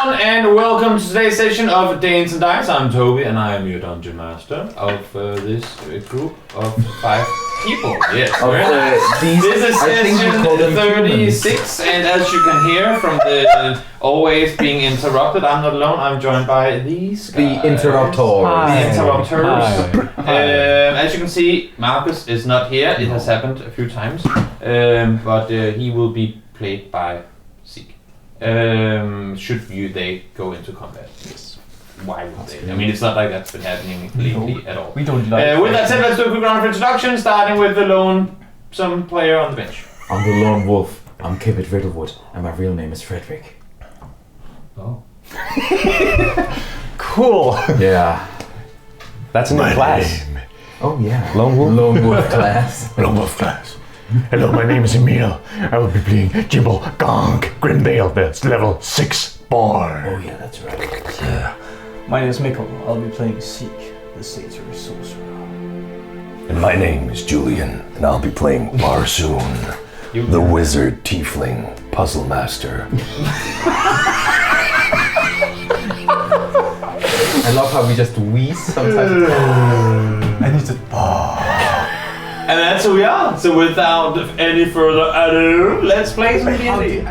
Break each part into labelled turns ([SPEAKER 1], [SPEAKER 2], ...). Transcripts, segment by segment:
[SPEAKER 1] everyone, and welcome to today's session of Danes and Dice. I'm Toby, and I am your dungeon master of this group of 5 people. Yes, this is session 36, and as you can hear from the always being interrupted, I'm not alone. I'm joined by these guys.
[SPEAKER 2] The interruptors.
[SPEAKER 1] As you can see, Marcus is not here. It has happened a few times, but he will be played by Zeke. Should they go into combat? Yes. Why would they? I mean, it's not like that's been happening lately at all.
[SPEAKER 3] We don't like
[SPEAKER 1] with that said, let's do a quick round of introduction, starting with the some player on the bench.
[SPEAKER 2] I'm the lone wolf. I'm Kibbet Riddlewood, and my real name is Frederick.
[SPEAKER 1] Oh.
[SPEAKER 3] Cool.
[SPEAKER 2] Yeah.
[SPEAKER 3] That's a new class.
[SPEAKER 2] Oh yeah.
[SPEAKER 3] Lone wolf?
[SPEAKER 2] Lone wolf class.
[SPEAKER 4] Lone wolf class. Hello, my name is Emil. I will be playing Jimbo Gonk Grimbale, the level 6 bar.
[SPEAKER 2] Oh yeah, that's right.
[SPEAKER 4] Yeah.
[SPEAKER 3] My name is Mikkel. I'll be playing Seek, the Satyr Sorcerer.
[SPEAKER 4] And my name is Julian, and I'll be playing Barsoon, the wizard tiefling puzzle master.
[SPEAKER 2] I love how we just wheeze sometimes.
[SPEAKER 3] And it's a
[SPEAKER 1] And that's who we are. So without any further ado, let's play some D&D.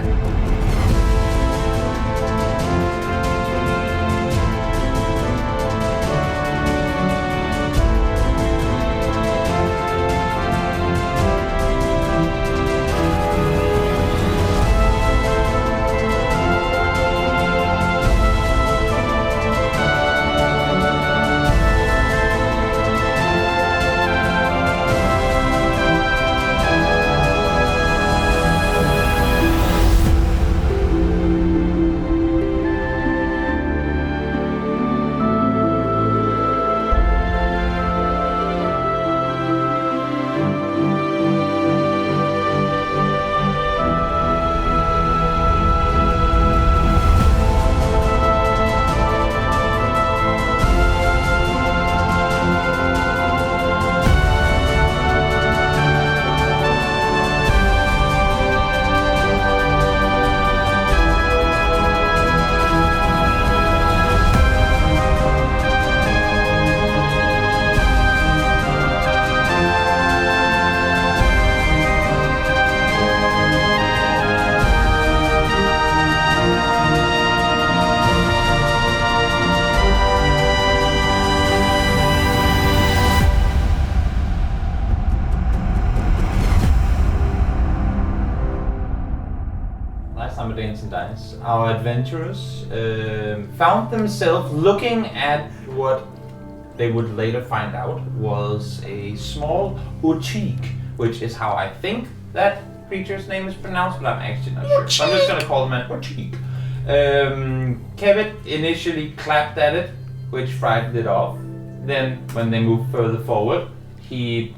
[SPEAKER 1] Our adventurers found themselves looking at what they would later find out was a small boutique, which is how I think that creature's name is pronounced, but I'm actually not sure. So I'm just gonna call them a boutique. Kevin initially clapped at it, which frightened it off. Then, when they moved further forward, he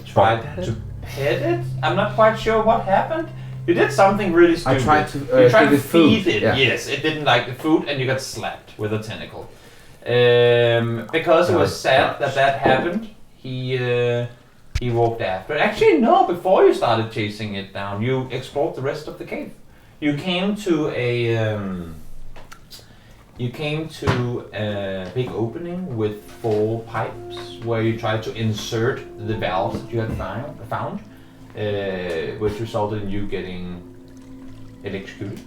[SPEAKER 1] tried to pet it. I'm not quite sure what happened. You did something really stupid.
[SPEAKER 2] I tried to
[SPEAKER 1] you tried to feed
[SPEAKER 2] food.
[SPEAKER 1] it.
[SPEAKER 2] Yeah.
[SPEAKER 1] Yes, it didn't like the food, and you got slapped with a tentacle. Because it was sad that happened, he walked after it. Actually, no. Before you started chasing it down, you explored the rest of the cave. You came to a big opening with 4 pipes where you tried to insert the valves that you had found. Which resulted in you getting electrocuted.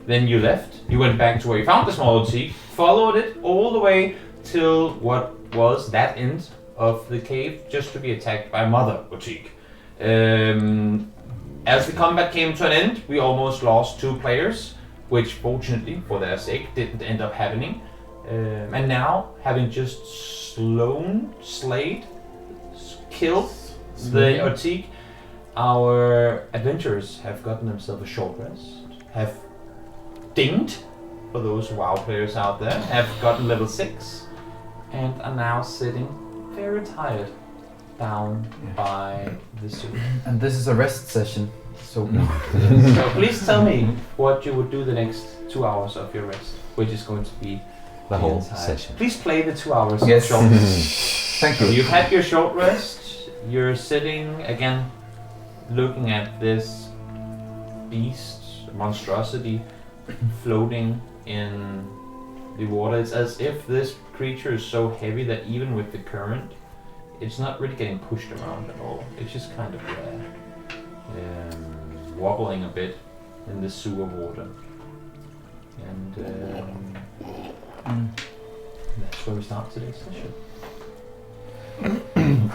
[SPEAKER 1] Then you left. You went back to where you found the small boutique, followed it all the way till what was that end of the cave, just to be attacked by Mother Boutique. As the combat came to an end, we almost lost 2 players, which fortunately, for their sake, didn't end up happening. And now, having just killed the boutique, our adventurers have gotten themselves a short rest, have dinged, for those WoW players out there, have gotten level 6, and are now sitting very tired down by the sewer.
[SPEAKER 2] And this is a rest session, so...
[SPEAKER 1] So please tell me what you would do the next 2 hours of your rest, which is going to be
[SPEAKER 5] the whole session.
[SPEAKER 1] Please play the 2 hours
[SPEAKER 2] yes.
[SPEAKER 1] of short rest.
[SPEAKER 2] Thank you.
[SPEAKER 1] You've had your short rest. You're sitting again, looking at this beast, monstrosity, floating in the water. It's as if this creature is so heavy that even with the current, it's not really getting pushed around at all. It's just kind of wobbling a bit in the sewer water. And that's where we start today's session.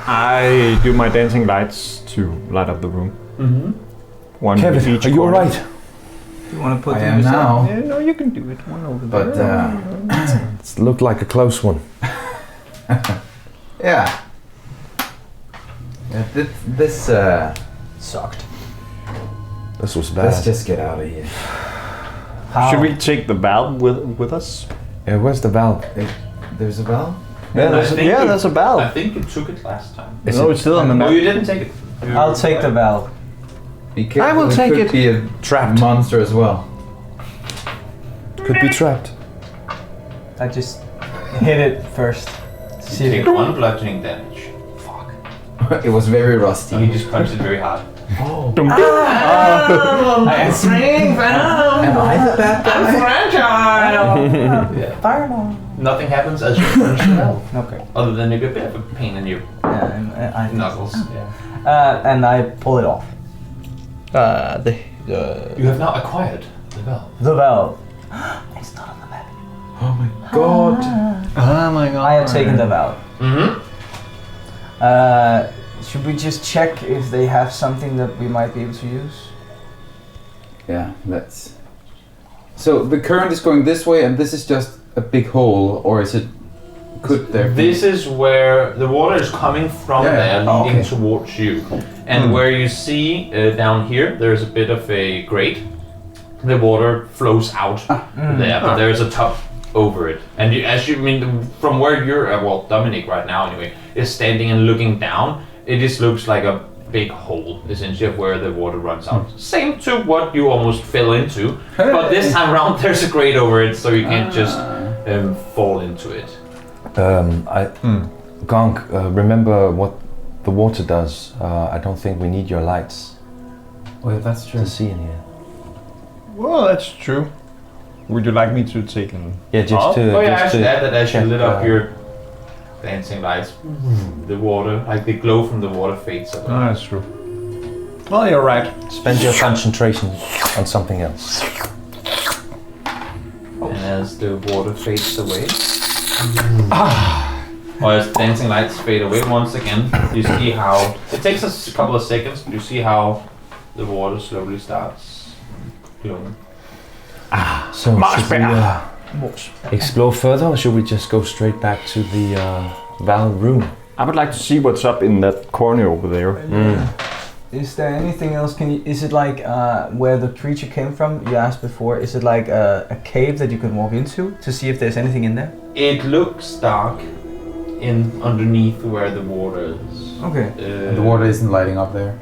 [SPEAKER 5] I do my dancing lights to light up the room.
[SPEAKER 1] Mm-hmm.
[SPEAKER 5] One
[SPEAKER 4] Kevin,
[SPEAKER 5] with each
[SPEAKER 4] are you
[SPEAKER 5] corner.
[SPEAKER 4] alright?
[SPEAKER 3] You want to put
[SPEAKER 2] I
[SPEAKER 3] them
[SPEAKER 2] am
[SPEAKER 3] yourself?
[SPEAKER 2] now,
[SPEAKER 5] Yeah, no, you can do it. One over
[SPEAKER 2] but
[SPEAKER 5] there.
[SPEAKER 4] It looked like a close one.
[SPEAKER 2] yeah. This
[SPEAKER 3] Sucked.
[SPEAKER 4] This was bad.
[SPEAKER 2] let's just get out of here.
[SPEAKER 3] How?
[SPEAKER 5] Should we take the valve with us?
[SPEAKER 4] Yeah, where's the valve?
[SPEAKER 2] There's a valve?
[SPEAKER 5] Yeah,
[SPEAKER 1] I think
[SPEAKER 5] there's a valve.
[SPEAKER 1] I think you took it last time.
[SPEAKER 5] No, it's still on the
[SPEAKER 1] No,
[SPEAKER 5] map.
[SPEAKER 1] you didn't take it.
[SPEAKER 3] I'll take the valve.
[SPEAKER 2] Be careful,
[SPEAKER 4] I will
[SPEAKER 2] it
[SPEAKER 4] take
[SPEAKER 2] could
[SPEAKER 4] it.
[SPEAKER 2] be a
[SPEAKER 4] Trapped.
[SPEAKER 2] monster as well.
[SPEAKER 4] Could be trapped.
[SPEAKER 3] I just hit it first. See
[SPEAKER 1] Take
[SPEAKER 3] if it...
[SPEAKER 1] one bludgeoning damage. Fuck.
[SPEAKER 2] It was very rusty.
[SPEAKER 1] So he just punched it very hard.
[SPEAKER 2] Oh.
[SPEAKER 5] Dum-
[SPEAKER 2] Am I the bad guy?
[SPEAKER 1] Fragile! Yeah.
[SPEAKER 3] Fireball.
[SPEAKER 1] Nothing happens as you punch the valve.
[SPEAKER 3] Okay.
[SPEAKER 1] Other than you get a bit of a pain in your
[SPEAKER 3] Yeah, I
[SPEAKER 1] knuckles. Yeah.
[SPEAKER 3] and I pull it off.
[SPEAKER 1] You have now acquired the valve.
[SPEAKER 3] The valve. It's not on the map.
[SPEAKER 2] Oh my god.
[SPEAKER 5] Oh my god.
[SPEAKER 3] I have taken the valve.
[SPEAKER 1] Mm-hmm.
[SPEAKER 3] Should we just check if they have something that we might be able to use?
[SPEAKER 2] Yeah, let's. So the current is going this way, and this is just a big hole, or is it? Could there be?
[SPEAKER 1] This is where the water is coming from there, leading towards you. And where you see down here, there's a bit of a grate. The water flows out there, but there's a tub over it. And from where you're, Dominic right now anyway, is standing and looking down, it just looks like a big hole, essentially, of where the water runs out. Same to what you almost fell into, but this time around there's a grate over it, so you can't just fall into it.
[SPEAKER 4] Gonk, remember what the water does. I don't think we need your lights
[SPEAKER 2] Oh, yeah, that's true.
[SPEAKER 4] to see in here.
[SPEAKER 5] Well, that's true. Would you like me to take them?
[SPEAKER 4] Yeah, just to.
[SPEAKER 1] Oh yeah, I
[SPEAKER 4] just
[SPEAKER 1] should
[SPEAKER 4] to
[SPEAKER 1] add that as you
[SPEAKER 4] check,
[SPEAKER 1] lit up your dancing lights, the water, like the glow from the water fades away.
[SPEAKER 5] Oh, that's true. Well, you're right.
[SPEAKER 4] Spend your concentration on something else.
[SPEAKER 1] And as the water fades away, or as dancing lights fade away once again, you see how it takes us a couple of seconds, but you see how the water slowly starts glowing.
[SPEAKER 4] So
[SPEAKER 5] Much
[SPEAKER 4] should we
[SPEAKER 5] better.
[SPEAKER 4] explore further, or should we just go straight back to the valve room?
[SPEAKER 5] I would like to see what's up in that corner over there.
[SPEAKER 3] Is there anything else? Is it like where the creature came from? You asked before. Is it like a cave that you can walk into to see if there's anything in there?
[SPEAKER 1] It looks dark underneath where the water is.
[SPEAKER 3] Okay.
[SPEAKER 2] And the water isn't lighting up there.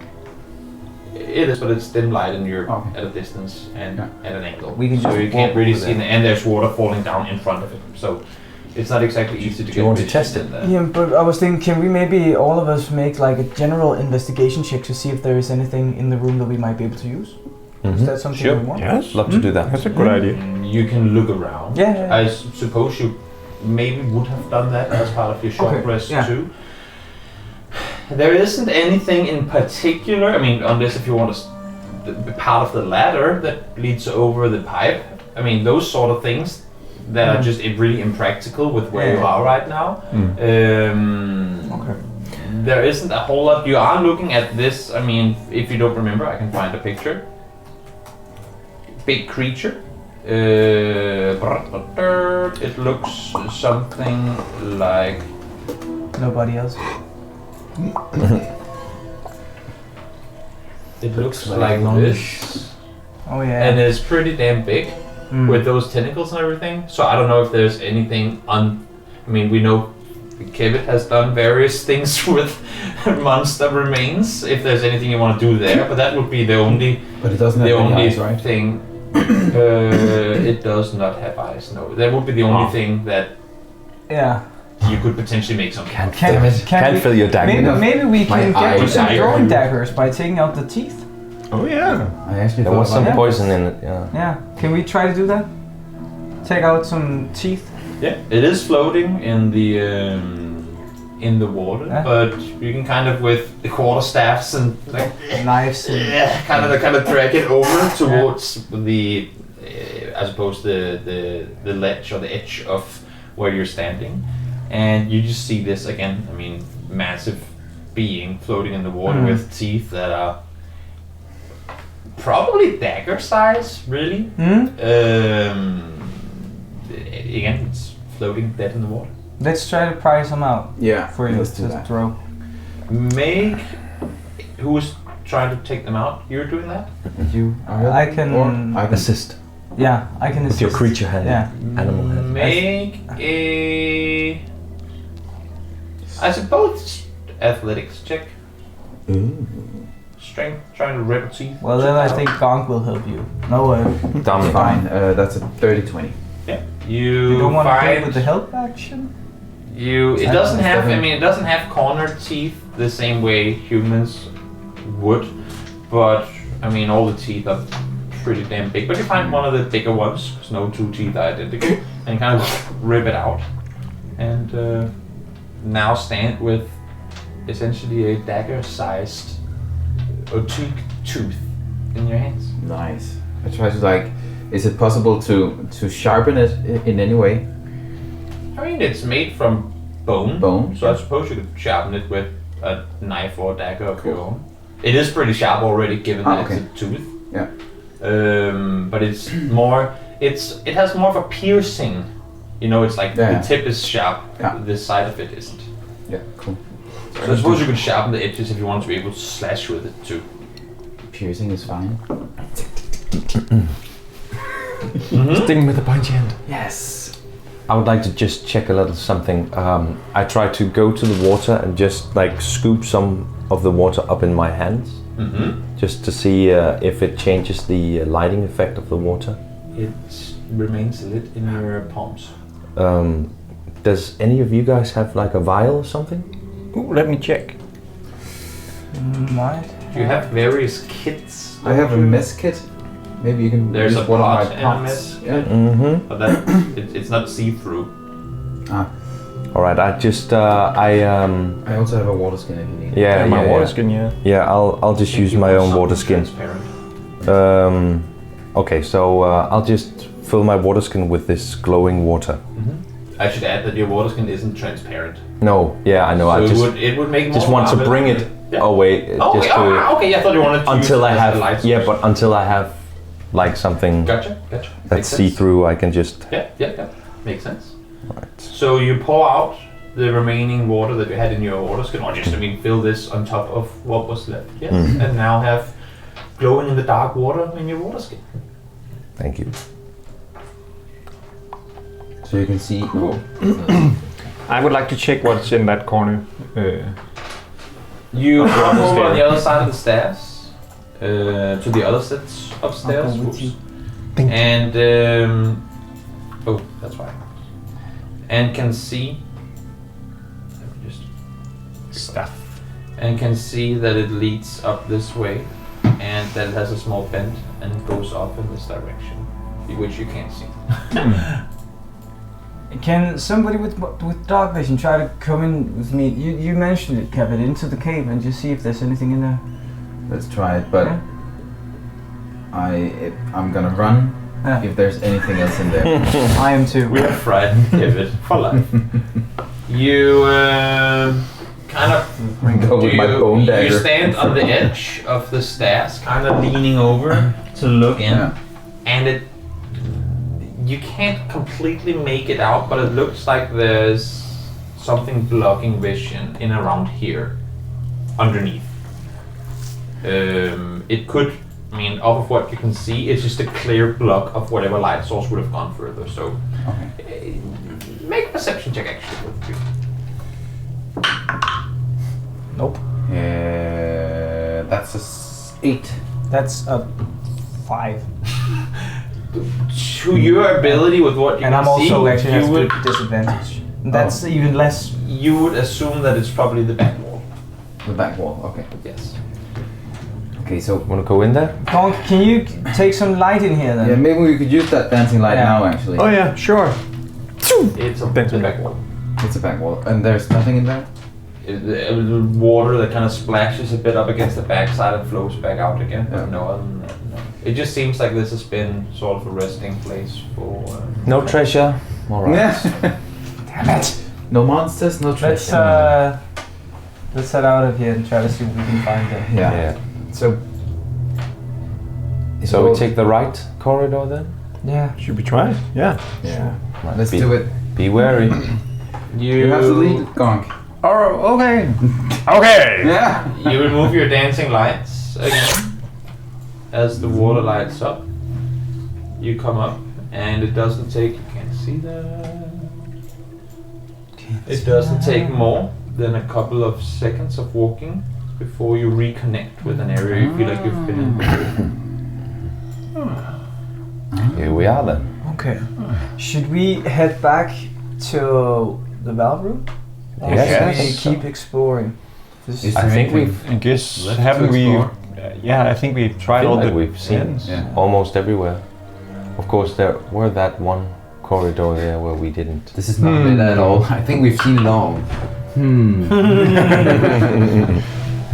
[SPEAKER 1] It is, but it's dim light and you're
[SPEAKER 2] Okay.
[SPEAKER 1] at a distance and at an angle.
[SPEAKER 3] We can
[SPEAKER 1] so
[SPEAKER 3] just
[SPEAKER 1] you can't
[SPEAKER 3] walk
[SPEAKER 1] really
[SPEAKER 3] over
[SPEAKER 1] see
[SPEAKER 3] there.
[SPEAKER 1] and there's water falling down in front of it. So it's not exactly easy to get
[SPEAKER 4] you want to
[SPEAKER 1] vision
[SPEAKER 4] test it?
[SPEAKER 1] in there.
[SPEAKER 3] Yeah, but I was thinking, can we maybe all of us make like a general investigation check to see if there is anything in the room that we might be able to use? Is that something
[SPEAKER 5] Sure.
[SPEAKER 3] we want?
[SPEAKER 5] Yes.
[SPEAKER 4] Love to do that.
[SPEAKER 5] That's a good idea.
[SPEAKER 1] You can look around.
[SPEAKER 3] Yeah.
[SPEAKER 1] I suppose you maybe would have done that as part of your short
[SPEAKER 3] Okay,
[SPEAKER 1] rest
[SPEAKER 3] yeah.
[SPEAKER 1] too. There isn't anything in particular. I mean, unless if you want to the part of the ladder that leads over the pipe. I mean, those sort of things that are just really impractical with where you
[SPEAKER 3] Yeah.
[SPEAKER 1] are right now.
[SPEAKER 3] Okay.
[SPEAKER 1] There isn't a whole lot. You are looking at this. I mean, if you don't remember, I can find a picture. Big creature. It looks something like.
[SPEAKER 3] Nobody else.
[SPEAKER 1] It looks
[SPEAKER 2] like
[SPEAKER 1] like
[SPEAKER 2] longish.
[SPEAKER 1] this,
[SPEAKER 3] Oh yeah.
[SPEAKER 1] and it's pretty damn big with those tentacles and everything. So I don't know if there's anything I mean, we know Kevin has done various things with monster remains. If there's anything you want to do there, but that would be the only
[SPEAKER 2] But it doesn't have
[SPEAKER 1] the
[SPEAKER 2] any
[SPEAKER 1] only
[SPEAKER 2] eyes, right?
[SPEAKER 1] thing. It does not have eyes. No, that would be the only thing that
[SPEAKER 3] Yeah.
[SPEAKER 1] you could potentially make something.
[SPEAKER 4] Can't fill your dagger.
[SPEAKER 3] Maybe we
[SPEAKER 2] My
[SPEAKER 3] can get
[SPEAKER 2] eye
[SPEAKER 3] you some
[SPEAKER 1] dagger.
[SPEAKER 3] throwing daggers by taking out the teeth.
[SPEAKER 5] Oh yeah.
[SPEAKER 2] I actually
[SPEAKER 4] There was
[SPEAKER 2] thought
[SPEAKER 4] some
[SPEAKER 2] about
[SPEAKER 4] poison in it. Yeah.
[SPEAKER 3] Yeah. Can we try to do that? Take out some teeth.
[SPEAKER 1] Yeah, it is floating in the water,
[SPEAKER 3] Yeah.
[SPEAKER 1] but you can kind of with the quarterstaffs and like
[SPEAKER 3] Knives. And
[SPEAKER 1] kind of drag it over towards the, I suppose the ledge or the edge of where you're standing, and you just see this again. I mean, massive being floating in the water with teeth that are probably dagger size, really. Again, it's floating dead in the water.
[SPEAKER 3] Let's try to pry some out
[SPEAKER 2] Yeah,
[SPEAKER 3] for you
[SPEAKER 2] let's do
[SPEAKER 3] to
[SPEAKER 2] that.
[SPEAKER 3] throw.
[SPEAKER 1] Who's trying to take them out? You're doing that?
[SPEAKER 2] You,
[SPEAKER 3] I can-
[SPEAKER 2] Or I can
[SPEAKER 4] Assist
[SPEAKER 3] Yeah, I can
[SPEAKER 4] with
[SPEAKER 3] assist.
[SPEAKER 4] your creature hand.
[SPEAKER 3] Yeah.
[SPEAKER 4] Animal hand.
[SPEAKER 1] Make a, I suppose, athletics check. Strength, trying to rip teeth.
[SPEAKER 3] Well, then I think Gonk will help you. No,
[SPEAKER 4] Dominate.
[SPEAKER 2] Fine. That's a 30-20.
[SPEAKER 1] Yeah.
[SPEAKER 3] you don't want to do it
[SPEAKER 1] find
[SPEAKER 3] with the help action?
[SPEAKER 1] it doesn't have. I mean, it doesn't have cornered teeth the same way humans would, but I mean, all the teeth are pretty damn big. But you find one of the bigger ones, because no two teeth are identical, and kind of rip it out, and now stand with essentially a dagger-sized otique tooth in your hands.
[SPEAKER 2] Nice. I try to like. Is it possible to sharpen it in any way?
[SPEAKER 1] I mean, it's made from bone.
[SPEAKER 2] Bone?
[SPEAKER 1] So I suppose you could sharpen it with a knife or a dagger of your own. It is pretty sharp already, given that
[SPEAKER 2] okay.
[SPEAKER 1] it's a tooth.
[SPEAKER 2] Yeah.
[SPEAKER 1] But it's more. It has more of a piercing. You know, it's like
[SPEAKER 2] Yeah.
[SPEAKER 1] the tip is sharp.
[SPEAKER 2] Yeah.
[SPEAKER 1] The side of it isn't.
[SPEAKER 2] Yeah. Cool.
[SPEAKER 1] So I suppose you could sharpen the edges if you want to be able to slash with it too.
[SPEAKER 2] Piercing is fine.
[SPEAKER 4] Sting with a pointy end.
[SPEAKER 2] Yes.
[SPEAKER 4] I would like to just check a little something. I try to go to the water and just like scoop some of the water up in my hands, just to see if it changes the lighting effect of the water.
[SPEAKER 1] It remains lit in your palms.
[SPEAKER 4] Does any of you guys have like a vial or something?
[SPEAKER 5] Ooh, let me check.
[SPEAKER 3] Might.
[SPEAKER 1] You have various kits.
[SPEAKER 2] I have a mess kit. Maybe you can
[SPEAKER 1] There's
[SPEAKER 2] use
[SPEAKER 1] a
[SPEAKER 2] one of
[SPEAKER 1] pot
[SPEAKER 2] my
[SPEAKER 1] and a
[SPEAKER 2] pots.
[SPEAKER 1] mess
[SPEAKER 2] Yeah.
[SPEAKER 4] Mm-hmm.
[SPEAKER 1] But that it's not see-through.
[SPEAKER 4] All right. I just I
[SPEAKER 2] also have a water skin if you need it.
[SPEAKER 4] yeah
[SPEAKER 5] My
[SPEAKER 4] yeah,
[SPEAKER 5] water
[SPEAKER 4] yeah.
[SPEAKER 5] skin, yeah.
[SPEAKER 4] Yeah, I'll just use my own water skin.
[SPEAKER 1] Transparent.
[SPEAKER 4] Okay, so I'll just fill my water skin with this glowing water.
[SPEAKER 1] I should add that your water skin isn't transparent.
[SPEAKER 4] No, yeah, I know.
[SPEAKER 1] So
[SPEAKER 4] I just
[SPEAKER 1] it would make more
[SPEAKER 4] just want to
[SPEAKER 1] marble.
[SPEAKER 4] bring it
[SPEAKER 1] Yeah.
[SPEAKER 4] away.
[SPEAKER 1] Oh,
[SPEAKER 4] just
[SPEAKER 1] okay,
[SPEAKER 4] to,
[SPEAKER 1] okay. I thought you wanted to
[SPEAKER 4] until
[SPEAKER 1] use
[SPEAKER 4] I
[SPEAKER 1] it as a light
[SPEAKER 4] have
[SPEAKER 1] source.
[SPEAKER 4] but until I have like something
[SPEAKER 1] Gotcha.
[SPEAKER 4] that's
[SPEAKER 1] Makes
[SPEAKER 4] see
[SPEAKER 1] sense.
[SPEAKER 4] through, I can just.
[SPEAKER 1] Yeah. Makes sense.
[SPEAKER 4] Right.
[SPEAKER 1] So you pour out the remaining water that you had in your water skin, or just fill this on top of what was left. Yeah, and now have glowing in the dark water in your water skin.
[SPEAKER 4] Thank you.
[SPEAKER 2] So you can see.
[SPEAKER 1] Cool.
[SPEAKER 5] I would like to check what's in that corner.
[SPEAKER 1] You come over
[SPEAKER 5] stair.
[SPEAKER 1] on the other side of the stairs to the other sets of stairs.
[SPEAKER 3] I'll go with
[SPEAKER 1] Whoops.
[SPEAKER 3] you.
[SPEAKER 1] And oh, that's right. And can see. Let me just
[SPEAKER 5] Stuff.
[SPEAKER 1] and can see that it leads up this way, and that it has a small bend and it goes off in this direction, which you can't see.
[SPEAKER 3] Can somebody with dark vision try to come in with me? You mentioned it, Kevin, into the cave and just see if there's anything in there.
[SPEAKER 2] Let's try it, but
[SPEAKER 3] Yeah.
[SPEAKER 2] I'm gonna run
[SPEAKER 3] Yeah.
[SPEAKER 2] if there's anything else in there.
[SPEAKER 3] I am too.
[SPEAKER 1] We are frightened, Kevin, for life. You kind of
[SPEAKER 2] Go with my bone
[SPEAKER 1] you
[SPEAKER 2] dagger.
[SPEAKER 1] stand on the edge of the stairs, kind of leaning over to look in,
[SPEAKER 2] Yeah.
[SPEAKER 1] and you can't completely make it out, but it looks like there's something blocking vision in around here, underneath. It could, I mean, off of what you can see, it's just a clear block of whatever light source would have gone further. So, make a perception check actually. With you.
[SPEAKER 3] Nope.
[SPEAKER 2] That's 8.
[SPEAKER 3] That's a 5.
[SPEAKER 1] To your ability with what you
[SPEAKER 3] And
[SPEAKER 1] can
[SPEAKER 3] I'm
[SPEAKER 1] see,
[SPEAKER 3] also actually
[SPEAKER 1] you
[SPEAKER 3] has
[SPEAKER 1] would
[SPEAKER 3] disadvantage. That's even less.
[SPEAKER 1] you would assume that it's probably the back wall.
[SPEAKER 2] The back wall. Okay.
[SPEAKER 1] Yes.
[SPEAKER 2] Okay. Okay, so
[SPEAKER 4] Wanna go in there?
[SPEAKER 3] Gonk, can you take some light in here then?
[SPEAKER 2] yeah, maybe we could use that dancing light
[SPEAKER 3] Yeah.
[SPEAKER 2] now. Actually,
[SPEAKER 5] Oh yeah, sure.
[SPEAKER 1] It's a
[SPEAKER 5] Dancing
[SPEAKER 1] back wall.
[SPEAKER 2] it's a back wall, and there's nothing in there.
[SPEAKER 1] The water that kind of splashes a bit up against the backside and flows back out again.
[SPEAKER 2] Yeah.
[SPEAKER 1] But no, other than that, no. It just seems like this has been sort of a resting place for.
[SPEAKER 4] No treasure. All right.
[SPEAKER 2] Yeah.
[SPEAKER 3] Damn it!
[SPEAKER 2] No monsters, no treasure.
[SPEAKER 3] Let's head out of here and try to see what we can find there.
[SPEAKER 2] yeah.
[SPEAKER 4] Yeah.
[SPEAKER 2] So.
[SPEAKER 4] So we take the right corridor then?
[SPEAKER 3] Yeah.
[SPEAKER 5] Should we try? Yeah.
[SPEAKER 4] Yeah.
[SPEAKER 2] Let's do it.
[SPEAKER 4] Be wary.
[SPEAKER 2] You have to lead it, Gonk.
[SPEAKER 5] Oh, okay. Okay.
[SPEAKER 2] Yeah.
[SPEAKER 1] You remove your dancing lights again as the water lights up. You come up, and it doesn't take. You can't see that. It doesn't take more than a couple of seconds of walking before you reconnect with an area you feel like you've been in before.
[SPEAKER 4] Here we are then.
[SPEAKER 3] Okay. Should we head back to the valve room? Or
[SPEAKER 4] Yes.
[SPEAKER 3] should we
[SPEAKER 4] Yes.
[SPEAKER 3] keep exploring? This
[SPEAKER 2] Is
[SPEAKER 4] I
[SPEAKER 2] there
[SPEAKER 4] think
[SPEAKER 2] anything
[SPEAKER 4] we've
[SPEAKER 5] I guess
[SPEAKER 2] left
[SPEAKER 5] haven't
[SPEAKER 2] to
[SPEAKER 5] we?
[SPEAKER 2] explore?
[SPEAKER 5] Yeah, I think we've tried
[SPEAKER 4] feel
[SPEAKER 5] all
[SPEAKER 4] like
[SPEAKER 5] the.
[SPEAKER 4] we've seen
[SPEAKER 5] ends.
[SPEAKER 2] Yeah.
[SPEAKER 4] almost everywhere. Of course, there were that one corridor there where we didn't.
[SPEAKER 2] This is not it at all. I think we've seen it all.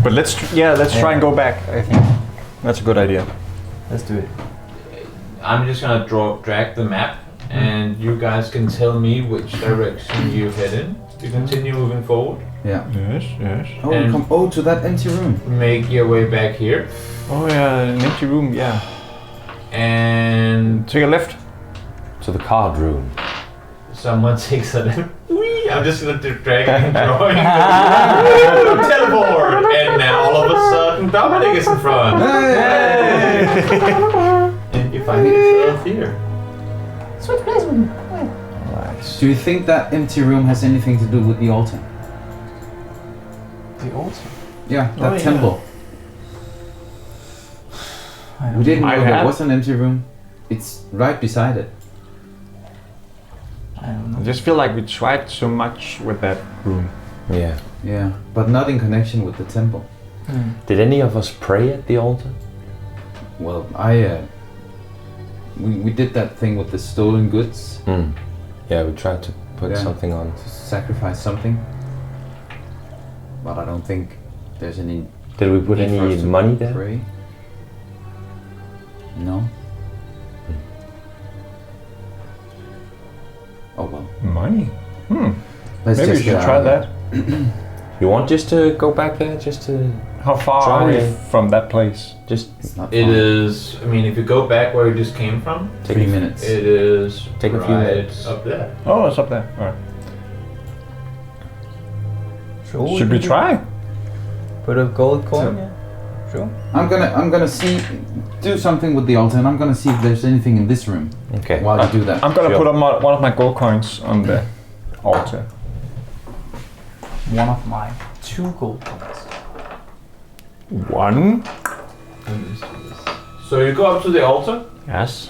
[SPEAKER 5] But let's try and go back. I think that's a good idea.
[SPEAKER 3] Let's do it.
[SPEAKER 1] I'm just gonna drag the map, and you guys can tell me which direction you head in. You continue moving forward.
[SPEAKER 2] Yeah.
[SPEAKER 5] Yes, yes.
[SPEAKER 2] Oh,
[SPEAKER 1] And-
[SPEAKER 2] come. Oh, to that empty room.
[SPEAKER 1] Make your way back here,
[SPEAKER 5] Oh yeah, an empty room. Yeah.
[SPEAKER 1] and
[SPEAKER 5] Take a left.
[SPEAKER 4] To the card room.
[SPEAKER 1] someone takes a left. Whee! I'm just gonna drag and drawing. Teleport! And now all of a sudden Dominic is in front.
[SPEAKER 2] Hey!
[SPEAKER 1] And you find yourself here.
[SPEAKER 2] Do you think that empty room has anything to do with the altar?
[SPEAKER 3] The altar.
[SPEAKER 2] Yeah, that
[SPEAKER 5] yeah.
[SPEAKER 2] temple.
[SPEAKER 3] I
[SPEAKER 2] We
[SPEAKER 3] don't
[SPEAKER 2] didn't
[SPEAKER 5] I
[SPEAKER 2] know there
[SPEAKER 5] have-
[SPEAKER 2] was an empty room. It's right beside it.
[SPEAKER 3] I don't
[SPEAKER 5] I
[SPEAKER 3] know.
[SPEAKER 5] just feel like we tried so much with that room.
[SPEAKER 4] Yeah.
[SPEAKER 2] Yeah, but not in connection with the temple.
[SPEAKER 4] Did any of us pray at the altar?
[SPEAKER 2] Well, we did that thing with the stolen goods
[SPEAKER 4] Hmm. Yeah, we tried to put
[SPEAKER 2] Yeah.
[SPEAKER 4] something on.
[SPEAKER 2] to sacrifice something. But I don't think there's any
[SPEAKER 4] Did we put
[SPEAKER 2] need for
[SPEAKER 4] any
[SPEAKER 2] us to
[SPEAKER 4] money there?
[SPEAKER 2] pray. No. Oh well.
[SPEAKER 5] Money.
[SPEAKER 2] Let's
[SPEAKER 5] Maybe we
[SPEAKER 2] just
[SPEAKER 5] should
[SPEAKER 2] get
[SPEAKER 5] try
[SPEAKER 2] out of
[SPEAKER 5] that.
[SPEAKER 4] You want just to go back there? Just to.
[SPEAKER 5] How far
[SPEAKER 4] Try
[SPEAKER 5] are we
[SPEAKER 4] it.
[SPEAKER 5] from that place?
[SPEAKER 4] Just
[SPEAKER 2] It's not
[SPEAKER 1] It
[SPEAKER 2] fun.
[SPEAKER 1] is. I mean, if you go back where you just came from,
[SPEAKER 4] take
[SPEAKER 2] 3
[SPEAKER 4] a-
[SPEAKER 2] minutes.
[SPEAKER 1] it is
[SPEAKER 4] Take a few
[SPEAKER 1] right
[SPEAKER 4] minutes.
[SPEAKER 1] up there.
[SPEAKER 5] Oh, it's up there. All right.
[SPEAKER 3] Sure,
[SPEAKER 5] Should we
[SPEAKER 3] can
[SPEAKER 5] try?
[SPEAKER 3] Put a gold coin.
[SPEAKER 2] So-
[SPEAKER 3] Yeah. Sure.
[SPEAKER 2] I'm gonna do something with the altar, and I'm gonna see if there's anything in this room
[SPEAKER 4] Okay.
[SPEAKER 2] while you do that.
[SPEAKER 5] I'm gonna
[SPEAKER 4] Sure.
[SPEAKER 5] put up one of my gold coins on the altar.
[SPEAKER 3] One of my 2 gold coins.
[SPEAKER 5] One.
[SPEAKER 1] So you go up to the altar,
[SPEAKER 5] Yes.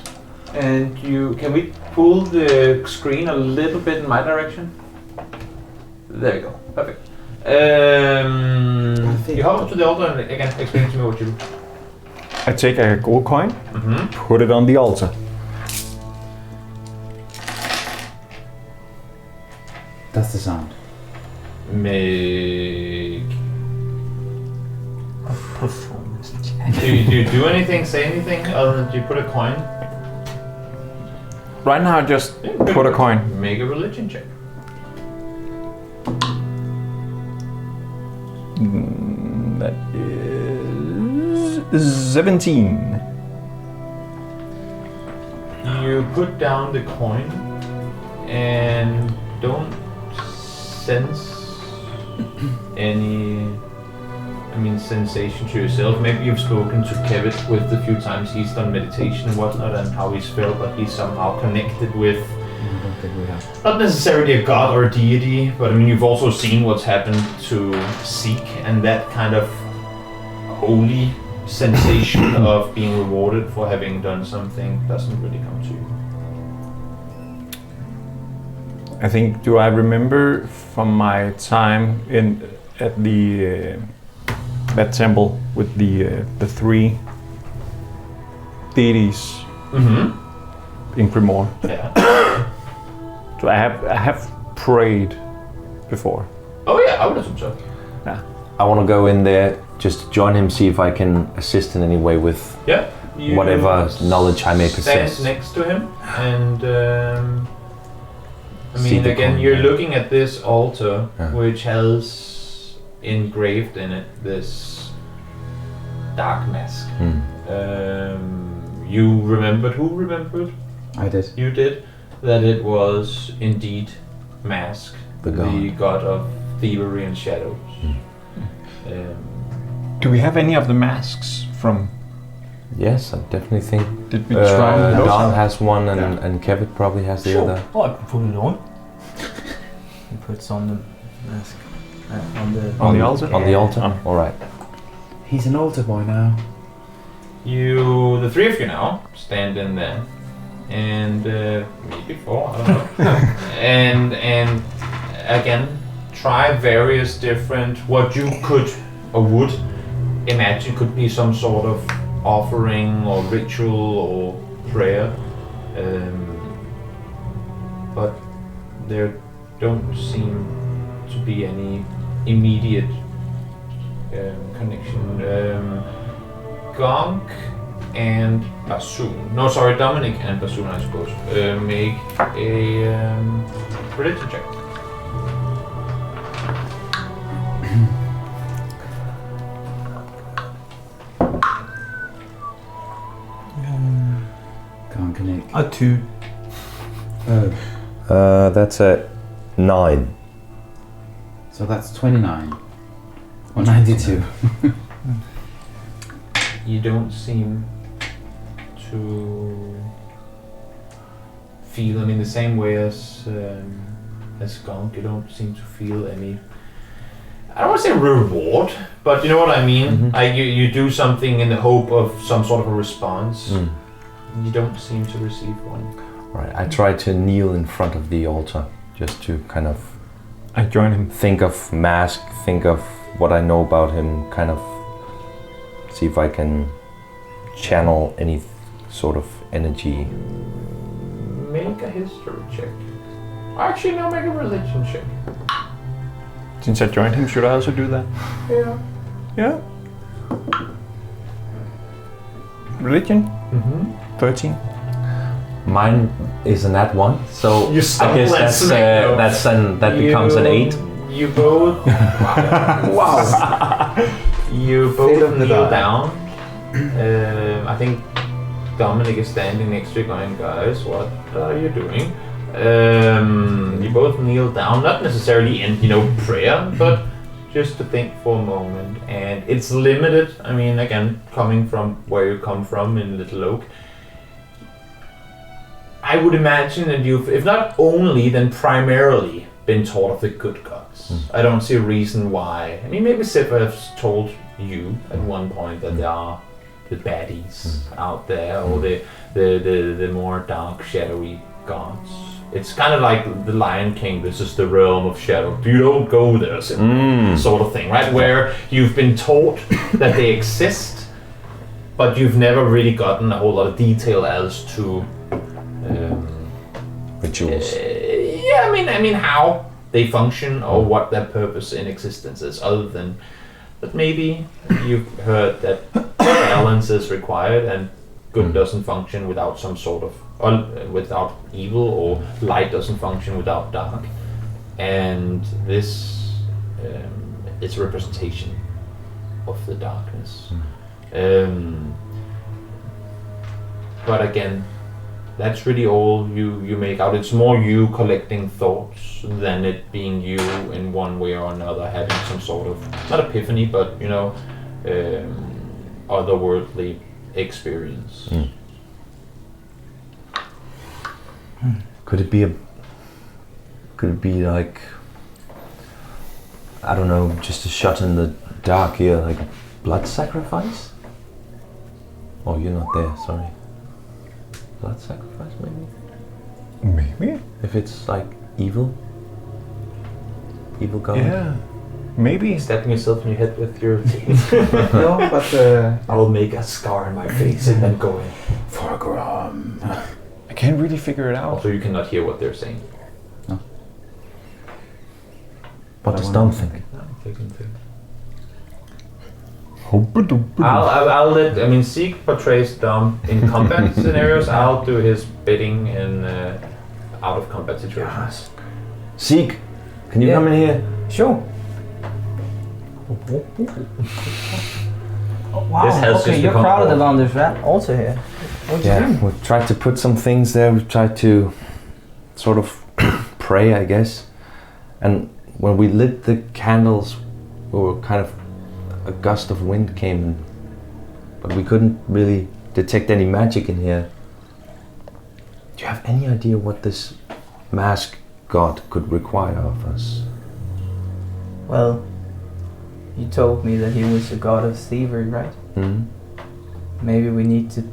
[SPEAKER 1] and can we pull the screen a little bit in my direction? There you go. Perfect. You hop up to the altar and again explain to me what you do.
[SPEAKER 5] I take a gold coin,
[SPEAKER 1] Mm-hmm.
[SPEAKER 5] put it on the altar.
[SPEAKER 2] That's the sound.
[SPEAKER 1] Make.
[SPEAKER 3] Performance.
[SPEAKER 1] Do you do anything? Say anything other than you put a coin?
[SPEAKER 5] Right now, I just put a coin.
[SPEAKER 1] Make a religion check.
[SPEAKER 5] That is 17.
[SPEAKER 1] You put down the coin and don't sense any, sensation to yourself. Maybe you've spoken to Kevin with the few times he's done meditation and whatnot and how he's felt like he's somehow connected with
[SPEAKER 2] I don't think we have.
[SPEAKER 1] not necessarily a god or a deity, but you've also seen what's happened to Zeke and that kind of holy sensation of being rewarded for having done something doesn't really come to you.
[SPEAKER 5] I think. Do I remember from my time at the that temple with the three deities in Primor.
[SPEAKER 1] Yeah.
[SPEAKER 5] So I have prayed before.
[SPEAKER 1] Oh yeah, I would assume so.
[SPEAKER 4] I want to go in there, just join him, see if I can assist in any way with
[SPEAKER 1] Yeah. You
[SPEAKER 4] whatever knowledge I may possess.
[SPEAKER 1] Stand next to him, and I
[SPEAKER 4] See
[SPEAKER 1] mean,
[SPEAKER 4] the
[SPEAKER 1] again,
[SPEAKER 4] coin.
[SPEAKER 1] you're looking at this altar,
[SPEAKER 4] Yeah.
[SPEAKER 1] which has engraved in it this dark mask. You remembered? Who remembered?
[SPEAKER 2] I did.
[SPEAKER 1] You did. That it was indeed Mask,
[SPEAKER 4] The god.
[SPEAKER 1] god of thievery and shadows.
[SPEAKER 5] Do we have any of the masks from?
[SPEAKER 4] Yes, I definitely think
[SPEAKER 5] Did we try those?
[SPEAKER 4] Don has one and Kevin probably has the other.
[SPEAKER 3] Oh, I can put it on. And put some on the mask.
[SPEAKER 5] On the altar?
[SPEAKER 4] On the altar?
[SPEAKER 5] Oh.
[SPEAKER 4] Alright.
[SPEAKER 2] He's an altar boy now.
[SPEAKER 1] The three of you now stand in there, and maybe four, I don't know. and again, try various different what you could or would imagine could be some sort of offering or ritual or prayer, but there don't seem to be any immediate connection. Gonk and Bassoon. No, sorry, Dominic and Bassoon, I suppose. Make a religion check.
[SPEAKER 2] Can't connect.
[SPEAKER 3] A 2.
[SPEAKER 2] Oh.
[SPEAKER 4] That's a 9.
[SPEAKER 2] So that's 29. Or 92.
[SPEAKER 1] You don't seem to feel, I mean, the same way as Gonk, you don't seem to feel any, I don't want to say reward, but you know what I mean? You do something in the hope of some sort of a response. You don't seem to receive one.
[SPEAKER 4] Right, I try to kneel in front of the altar just to kind of
[SPEAKER 5] I join him.
[SPEAKER 4] think of Mask, think of what I know about him, kind of see if I can channel any sort of energy.
[SPEAKER 1] Make a history check. Actually, no, make a religion check.
[SPEAKER 5] Since I joined him, should I also do that?
[SPEAKER 1] Yeah.
[SPEAKER 5] Yeah. Religion?
[SPEAKER 1] Mm-hmm.
[SPEAKER 5] 13.
[SPEAKER 4] Mine is an at 1, so
[SPEAKER 1] You
[SPEAKER 4] I
[SPEAKER 1] stumble
[SPEAKER 4] guess
[SPEAKER 1] and slip.
[SPEAKER 4] that becomes an 8.
[SPEAKER 1] You both. Wow. You both kneel down. I think Dominic is standing next to you going, guys, what are you doing? You both kneel down, not necessarily in, prayer, but just to think for a moment. And it's limited. I mean, again, coming from where you come from in Little Oak, I would imagine that you've, if not only, then primarily been taught of the good gods. I don't see a reason why. I mean, maybe Sipha has told you at one point that there are the baddies out there, or the more dark, shadowy gods. It's kind of like the Lion King. This is the realm of shadow. You don't go there, sort of thing, right? Where you've been taught that they exist, but you've never really gotten a whole lot of detail as to
[SPEAKER 4] Rituals.
[SPEAKER 1] yeah, I mean how they function or what their purpose in existence is, other than that maybe you've heard that balance is required and good doesn't function without some sort of without evil, or light doesn't function without dark, and this is a representation of the darkness. But again, that's really all you make out. It's more you collecting thoughts than it being you in one way or another having some sort of, not epiphany, but otherworldly experience.
[SPEAKER 4] Could it be like, I don't know, just a shot in the dark here, like a blood sacrifice? Oh, you're not there, sorry. Blood sacrifice, maybe?
[SPEAKER 5] Maybe.
[SPEAKER 4] If it's like evil god?
[SPEAKER 5] Yeah. Maybe.
[SPEAKER 1] Stabbing yourself in your head with your
[SPEAKER 2] No, but
[SPEAKER 1] I will make a scar in my face and then go in.
[SPEAKER 2] Fargrim.
[SPEAKER 5] I can't really figure it out.
[SPEAKER 1] Also, you cannot hear what they're saying.
[SPEAKER 4] What does Dom think?
[SPEAKER 1] No, they can think.
[SPEAKER 5] Hoopa-doopa-doo.
[SPEAKER 1] I'll let. I mean, Zeke portrays Dom in combat scenarios. I'll do his bidding in out of combat situations.
[SPEAKER 4] Zeke, can you
[SPEAKER 3] Yeah.
[SPEAKER 4] come in here?
[SPEAKER 3] Sure. Oh, wow.
[SPEAKER 1] This has
[SPEAKER 3] Okay,
[SPEAKER 1] just
[SPEAKER 3] you're
[SPEAKER 1] become
[SPEAKER 3] crowded
[SPEAKER 1] a-
[SPEAKER 3] around this altar here. What you
[SPEAKER 4] Yeah,
[SPEAKER 3] doing?
[SPEAKER 4] we've tried to put some things there. We've tried to sort of pray, I guess. And when we lit the candles, we were kind of a gust of wind came in, but we couldn't really detect any magic in here. Do you have any idea what this mask god could require of us?
[SPEAKER 3] Well, you told me that he was a god of thievery, right?
[SPEAKER 4] Hmm?
[SPEAKER 3] Maybe we need to.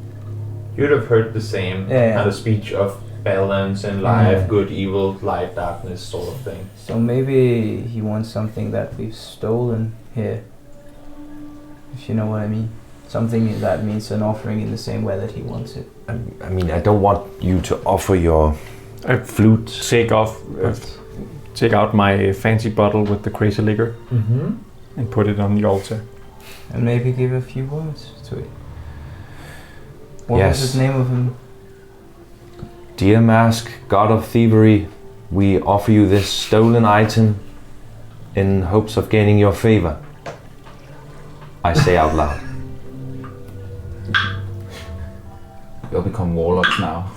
[SPEAKER 1] You'd have heard the same
[SPEAKER 3] Yeah.
[SPEAKER 1] kind of speech of balance in life,
[SPEAKER 3] Yeah.
[SPEAKER 1] good, evil, light, darkness, sort of thing.
[SPEAKER 3] So maybe he wants something that we've stolen here. If you know what I mean. Something that means an offering in the same way that he wants it.
[SPEAKER 4] I mean, I don't want you to offer your
[SPEAKER 5] I
[SPEAKER 4] flute.
[SPEAKER 5] take out my fancy bottle with the crazy liquor
[SPEAKER 1] Mm-hmm.
[SPEAKER 5] and put it on the altar.
[SPEAKER 3] And maybe give a few words to it. What
[SPEAKER 4] Yes.
[SPEAKER 3] was the name of him?
[SPEAKER 4] Dear Mask, God of Thievery, we offer you this stolen item in hopes of gaining your favor. I say out loud.
[SPEAKER 2] You'll become warlocks now.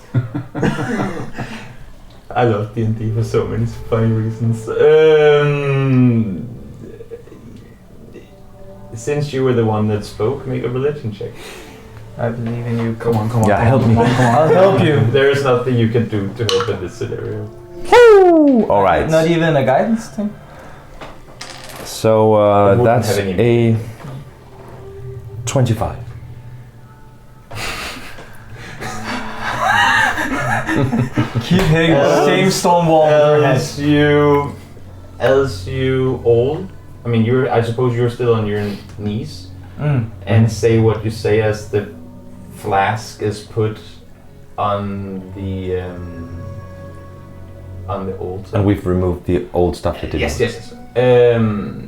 [SPEAKER 1] I love D&D for so many funny reasons. Since you were the one that spoke, make a religion check.
[SPEAKER 3] I believe in you.
[SPEAKER 2] Come on, come on.
[SPEAKER 4] Yeah,
[SPEAKER 2] come
[SPEAKER 4] help
[SPEAKER 2] on,
[SPEAKER 4] me.
[SPEAKER 2] Come on, come on.
[SPEAKER 3] I'll help you.
[SPEAKER 1] There is nothing you can do to help in this scenario.
[SPEAKER 4] All right.
[SPEAKER 3] Not even a guidance thing?
[SPEAKER 4] So
[SPEAKER 1] I wouldn't
[SPEAKER 4] that's
[SPEAKER 1] have any-
[SPEAKER 4] a 25.
[SPEAKER 3] Keep hitting the same stone wall with your head.
[SPEAKER 1] As you all, I mean, I suppose you're still on your knees, and say what you say as the flask is put on the altar.
[SPEAKER 4] And we've removed the old stuff that didn't
[SPEAKER 1] Yes,
[SPEAKER 4] work.
[SPEAKER 1] yes, yes.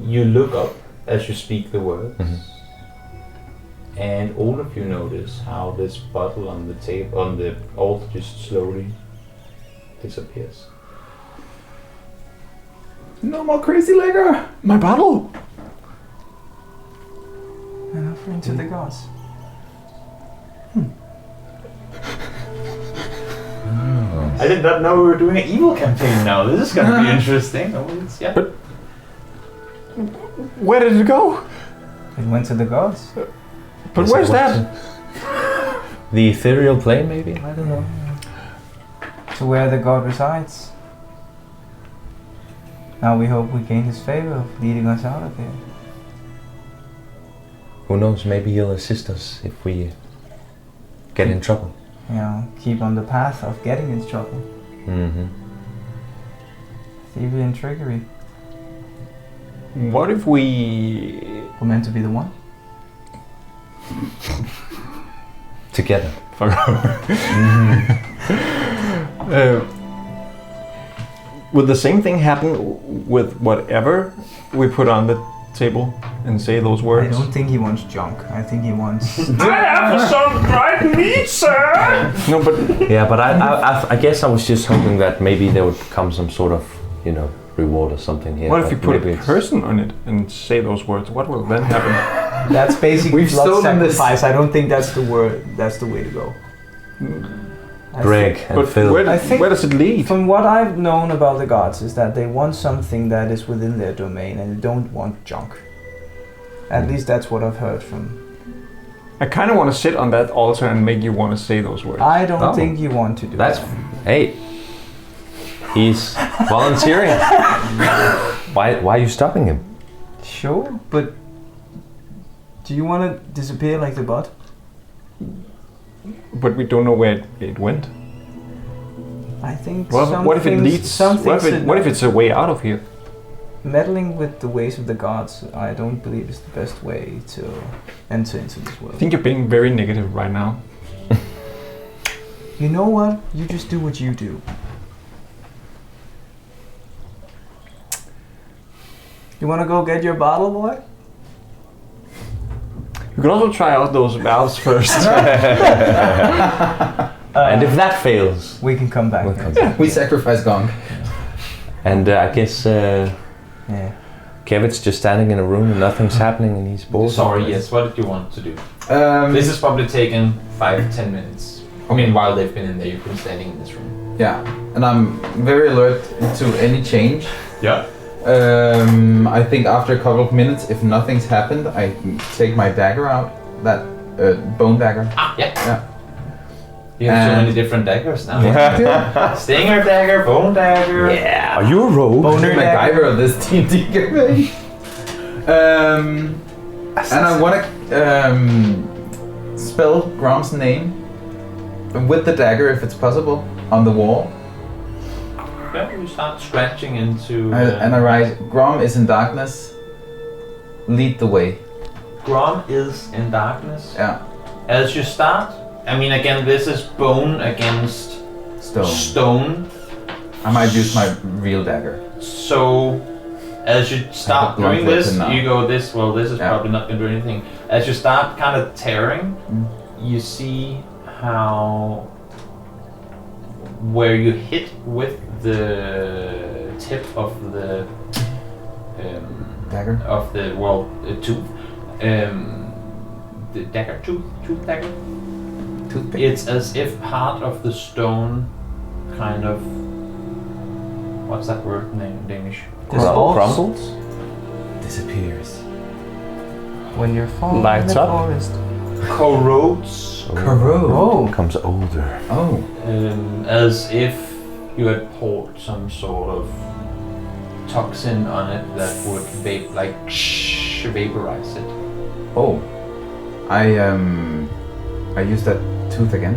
[SPEAKER 1] You look up as you speak the words, and all of you notice how this bottle on the table, on the altar, just slowly disappears.
[SPEAKER 2] No more crazy liquor.
[SPEAKER 5] My bottle!
[SPEAKER 3] An offering to the gods.
[SPEAKER 1] I did not know we were doing an evil campaign now. This is gonna be interesting. Oh, yeah.
[SPEAKER 5] But- Where did it go?
[SPEAKER 3] It went to the gods.
[SPEAKER 5] But
[SPEAKER 4] Yes,
[SPEAKER 5] where's
[SPEAKER 4] it
[SPEAKER 5] that?
[SPEAKER 4] was, The ethereal plane, maybe? I don't know.
[SPEAKER 3] To where the god resides. Now we hope we gain his favor of leading us out of here.
[SPEAKER 4] Who knows, maybe he'll assist us if we get in trouble.
[SPEAKER 3] You know, keep on the path of getting into trouble.
[SPEAKER 4] Mm-hmm.
[SPEAKER 3] Thievery and trickery.
[SPEAKER 5] What if we...
[SPEAKER 3] We're meant to be the one.
[SPEAKER 4] Together.
[SPEAKER 5] Would the same thing happen with whatever we put on the table and say those
[SPEAKER 3] I
[SPEAKER 5] words?
[SPEAKER 3] don't think he wants junk. I think he wants.
[SPEAKER 1] I have some dried meat, sir.
[SPEAKER 5] No, but
[SPEAKER 4] Yeah, but I guess I was just hoping that maybe there would come some sort of, reward or something here.
[SPEAKER 5] what if
[SPEAKER 4] but
[SPEAKER 5] you put
[SPEAKER 4] maybe
[SPEAKER 5] a
[SPEAKER 4] it's-
[SPEAKER 5] person on it and say those words? What will then happen?
[SPEAKER 3] That's basically
[SPEAKER 2] We've
[SPEAKER 3] blood
[SPEAKER 2] stolen this.
[SPEAKER 3] sacrifice. I don't think that's the word. That's the way to go. I
[SPEAKER 4] Greg and
[SPEAKER 5] But
[SPEAKER 4] Phil.
[SPEAKER 5] where,
[SPEAKER 3] I think-
[SPEAKER 5] where does it lead?
[SPEAKER 3] From what I've known about the gods is that they want something that is within their domain and they don't want junk. At least that's what I've heard from.
[SPEAKER 5] I kind of want to sit on that altar and make you want to say those words.
[SPEAKER 3] I don't
[SPEAKER 4] Oh.
[SPEAKER 3] think you want to do
[SPEAKER 4] That's
[SPEAKER 3] that.
[SPEAKER 4] hey. He's volunteering. Why are you stopping him?
[SPEAKER 3] Sure, but do you want to disappear like the bot?
[SPEAKER 5] But we don't know where it went.
[SPEAKER 3] I think
[SPEAKER 5] Well,
[SPEAKER 3] some
[SPEAKER 5] what if it
[SPEAKER 3] things,
[SPEAKER 5] leads?
[SPEAKER 3] some
[SPEAKER 5] What
[SPEAKER 3] things
[SPEAKER 5] if it's a way out of here?
[SPEAKER 3] meddling with the ways of the gods, I don't believe is the best way to enter into this world.
[SPEAKER 5] I think you're being very negative right now.
[SPEAKER 3] You know what? You just do what you do. You wanna go get your bottle, boy?
[SPEAKER 5] You can also try out those valves first.
[SPEAKER 4] And if that fails,
[SPEAKER 3] We can come back.
[SPEAKER 4] we'll come back.
[SPEAKER 2] We sacrifice Gong.
[SPEAKER 4] And I guess
[SPEAKER 3] Yeah.
[SPEAKER 4] Kevin's just standing in a room and nothing's happening and he's bored.
[SPEAKER 1] Sorry, yes. What did you want to do?
[SPEAKER 2] This
[SPEAKER 1] This is probably taken 5-10 minutes. I mean, while they've been in there, you've been standing in this room.
[SPEAKER 2] Yeah, and I'm very alert to any change.
[SPEAKER 1] Yeah.
[SPEAKER 2] I think after a couple of minutes, if nothing's happened, I take my dagger out. That bone dagger.
[SPEAKER 1] Ah, yeah.
[SPEAKER 2] Yeah.
[SPEAKER 1] You have so
[SPEAKER 2] And-
[SPEAKER 1] many different daggers now.
[SPEAKER 2] Yeah.
[SPEAKER 1] Stinger dagger, bone dagger.
[SPEAKER 4] Yeah. Are you a rogue?
[SPEAKER 3] Boner dagger.
[SPEAKER 2] MacGyver of this D&D campaign. And I want to spell Grom's name with the dagger, if it's possible, on the wall.
[SPEAKER 1] Yeah, you start scratching into.
[SPEAKER 2] And I write, Grom is in darkness. Lead the way.
[SPEAKER 1] Grom is in darkness.
[SPEAKER 2] Yeah.
[SPEAKER 1] As you start, I mean, again, this is bone against stone.
[SPEAKER 2] I might use my real dagger.
[SPEAKER 1] So, as you start
[SPEAKER 2] blunt
[SPEAKER 1] doing this,
[SPEAKER 2] weapon now.
[SPEAKER 1] you go this. Well, this is
[SPEAKER 2] Yeah.
[SPEAKER 1] probably not going to do anything. As you start kind of tearing, you see how where you hit with the tip of the
[SPEAKER 2] Dagger?
[SPEAKER 1] tooth, the dagger, tooth dagger.
[SPEAKER 2] Toothpick?
[SPEAKER 1] It's as if part of the stone kind of, what's that word in Danish?
[SPEAKER 3] Dissolves
[SPEAKER 4] Crumbles?
[SPEAKER 2] Disappears.
[SPEAKER 3] when you're falling
[SPEAKER 4] Lights
[SPEAKER 3] in the
[SPEAKER 4] up.
[SPEAKER 3] forest.
[SPEAKER 1] Corrodes,
[SPEAKER 2] Corrode.
[SPEAKER 3] Oh.
[SPEAKER 4] Becomes older.
[SPEAKER 2] Oh.
[SPEAKER 1] as if you had poured some sort of toxin on it that would vaporize it.
[SPEAKER 2] Oh. I use that tooth again.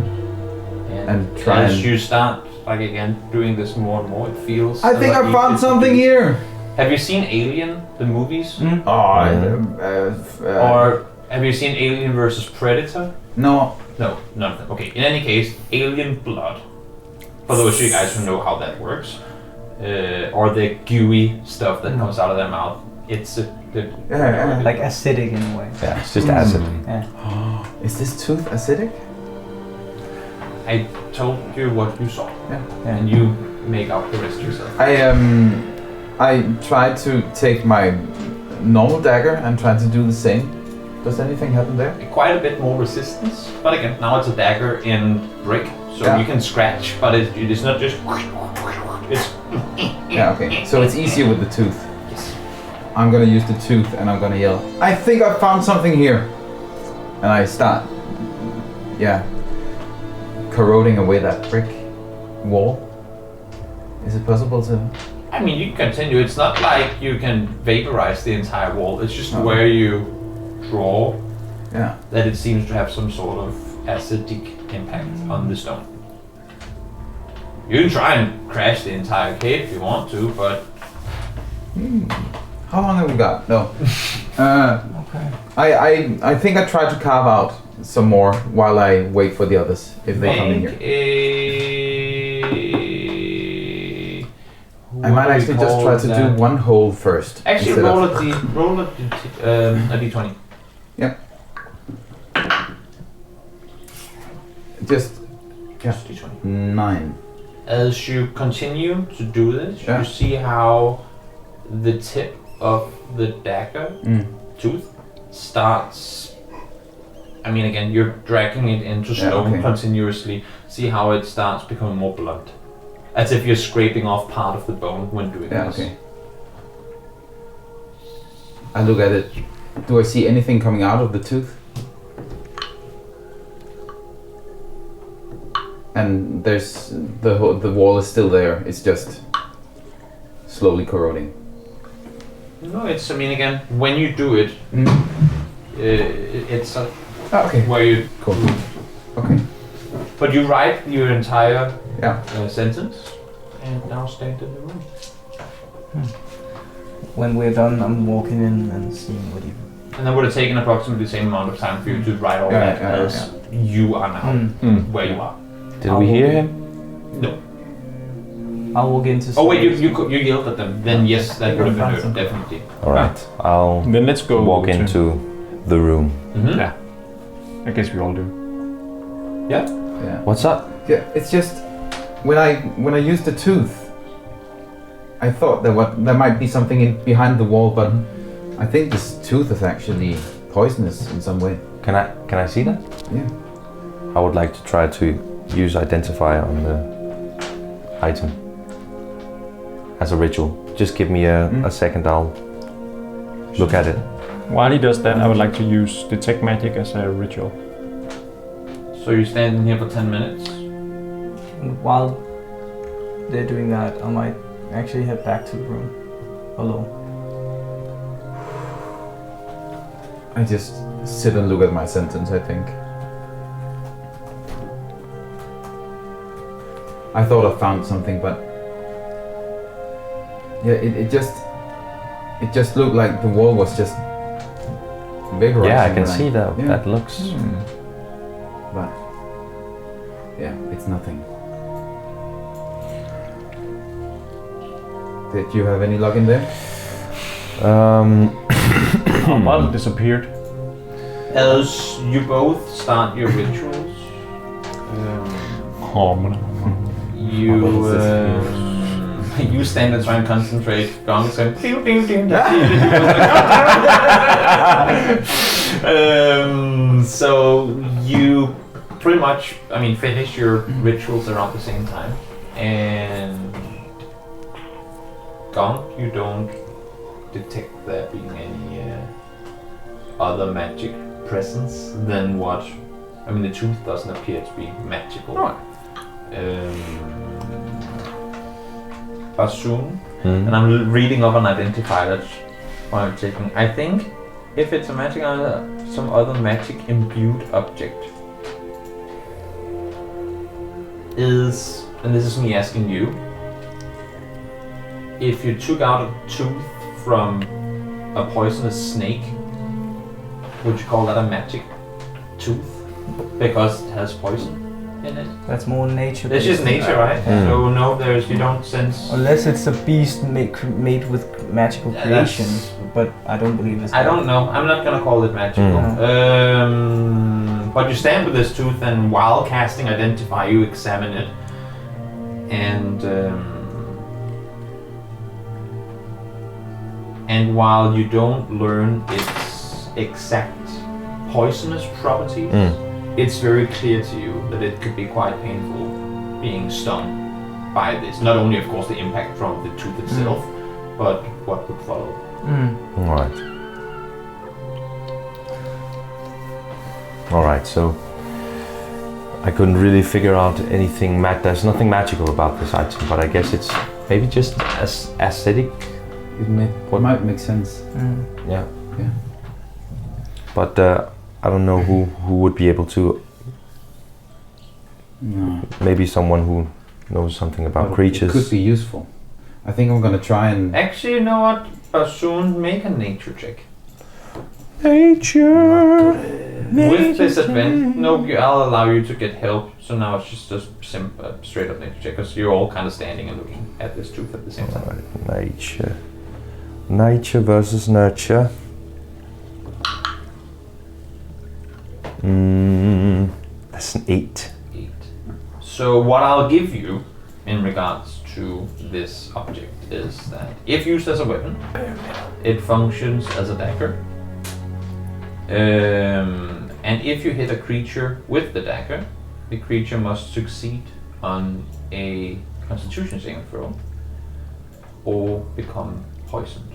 [SPEAKER 2] And try
[SPEAKER 1] as
[SPEAKER 2] and-
[SPEAKER 1] you start, again, doing this more and more, it feels.
[SPEAKER 2] I think
[SPEAKER 1] a lot
[SPEAKER 2] I found
[SPEAKER 1] easier to
[SPEAKER 2] something
[SPEAKER 1] do.
[SPEAKER 2] here.
[SPEAKER 1] Have you seen Alien, the movies? Or have you seen Alien versus Predator?
[SPEAKER 2] no.
[SPEAKER 1] No, none of them. Okay, in any case, alien blood. For those of you guys who know how that works, or the gooey stuff that comes out of their mouth, it's
[SPEAKER 2] Yeah.
[SPEAKER 3] Like acidic in a way.
[SPEAKER 4] Yeah, it's just acid.
[SPEAKER 2] Is this tooth acidic?
[SPEAKER 1] I told you what you saw,
[SPEAKER 2] Yeah.
[SPEAKER 1] and you make out the rest yourself.
[SPEAKER 2] I tried to take my normal dagger and try to do the same. Does anything happen there?
[SPEAKER 1] Quite a bit more resistance, but again, now it's a dagger in brick, so
[SPEAKER 2] Yeah.
[SPEAKER 1] you can scratch, but it is not just. It's
[SPEAKER 2] Yeah, okay. So it's easier with the tooth.
[SPEAKER 1] yes.
[SPEAKER 2] I'm gonna use the tooth and I'm gonna yell, I think I found something here! And I start, corroding away that brick wall. Is it possible to...
[SPEAKER 1] I mean, you can continue. It's not like you can vaporize the entire wall. It's just
[SPEAKER 2] Oh.
[SPEAKER 1] where you draw
[SPEAKER 2] Yeah.
[SPEAKER 1] that it seems to have some sort of acidic impact on the stone. You can try and crash the entire cave if you want to, but
[SPEAKER 2] How long have we got? No.
[SPEAKER 3] Okay.
[SPEAKER 2] I think I try to carve out some more while I wait for the others, if they come in
[SPEAKER 1] make
[SPEAKER 2] here.
[SPEAKER 1] a...
[SPEAKER 2] I might actually just try to do one hole first.
[SPEAKER 1] Actually,
[SPEAKER 2] instead
[SPEAKER 1] roll
[SPEAKER 2] of-
[SPEAKER 1] a d20.
[SPEAKER 2] Yep. Just
[SPEAKER 1] Just d20.
[SPEAKER 2] 9.
[SPEAKER 1] As you continue to do this,
[SPEAKER 2] Yeah.
[SPEAKER 1] you see how the tip of the dagger tooth starts. I mean, again, you're dragging it into
[SPEAKER 2] Yeah,
[SPEAKER 1] stone
[SPEAKER 2] okay.
[SPEAKER 1] continuously. See how it starts becoming more blunt, as if you're scraping off part of the bone when doing
[SPEAKER 2] Yeah,
[SPEAKER 1] this.
[SPEAKER 2] okay. I look at it. Do I see anything coming out of the tooth? And there's the wall is still there. It's just slowly corroding.
[SPEAKER 1] No, it's. I mean, again, when you do it, it's
[SPEAKER 2] Okay.
[SPEAKER 1] where you.
[SPEAKER 2] Cool. Okay.
[SPEAKER 1] But you write your entire
[SPEAKER 2] Yeah.
[SPEAKER 1] sentence, and now stand in the room.
[SPEAKER 3] when we're done, I'm walking in and seeing what he.
[SPEAKER 1] And that would have taken approximately the same amount of time for you to write all
[SPEAKER 2] Yeah,
[SPEAKER 1] that
[SPEAKER 2] yeah,
[SPEAKER 1] as you are now where you are.
[SPEAKER 4] Did we hear him?
[SPEAKER 1] No.
[SPEAKER 3] I'll walk into.
[SPEAKER 1] Oh wait, you yelled at them. Then yes, that would have been heard, definitely.
[SPEAKER 4] All right, I'll
[SPEAKER 5] Then let's go
[SPEAKER 4] walk
[SPEAKER 5] to-
[SPEAKER 4] into the room.
[SPEAKER 1] Mm-hmm.
[SPEAKER 5] Yeah. I guess we all do.
[SPEAKER 2] Yeah.
[SPEAKER 4] What's up?
[SPEAKER 2] Yeah, it's just when I used the tooth, I thought there might be something behind the wall, but I think this tooth is actually poisonous in some way.
[SPEAKER 4] Can I see that?
[SPEAKER 2] Yeah.
[SPEAKER 4] I would like to try to use identify on the item as a ritual. Just give me a second. I'll look at it.
[SPEAKER 5] While he does that, I would like to use detect magic as a ritual.
[SPEAKER 1] So you're standing here for 10 minutes.
[SPEAKER 3] And while they're doing that, I might actually head back to the room alone.
[SPEAKER 2] I just sit and look at my sentence, I think. I thought I found something, but yeah, it just looked like the wall was just vaporizing.
[SPEAKER 4] Yeah, I can
[SPEAKER 2] when
[SPEAKER 4] see that.
[SPEAKER 2] yeah.
[SPEAKER 4] That looks.
[SPEAKER 2] But yeah, it's nothing. Did you have any luck in there?
[SPEAKER 5] Our bottle disappeared.
[SPEAKER 1] As you both start your rituals, you stand and try and concentrate. Gong is going. Ding, ding, ding, so you pretty much, finish your rituals around the same time, and Gong, you don't detect there being any other magic presence than what. The tooth doesn't appear to be magical. Bassoon, and I'm reading up on identify. That's what I'm taking. I think if it's a magic, some other magic imbued object is, and this is me asking you, if you took out a tooth from a poisonous snake, would you call that a magic tooth because it has poison in it?
[SPEAKER 3] That's more nature.
[SPEAKER 1] It's just nature, right? So no, you don't sense.
[SPEAKER 3] Unless it's a beast made with magical creation, but I don't believe it's.
[SPEAKER 1] I don't know. I'm not gonna call it magical. But you stand with this tooth, and while casting identify, you examine it, and while you don't learn its exact poisonous properties, it's very clear to you that it could be quite painful being stung by this. Not only, of course, the impact from the tooth itself, but what would follow.
[SPEAKER 4] All right. So I couldn't really figure out anything. There's nothing magical about this item, but I guess it's maybe just as aesthetic.
[SPEAKER 2] It might make sense.
[SPEAKER 4] Yeah.
[SPEAKER 2] Yeah.
[SPEAKER 4] But I don't know who would be able to.
[SPEAKER 2] No.
[SPEAKER 4] Maybe someone who knows something about creatures.
[SPEAKER 2] It could be useful. I think I'm gonna try and.
[SPEAKER 1] Actually, you know what? Bassoon, make a nature check.
[SPEAKER 4] Nature.
[SPEAKER 1] With this advent, I'll allow you to get help. So now it's just a straight up nature check, because you're all kind of standing and looking at this tooth at the same time.
[SPEAKER 4] Nature. Nature versus nurture. That's an 8.
[SPEAKER 1] 8. So what I'll give you in regards to this object is that if used as a weapon, it functions as a dagger. And if you hit a creature with the dagger, the creature must succeed on a Constitution saving throw or become poisoned.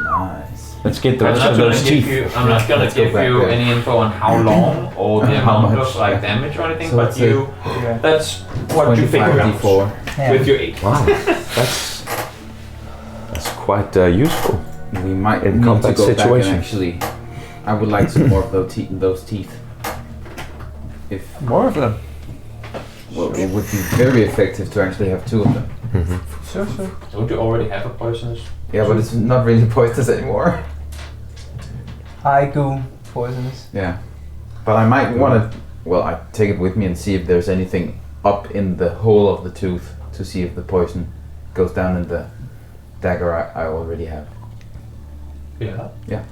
[SPEAKER 2] Nice.
[SPEAKER 5] Let's get the
[SPEAKER 1] I'm
[SPEAKER 5] rest
[SPEAKER 1] not
[SPEAKER 5] of
[SPEAKER 1] gonna
[SPEAKER 5] those
[SPEAKER 1] give
[SPEAKER 5] teeth.
[SPEAKER 1] you. I'm not gonna
[SPEAKER 2] Let's go
[SPEAKER 1] give
[SPEAKER 2] back
[SPEAKER 1] you
[SPEAKER 2] there.
[SPEAKER 1] any info on how long or the
[SPEAKER 2] How
[SPEAKER 1] amount
[SPEAKER 2] much,
[SPEAKER 1] of damage or anything,
[SPEAKER 2] So
[SPEAKER 1] but
[SPEAKER 2] let's say
[SPEAKER 1] you.
[SPEAKER 3] Yeah.
[SPEAKER 1] That's what you figure out
[SPEAKER 2] 25d4.
[SPEAKER 1] with your 8.
[SPEAKER 4] Wow. That's quite useful.
[SPEAKER 2] We might
[SPEAKER 4] In
[SPEAKER 2] need to
[SPEAKER 4] combat
[SPEAKER 2] go back
[SPEAKER 4] situations.
[SPEAKER 2] and actually. I would like some more of those teeth. If
[SPEAKER 5] More of them.
[SPEAKER 2] well, it would be very effective to actually have 2 of them.
[SPEAKER 3] Sure.
[SPEAKER 1] Don't you already have a poisonous?
[SPEAKER 2] Yeah, but it's not really poisonous anymore.
[SPEAKER 3] I go poisonous.
[SPEAKER 2] Yeah. But I might want to. Well, I take it with me and see if there's anything up in the hole of the tooth to see if the poison goes down in the dagger I already have.
[SPEAKER 1] Yeah.
[SPEAKER 2] Yeah.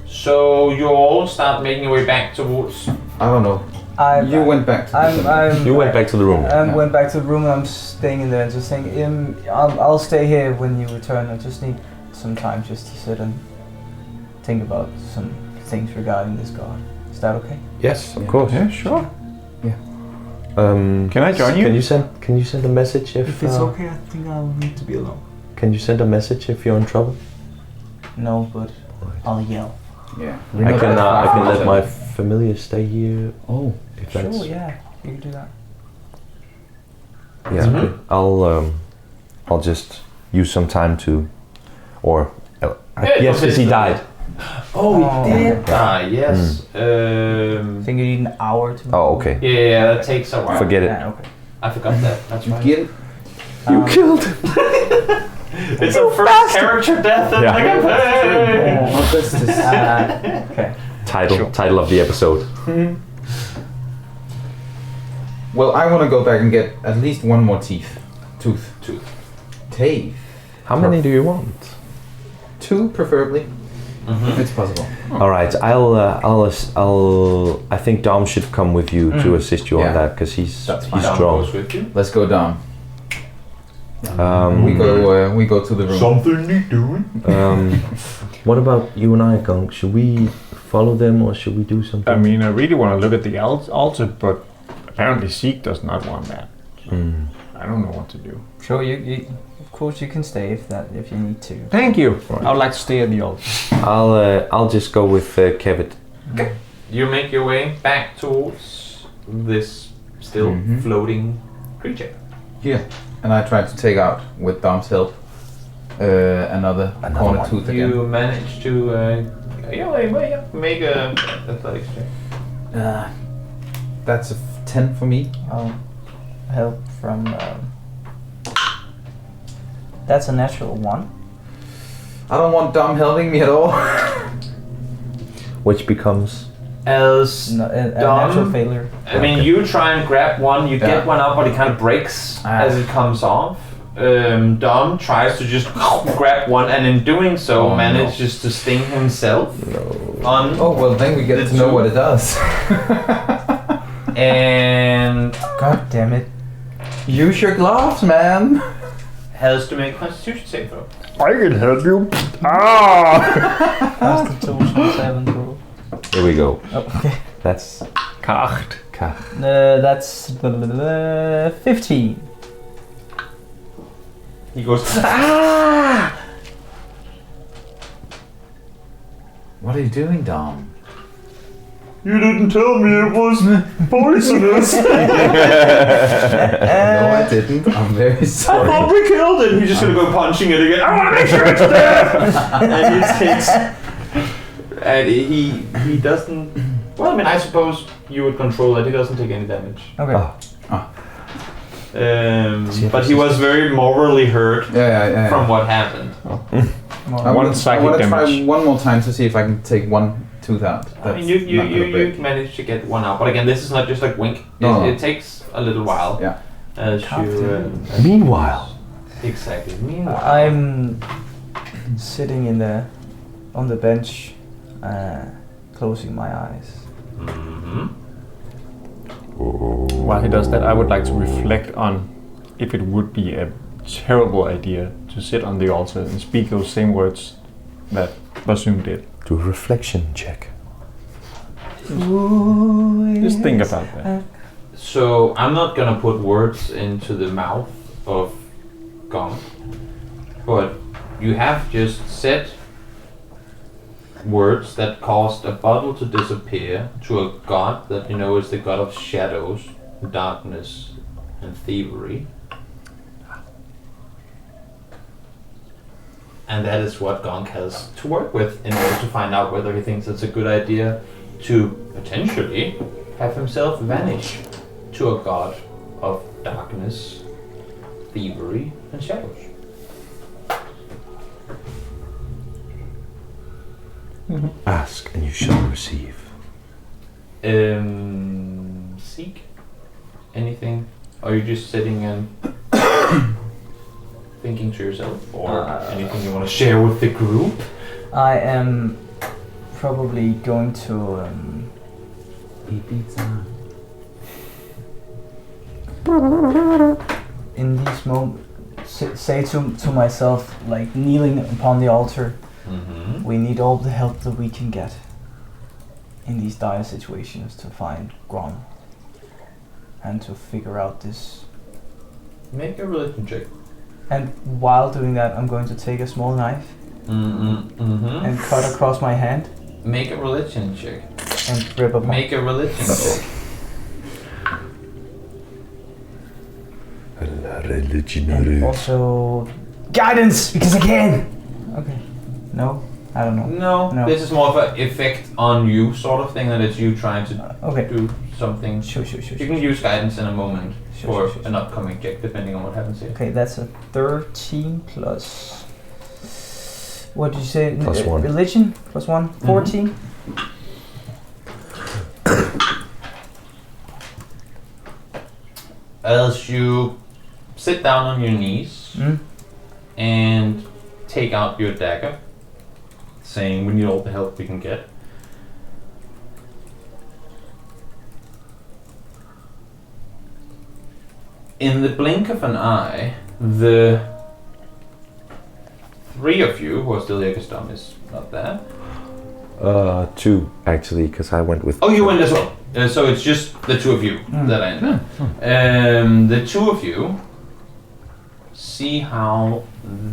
[SPEAKER 1] So you all start making your way back towards.
[SPEAKER 2] I don't know. You went back to the
[SPEAKER 4] You went back to the room.
[SPEAKER 3] I went back to the room and I'm staying in there and just saying, I'll stay here when you return. I just need some time just to sit and think about some things regarding this god. Is that okay?
[SPEAKER 4] Yes, of course.
[SPEAKER 5] Yeah, sure.
[SPEAKER 4] Can
[SPEAKER 5] I join you?
[SPEAKER 4] Can you send a message if
[SPEAKER 3] If it's okay, I think I'll need to be alone.
[SPEAKER 4] Can you send a message if you're in trouble?
[SPEAKER 3] No, but I'll yell.
[SPEAKER 2] Yeah.
[SPEAKER 4] I can let my familiar stay here.
[SPEAKER 2] Oh.
[SPEAKER 4] If that's
[SPEAKER 3] Sure, yeah, you can do that.
[SPEAKER 4] yeah. Okay. I'll just use some time to, or yes, because he died.
[SPEAKER 1] Oh, he did die. Yes.
[SPEAKER 3] I think you need an hour to.
[SPEAKER 4] Oh, okay.
[SPEAKER 1] Yeah, that takes a while.
[SPEAKER 4] Forget it.
[SPEAKER 3] Yeah, okay.
[SPEAKER 1] I forgot that. That's right.
[SPEAKER 2] You
[SPEAKER 4] killed him.
[SPEAKER 1] It's a first character death in
[SPEAKER 4] Yeah.
[SPEAKER 1] the campaign.
[SPEAKER 2] What is this?
[SPEAKER 3] Okay.
[SPEAKER 4] Title of the episode.
[SPEAKER 2] Well, I want to go back and get at least one more tooth. Teeth.
[SPEAKER 4] How many do you want?
[SPEAKER 2] 2 preferably, if it's possible.
[SPEAKER 4] All right, I think Dom should come with you to assist you on
[SPEAKER 2] Yeah.
[SPEAKER 4] that because he's
[SPEAKER 2] That's fine.
[SPEAKER 1] Dom
[SPEAKER 4] strong.
[SPEAKER 1] goes with you.
[SPEAKER 2] Let's go down. We go to the room.
[SPEAKER 1] Something you doing?
[SPEAKER 4] What about you and I, Gong? Should we follow them or should we do something?
[SPEAKER 5] I mean, I really want to look at the altar, but apparently Zeke does not want that. I don't know what to do.
[SPEAKER 3] Sure, you of course you can stay if you need to.
[SPEAKER 5] Thank you. I would like to stay at the altar.
[SPEAKER 4] I'll just go with Kevin.
[SPEAKER 1] Okay. You make your way back towards this still floating creature.
[SPEAKER 2] Here. And I tried to take out, with Dom's help, another corner
[SPEAKER 3] one.
[SPEAKER 2] tooth again.
[SPEAKER 1] You manage to make a athletics check.
[SPEAKER 2] That's a 10 for me.
[SPEAKER 3] I'll help from. That's a natural 1.
[SPEAKER 2] I don't want Dom helping me at all.
[SPEAKER 4] Which becomes
[SPEAKER 1] As
[SPEAKER 3] No, a
[SPEAKER 1] Dom?
[SPEAKER 3] natural failure.
[SPEAKER 1] I mean, you try and grab one, you
[SPEAKER 2] Yeah.
[SPEAKER 1] get one up, but it kind of breaks as it comes off. Dom tries to just grab one, and in doing so, manages to sting himself. On
[SPEAKER 2] Oh, well, then we get to know what it does.
[SPEAKER 1] and
[SPEAKER 3] God damn it.
[SPEAKER 2] Use your gloves, man.
[SPEAKER 1] has to make a Constitution save throw.
[SPEAKER 5] I can help you.
[SPEAKER 3] Constitution 7 total.
[SPEAKER 4] here we go.
[SPEAKER 3] Oh, okay.
[SPEAKER 4] That's
[SPEAKER 5] Kacht.
[SPEAKER 3] That's 15.
[SPEAKER 1] He goes,
[SPEAKER 2] What are you doing, Dom?
[SPEAKER 1] "You didn't tell me it was poisonous.
[SPEAKER 2] No, I didn't. I'm very
[SPEAKER 1] I
[SPEAKER 2] sorry.
[SPEAKER 1] thought we killed it." He's just gonna go punching it again. I want to make sure it's dead. And he takes, and he doesn't. Well, I mean, I suppose you would control that. He doesn't take any damage.
[SPEAKER 3] Okay.
[SPEAKER 1] But he was very morally hurt
[SPEAKER 2] Yeah.
[SPEAKER 1] from what happened.
[SPEAKER 2] I
[SPEAKER 5] One
[SPEAKER 2] want
[SPEAKER 5] psychic
[SPEAKER 2] to try
[SPEAKER 5] damage.
[SPEAKER 2] one more time to see if I can take one tooth out.
[SPEAKER 1] I mean, you managed to get one out, but again, this is not just like wink.
[SPEAKER 2] No.
[SPEAKER 1] It takes a little while.
[SPEAKER 2] Yeah.
[SPEAKER 1] As you.
[SPEAKER 4] Meanwhile.
[SPEAKER 1] Exactly. Meanwhile.
[SPEAKER 3] I'm sitting on the bench, closing my eyes.
[SPEAKER 1] Mm-hmm.
[SPEAKER 5] While he does that, I would like to reflect on if it would be a terrible idea to sit on the altar and speak those same words that Basum did.
[SPEAKER 4] Do a reflection check.
[SPEAKER 5] Just think about that.
[SPEAKER 1] So I'm not gonna put words into the mouth of Gong, but you have just said words that caused a bottle to disappear to a god that you know is the god of shadows, darkness, and thievery. And that is what Gonk has to work with in order to find out whether he thinks it's a good idea to potentially have himself vanish to a god of darkness, thievery and shadows.
[SPEAKER 4] Ask and you shall receive.
[SPEAKER 1] Seek anything? Are you just sitting and thinking to yourself, or anything you want to share with the group?
[SPEAKER 3] I am probably going to
[SPEAKER 2] Eat pizza.
[SPEAKER 3] in these moments say to myself, like kneeling upon the altar,
[SPEAKER 1] Mm-hmm.
[SPEAKER 3] we need all the help that we can get in these dire situations to find Grom and to figure out this.
[SPEAKER 1] Make a religion check.
[SPEAKER 3] And while doing that, I'm going to take a small knife and cut across my hand
[SPEAKER 1] Make a religion check.
[SPEAKER 3] and rip up my.
[SPEAKER 1] Make a religion check.
[SPEAKER 3] And also guidance because I can. Okay. No, I don't know.
[SPEAKER 1] No,
[SPEAKER 3] No.
[SPEAKER 1] this is more of an effect on you sort of thing, that it's you trying to
[SPEAKER 3] Okay.
[SPEAKER 1] do something.
[SPEAKER 3] Sure.
[SPEAKER 1] You can use guidance in a moment
[SPEAKER 3] Sure.
[SPEAKER 1] for an upcoming check, depending on what happens here.
[SPEAKER 3] Okay, that's a 13 plus. What did you say?
[SPEAKER 4] Plus one.
[SPEAKER 3] Religion plus 1. 14.
[SPEAKER 1] As you sit down on your knees
[SPEAKER 3] Mm.
[SPEAKER 1] and take out your dagger, saying we need all the help we can get. In the blink of an eye, the three of you, who are still Ekastam is not there.
[SPEAKER 4] 2 actually, because I went with.
[SPEAKER 1] Oh, you went as well. So it's just the two of you that I know. The two of you see how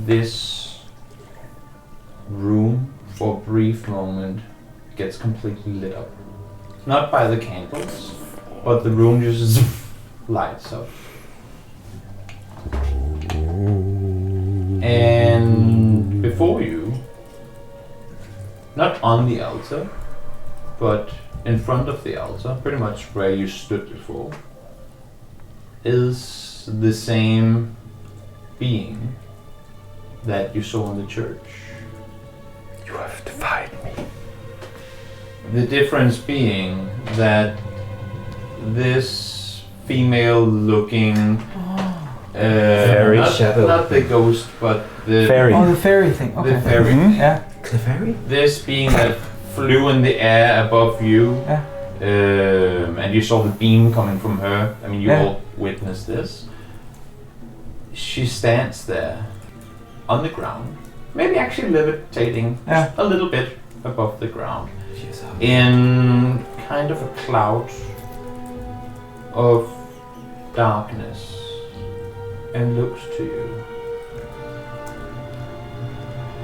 [SPEAKER 1] this room, for a brief moment, gets completely lit up. Not by the candles, but the room just lights up. And before you, not on the altar, but in front of the altar, pretty much where you stood before, is the same being that you saw in the church.
[SPEAKER 4] You have defied me.
[SPEAKER 1] The difference being that this female-looking
[SPEAKER 4] Fairy
[SPEAKER 2] shadow.
[SPEAKER 1] not the ghost, but the
[SPEAKER 4] Fairy.
[SPEAKER 3] Oh, the fairy thing. Okay.
[SPEAKER 1] the fairy.
[SPEAKER 3] Yeah.
[SPEAKER 2] The fairy?
[SPEAKER 1] This being that flew in the air above you,
[SPEAKER 3] Yeah.
[SPEAKER 1] and you saw the beam coming from her. I mean, you
[SPEAKER 3] Yeah.
[SPEAKER 1] all witnessed this. She stands there on the ground, maybe actually levitating
[SPEAKER 3] Yeah.
[SPEAKER 1] just a little bit above the ground,
[SPEAKER 2] She's up.
[SPEAKER 1] in kind of a cloud of darkness, and looks to you.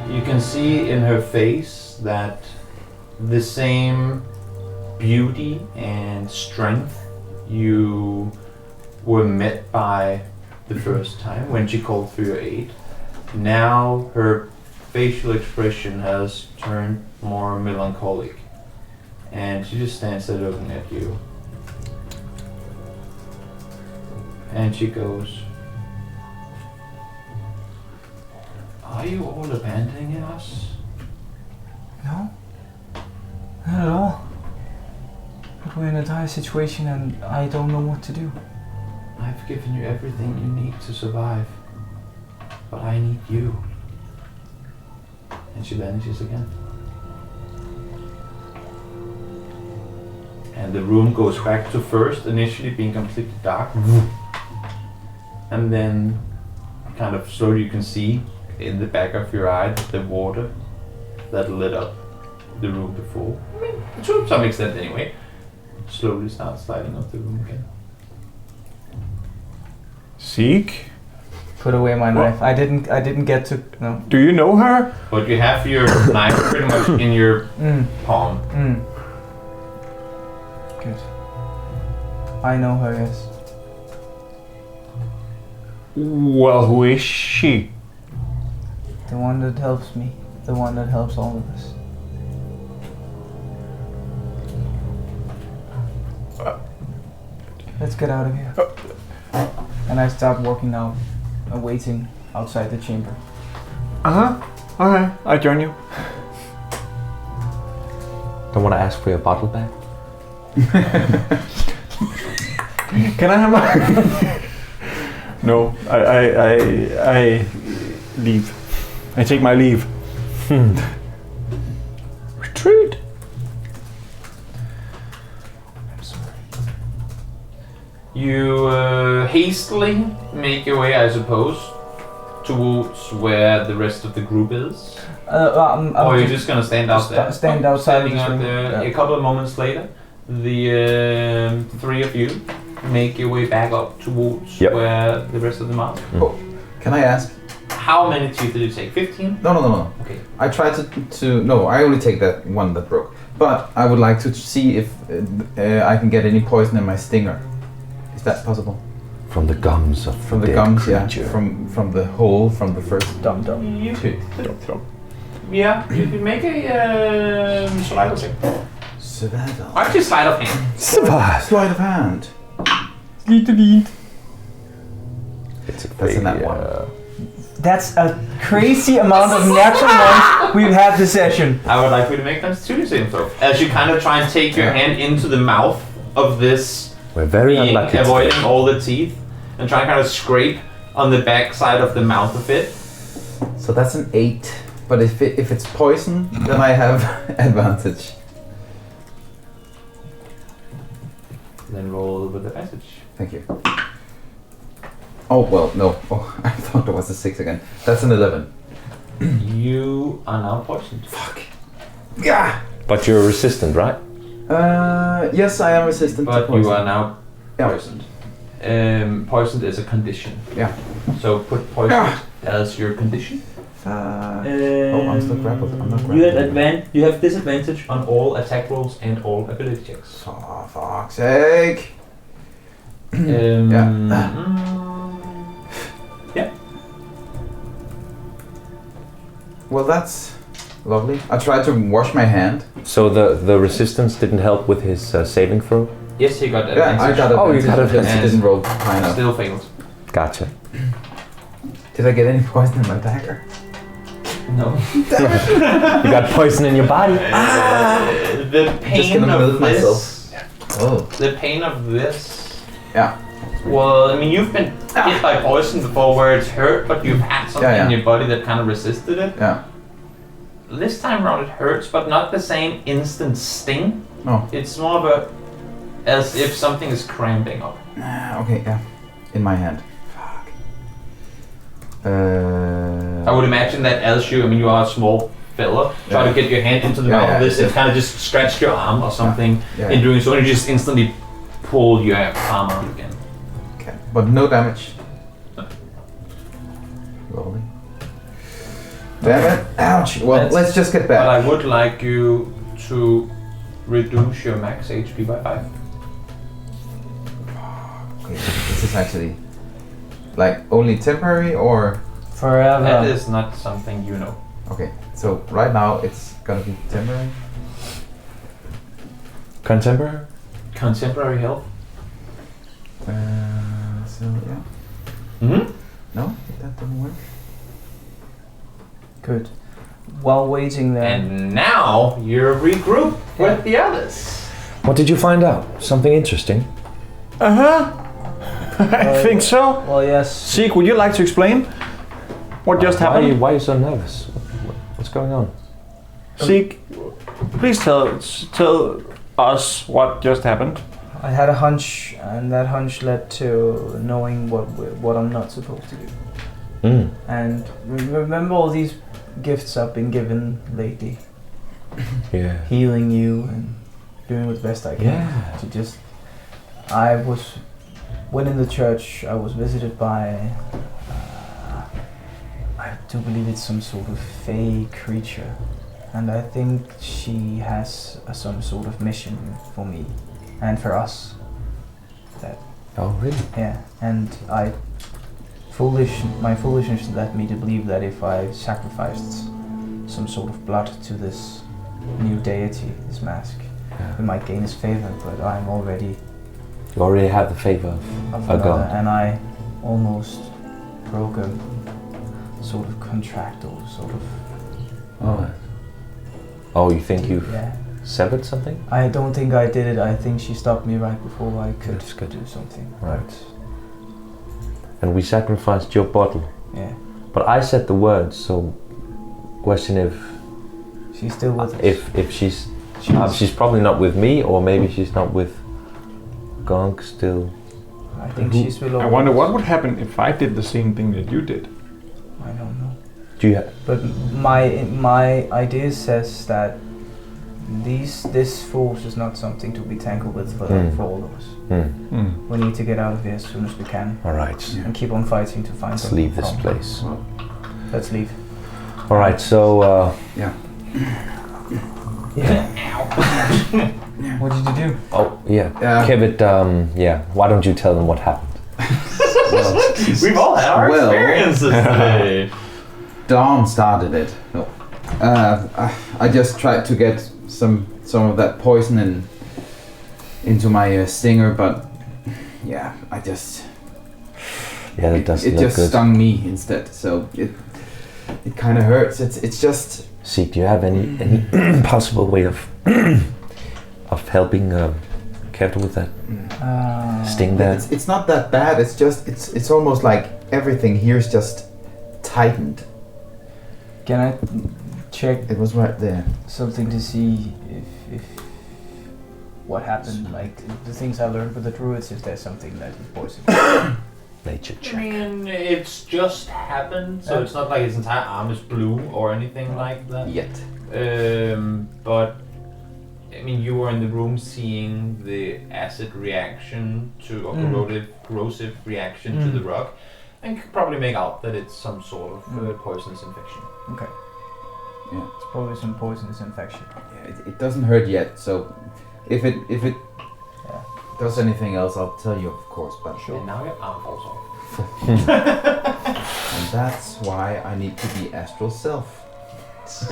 [SPEAKER 1] You can see in her face that the same beauty and strength you were met by the first time when she called for your aid. Now her facial expression has turned more melancholic, and she just stands there looking at you. And she goes, "Are you all abandoning us?"
[SPEAKER 3] No. Not at all. But we're in a dire situation and I don't know what to do.
[SPEAKER 1] I've given you everything you need to survive, but I need you. And she vanishes again. And the room goes back to first initially being completely dark, and then kind of slowly you can see in the back of your eye the water that lit up the room before. I mean, to some extent anyway. Slowly starts lighting up the room again.
[SPEAKER 5] Seek?
[SPEAKER 3] Put away my knife. I didn't get to. No.
[SPEAKER 5] Do you know her?
[SPEAKER 1] But you have your knife pretty much in your
[SPEAKER 3] Mm.
[SPEAKER 1] palm.
[SPEAKER 3] Mm. Good. I know her, yes.
[SPEAKER 5] Well, who is she?
[SPEAKER 3] The one that helps me. The one that helps all of us. Let's get out of here. And I start walking out waiting outside the chamber.
[SPEAKER 5] Okay, I join you.
[SPEAKER 4] Don't want to ask for your bottle back.
[SPEAKER 5] Can I have my? No, I leave. I take my leave. Retreat.
[SPEAKER 1] You hastily make your way, I suppose, towards where the rest of the group is. Or you're just gonna stand out there?
[SPEAKER 3] Stand outside.
[SPEAKER 1] Standing out there. A couple of moments later, the three of you make your way back up towards where the rest of them are.
[SPEAKER 2] Oh, can I ask?
[SPEAKER 1] How many teeth did you take? 15?
[SPEAKER 2] No.
[SPEAKER 1] Okay.
[SPEAKER 2] I tried to. No, I only take that one that broke. But I would like to see if I can get any poison in my stinger. Is that possible?
[SPEAKER 4] From the gums of
[SPEAKER 2] From the
[SPEAKER 4] dead
[SPEAKER 2] gums,
[SPEAKER 4] creature.
[SPEAKER 2] yeah. From the hole, from the first
[SPEAKER 3] Dum.
[SPEAKER 1] You
[SPEAKER 2] tooth.
[SPEAKER 1] Yeah, you can make a survival check.
[SPEAKER 2] Survival.
[SPEAKER 1] Actually, sleight of hand.
[SPEAKER 2] Sleight of hand.
[SPEAKER 5] Lead.
[SPEAKER 4] It's a
[SPEAKER 2] That's in that
[SPEAKER 4] failure.
[SPEAKER 3] That's a crazy amount of natural ones we've had this session.
[SPEAKER 1] I would like you to make constitution saving throw. As you kind of try and take your hand into the mouth of this
[SPEAKER 4] We're very
[SPEAKER 1] being,
[SPEAKER 4] unlucky.
[SPEAKER 1] avoiding
[SPEAKER 4] today.
[SPEAKER 1] all the teeth, and try and kind of scrape on the back side of the mouth of it.
[SPEAKER 2] So that's an 8. But if it's poison, then I have advantage.
[SPEAKER 1] Then roll with advantage.
[SPEAKER 2] Thank you. Oh well, no. Oh, I thought it was a 6 again. That's an 11.
[SPEAKER 1] You are now poisoned.
[SPEAKER 2] Fuck. Yeah.
[SPEAKER 4] But you're resistant, right?
[SPEAKER 2] Yes, I am resistant to
[SPEAKER 1] But
[SPEAKER 2] poison.
[SPEAKER 1] you are now
[SPEAKER 2] Yeah.
[SPEAKER 1] poisoned. Poisoned is a condition.
[SPEAKER 2] Yeah.
[SPEAKER 1] So put poisoned as your condition.
[SPEAKER 2] Oh, I'm still grappled. I'm not
[SPEAKER 1] You
[SPEAKER 2] grappled.
[SPEAKER 1] you have disadvantage on all attack rolls and all ability checks.
[SPEAKER 2] For fuck's sake.
[SPEAKER 1] Yeah.
[SPEAKER 2] Well, that's lovely. I tried to wash my hand.
[SPEAKER 4] So the resistance didn't help with his saving throw?
[SPEAKER 1] Yes, he got
[SPEAKER 2] Yeah,
[SPEAKER 1] advantage.
[SPEAKER 2] I got
[SPEAKER 4] Oh, you
[SPEAKER 2] advantage
[SPEAKER 4] got
[SPEAKER 2] because
[SPEAKER 1] advantage.
[SPEAKER 2] he didn't roll high enough.
[SPEAKER 1] Still failed.
[SPEAKER 4] Gotcha.
[SPEAKER 2] Did I get any poison in my dagger?
[SPEAKER 1] No.
[SPEAKER 4] You got poison in your body.
[SPEAKER 1] The
[SPEAKER 2] Just
[SPEAKER 1] pain
[SPEAKER 2] gonna
[SPEAKER 1] of
[SPEAKER 2] move
[SPEAKER 1] this.
[SPEAKER 2] myself. Oh.
[SPEAKER 1] The pain of this.
[SPEAKER 2] Yeah.
[SPEAKER 1] Well, I mean, you've been hit by poison before where it's hurt, but you've had something
[SPEAKER 2] Yeah.
[SPEAKER 1] in your body that kind of resisted it.
[SPEAKER 2] Yeah.
[SPEAKER 1] This time around it hurts, but not the same instant sting.
[SPEAKER 2] Oh.
[SPEAKER 1] It's more of a as if something is cramping up.
[SPEAKER 2] Okay, yeah. In my hand. Fuck.
[SPEAKER 1] I would imagine that as you, I mean, you are a small fella, try to get your hand into the
[SPEAKER 2] Yeah,
[SPEAKER 1] mouth
[SPEAKER 2] yeah,
[SPEAKER 1] of this,
[SPEAKER 2] yeah.
[SPEAKER 1] it kind of just scratched your arm or something.
[SPEAKER 2] Yeah.
[SPEAKER 1] In doing so, you just instantly pull your arm out again.
[SPEAKER 2] Okay. But no damage. Lovely. Damn it. Ouch. Well,
[SPEAKER 1] That's-
[SPEAKER 2] let's just get
[SPEAKER 1] But
[SPEAKER 2] back.
[SPEAKER 1] I would like you to reduce your max HP by 5.
[SPEAKER 2] Okay, this is actually like only temporary or
[SPEAKER 3] Forever.
[SPEAKER 1] That is not something you know.
[SPEAKER 2] okay. So right now it's gonna be temporary.
[SPEAKER 4] Contemporary?
[SPEAKER 1] Contemporary health.
[SPEAKER 2] So yeah.
[SPEAKER 1] Mm-hmm.
[SPEAKER 2] No, that didn't work.
[SPEAKER 3] Good. While waiting there,
[SPEAKER 1] And now you're regrouped with the others.
[SPEAKER 4] What did you find out? Something interesting?
[SPEAKER 5] I think so.
[SPEAKER 3] well, yes,
[SPEAKER 5] Seek, would you like to explain what just happened?
[SPEAKER 4] Why are you so nervous? What's going on?
[SPEAKER 5] Seek, please tell us what just happened.
[SPEAKER 3] I had a hunch, and that hunch led to knowing what I'm not supposed to do.
[SPEAKER 4] Mm.
[SPEAKER 3] And remember all these gifts I've been given lately,
[SPEAKER 4] Yeah.
[SPEAKER 3] healing you and doing the best I can
[SPEAKER 4] Yeah.
[SPEAKER 3] to just. When in the church, I was visited by. I do believe it's some sort of fey creature, and I think she has some sort of mission for me and for us.
[SPEAKER 4] Oh, really?
[SPEAKER 3] Yeah, and my foolishness led me to believe that if I sacrificed some sort of blood to this new deity, this mask, we might gain his favor, but I'm already
[SPEAKER 4] You already have the favor of
[SPEAKER 3] of
[SPEAKER 4] a
[SPEAKER 3] another,
[SPEAKER 4] god.
[SPEAKER 3] and I almost broke a sort of contract or sort of.
[SPEAKER 4] Oh, you think you've
[SPEAKER 3] Yeah.
[SPEAKER 4] severed something?
[SPEAKER 3] I don't think I did it. I think she stopped me right before I could
[SPEAKER 4] That's good.
[SPEAKER 3] do something.
[SPEAKER 4] Right. And we sacrificed your bottle.
[SPEAKER 3] Yeah.
[SPEAKER 4] But I said the words, so question
[SPEAKER 3] She's still with us.
[SPEAKER 4] if she's probably not with me, or maybe she's not with Gonk still.
[SPEAKER 3] I think she's below.
[SPEAKER 5] I wonder
[SPEAKER 3] us.
[SPEAKER 5] what would happen if I did the same thing that you did.
[SPEAKER 3] I don't know.
[SPEAKER 4] Do you?
[SPEAKER 3] But my idea says that this force is not something to be tangled with for all of us. We need to get out of here as soon as we can
[SPEAKER 4] All right.
[SPEAKER 3] and keep on fighting to find.
[SPEAKER 4] Let's
[SPEAKER 3] something
[SPEAKER 4] leave this
[SPEAKER 3] from-
[SPEAKER 4] place.
[SPEAKER 3] Let's leave.
[SPEAKER 4] All right. So
[SPEAKER 2] Yeah.
[SPEAKER 3] What did you do?
[SPEAKER 4] oh yeah, Kevin. Yeah. Why don't you tell them what happened?
[SPEAKER 1] We've all had our
[SPEAKER 2] Well-
[SPEAKER 1] experiences today.
[SPEAKER 2] Dawn started it. No. I just tried to get some of that poison into my stinger, but yeah,
[SPEAKER 4] Yeah, that doesn't
[SPEAKER 2] it
[SPEAKER 4] look
[SPEAKER 2] just
[SPEAKER 4] good.
[SPEAKER 2] stung me instead. So it kind of hurts. It's just
[SPEAKER 4] See, do you have any possible way of helping Kevin with that sting there?
[SPEAKER 2] it's not that bad. It's just it's almost like everything here's just tightened.
[SPEAKER 3] Can I check
[SPEAKER 2] It was right there.
[SPEAKER 3] something to see if what happened? Like the things I learned with the druids. If there's something that is poisoned.
[SPEAKER 4] Nature
[SPEAKER 1] I
[SPEAKER 4] check.
[SPEAKER 1] mean, it's just happened, so it's not like his entire arm is blue or anything like that.
[SPEAKER 2] Yet.
[SPEAKER 1] But I mean, you were in the room seeing the acid reaction to, or corrosive reaction to the rock, and could probably make out that it's some sort of poisonous infection.
[SPEAKER 3] Okay.
[SPEAKER 2] Yeah.
[SPEAKER 3] It's probably some poisonous infection.
[SPEAKER 2] Yeah, it doesn't hurt yet. So if it does anything else, I'll tell you, of course. But
[SPEAKER 1] And now your arm falls off.
[SPEAKER 2] and that's why I need to be astral self.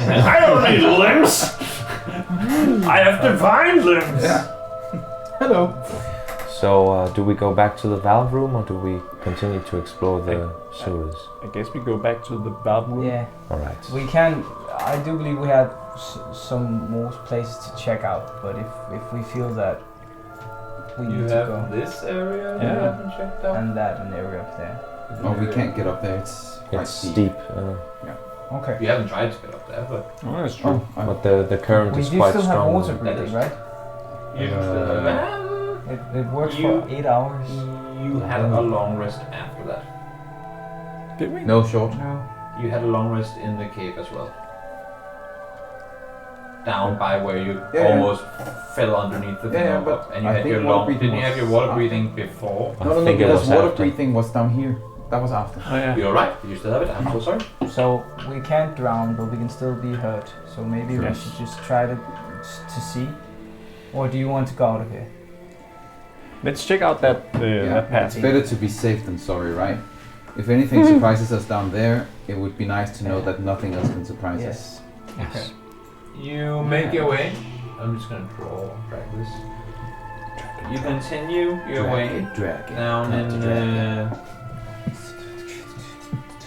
[SPEAKER 1] I don't need limbs! I have divine limbs!
[SPEAKER 2] Hello.
[SPEAKER 4] So, do we go back to the valve room, or do we continue to explore the sewers?
[SPEAKER 5] I guess we go back to the valve room.
[SPEAKER 3] Yeah.
[SPEAKER 4] All right.
[SPEAKER 3] We can. I do believe we had some more places to check out, but if we feel that we
[SPEAKER 1] You
[SPEAKER 3] need to
[SPEAKER 1] have
[SPEAKER 3] go,
[SPEAKER 1] this area that you
[SPEAKER 5] Yeah.
[SPEAKER 1] haven't checked out?
[SPEAKER 3] and that an area up there.
[SPEAKER 2] Oh, we can't get up there. It's quite
[SPEAKER 4] It's
[SPEAKER 2] steep.
[SPEAKER 4] steep,
[SPEAKER 3] Okay.
[SPEAKER 1] You haven't tried to get up there, but
[SPEAKER 5] Oh, that's true.
[SPEAKER 2] Oh,
[SPEAKER 4] but the current
[SPEAKER 3] We
[SPEAKER 4] is
[SPEAKER 3] do
[SPEAKER 4] quite
[SPEAKER 3] still have
[SPEAKER 4] strong.
[SPEAKER 3] water
[SPEAKER 1] That
[SPEAKER 3] breathing,
[SPEAKER 1] is-
[SPEAKER 3] right?
[SPEAKER 1] you
[SPEAKER 3] It works
[SPEAKER 1] You-
[SPEAKER 3] for 8 hours.
[SPEAKER 1] you had a long rest after that.
[SPEAKER 5] Did we?
[SPEAKER 2] no short.
[SPEAKER 3] No.
[SPEAKER 1] You had a long rest in the cave as well. Down by where you
[SPEAKER 2] Yeah.
[SPEAKER 1] almost fell underneath the thing
[SPEAKER 2] Yeah,
[SPEAKER 1] up,
[SPEAKER 2] but
[SPEAKER 1] and you
[SPEAKER 2] I
[SPEAKER 1] had
[SPEAKER 2] think
[SPEAKER 1] your
[SPEAKER 2] water
[SPEAKER 1] long.
[SPEAKER 2] breathing
[SPEAKER 1] Didn't you have your
[SPEAKER 2] was
[SPEAKER 1] water
[SPEAKER 2] after.
[SPEAKER 1] breathing before?
[SPEAKER 4] I
[SPEAKER 2] No,
[SPEAKER 4] think it
[SPEAKER 2] because
[SPEAKER 4] was
[SPEAKER 2] water
[SPEAKER 4] after.
[SPEAKER 2] breathing was down here. That was after.
[SPEAKER 5] Oh yeah.
[SPEAKER 1] You're right. You still have it. I'm so sorry.
[SPEAKER 3] So we can't drown, but we can still be hurt. So maybe we
[SPEAKER 5] Yes.
[SPEAKER 3] should just try to see. Or do you want to go out of here?
[SPEAKER 5] Let's check out that that path.
[SPEAKER 2] It's better to be safe than sorry, right? If anything surprises us down there, it would be nice to know that nothing else can surprise us.
[SPEAKER 3] Yes.
[SPEAKER 5] Yes.
[SPEAKER 1] You make your way. I'm just gonna drag this. You continue your way
[SPEAKER 2] Drag it.
[SPEAKER 1] down
[SPEAKER 2] Not to drag it.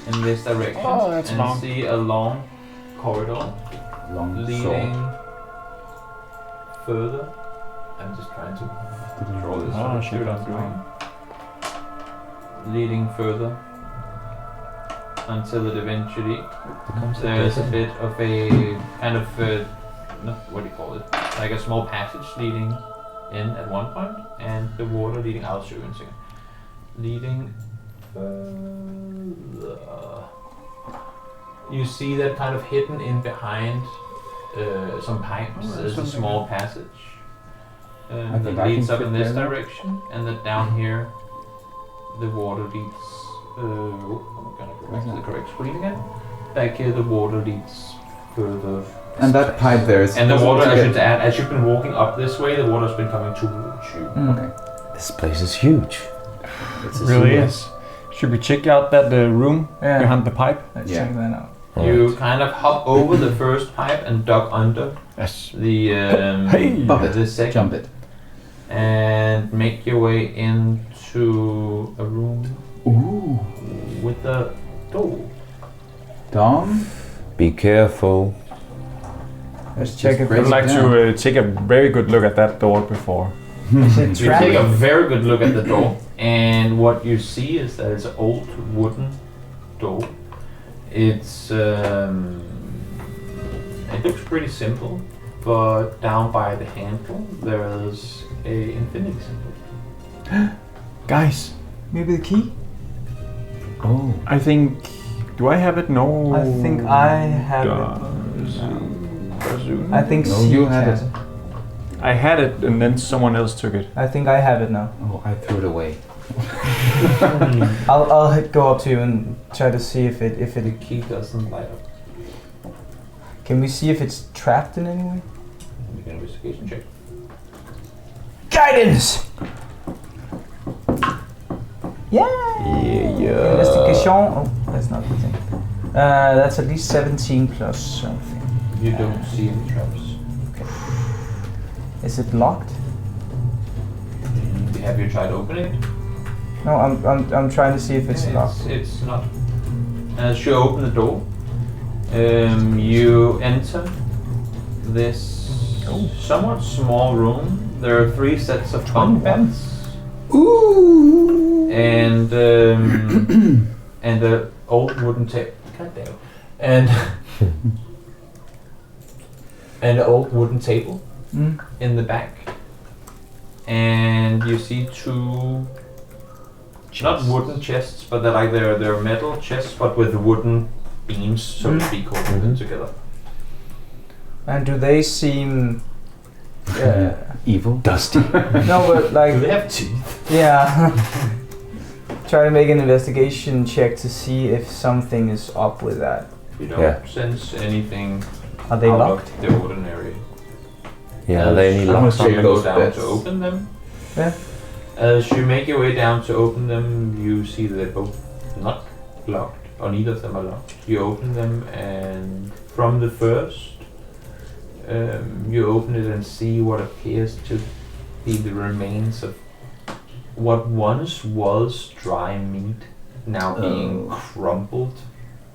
[SPEAKER 1] in this direction,
[SPEAKER 5] Oh, that's
[SPEAKER 1] and
[SPEAKER 5] long.
[SPEAKER 1] see a long corridor
[SPEAKER 2] Long
[SPEAKER 1] leading
[SPEAKER 2] sword.
[SPEAKER 1] further. I'm just trying to draw this.
[SPEAKER 5] Oh,
[SPEAKER 1] sort of
[SPEAKER 5] shit,
[SPEAKER 1] shoot
[SPEAKER 5] I'm
[SPEAKER 1] on
[SPEAKER 5] doing.
[SPEAKER 1] screen. Leading further until it eventually there's a bit of a kind of what do you call it? Like a small passage leading in at one point, and the water leading out. So in a second, leading further. You see that kind of hidden in behind some pipes. There's a small passage that
[SPEAKER 2] think I
[SPEAKER 1] leads
[SPEAKER 2] can
[SPEAKER 1] up in
[SPEAKER 2] fit
[SPEAKER 1] this
[SPEAKER 2] there now.
[SPEAKER 1] direction, and that down here the water leads. I'm gonna go back to the correct screen again. Back here, the water leads further.
[SPEAKER 2] And that pipe there is.
[SPEAKER 1] And the
[SPEAKER 2] supposed
[SPEAKER 1] water,
[SPEAKER 2] to
[SPEAKER 1] I
[SPEAKER 2] get-
[SPEAKER 1] should add, as you've been walking up this way, the water's been coming towards you.
[SPEAKER 2] Okay.
[SPEAKER 4] This place is huge.
[SPEAKER 2] It's a
[SPEAKER 5] Really
[SPEAKER 2] sewer.
[SPEAKER 5] is. Should we check out that room
[SPEAKER 3] Yeah.
[SPEAKER 5] behind the pipe?
[SPEAKER 3] Let's
[SPEAKER 2] Yeah.
[SPEAKER 3] check that out.
[SPEAKER 1] You kind of hop over the first pipe and duck under
[SPEAKER 5] Yes.
[SPEAKER 1] the
[SPEAKER 5] Hey!
[SPEAKER 2] Bump it.
[SPEAKER 1] the second,
[SPEAKER 2] Jump it.
[SPEAKER 1] and make your way into a room
[SPEAKER 2] Ooh.
[SPEAKER 1] with the door.
[SPEAKER 2] Dom?
[SPEAKER 4] Be careful.
[SPEAKER 3] Let's check
[SPEAKER 2] Just
[SPEAKER 3] it.
[SPEAKER 5] I
[SPEAKER 2] break
[SPEAKER 5] would like
[SPEAKER 2] down.
[SPEAKER 5] to take a very good look at that door before.
[SPEAKER 3] Is it
[SPEAKER 1] You take a
[SPEAKER 3] trapped?
[SPEAKER 1] very good look at the door, and what you see is that it's an old wooden door. It looks pretty simple, but down by the handle there is a infinity symbol.
[SPEAKER 5] Guys,
[SPEAKER 3] Maybe the key?
[SPEAKER 2] Oh.
[SPEAKER 5] I think. Do I have it? No.
[SPEAKER 3] I think I have it. I think
[SPEAKER 2] No,
[SPEAKER 3] C
[SPEAKER 2] you had
[SPEAKER 3] has
[SPEAKER 2] it.
[SPEAKER 5] I had it and then someone else took it.
[SPEAKER 3] I think I have it now.
[SPEAKER 2] Oh, I threw it away.
[SPEAKER 3] I'll go up to you and try to see if
[SPEAKER 1] The
[SPEAKER 3] it.
[SPEAKER 1] key doesn't light up.
[SPEAKER 3] Can we see if it's trapped in any way?
[SPEAKER 1] Make an investigation check.
[SPEAKER 3] Guidance. Yeah.
[SPEAKER 4] Yeah.
[SPEAKER 3] Investigation. Oh, that's not the thing. That's at least 17 plus something.
[SPEAKER 1] You don't see any traps.
[SPEAKER 3] Is it locked?
[SPEAKER 1] Have you tried opening it?
[SPEAKER 3] No, I'm trying to see if it's locked.
[SPEAKER 1] It's not. As you open the door, you enter this somewhat small room. There are 3 sets of bunk beds.
[SPEAKER 2] Ooh.
[SPEAKER 1] And and the old wooden table. God damn it. And and the old wooden table
[SPEAKER 3] Mm.
[SPEAKER 1] in the back. And you see 2 not wooden chests, but they're metal chests, but with wooden beams, so to speak, holding them together.
[SPEAKER 3] And do they seem?
[SPEAKER 2] Evil.
[SPEAKER 4] Dusty.
[SPEAKER 3] No, but
[SPEAKER 1] Do
[SPEAKER 3] like
[SPEAKER 1] they have teeth?
[SPEAKER 3] yeah. Try to make an investigation check to see if something is up with that.
[SPEAKER 1] You don't
[SPEAKER 4] Yeah.
[SPEAKER 1] sense anything
[SPEAKER 3] Are they
[SPEAKER 1] out
[SPEAKER 3] locked?
[SPEAKER 1] of the ordinary.
[SPEAKER 4] Yeah, are there any
[SPEAKER 2] I'm
[SPEAKER 4] locks
[SPEAKER 2] gonna
[SPEAKER 1] You
[SPEAKER 4] on
[SPEAKER 2] check
[SPEAKER 4] them?
[SPEAKER 1] go
[SPEAKER 2] those
[SPEAKER 1] down
[SPEAKER 2] beds.
[SPEAKER 1] to open them.
[SPEAKER 3] Yeah.
[SPEAKER 1] As you make your way down to open them, you see that they're both not locked, or neither of them are locked. You open them, and from the first, you open it and see what appears to be the remains of what once was dry meat, now being crumpled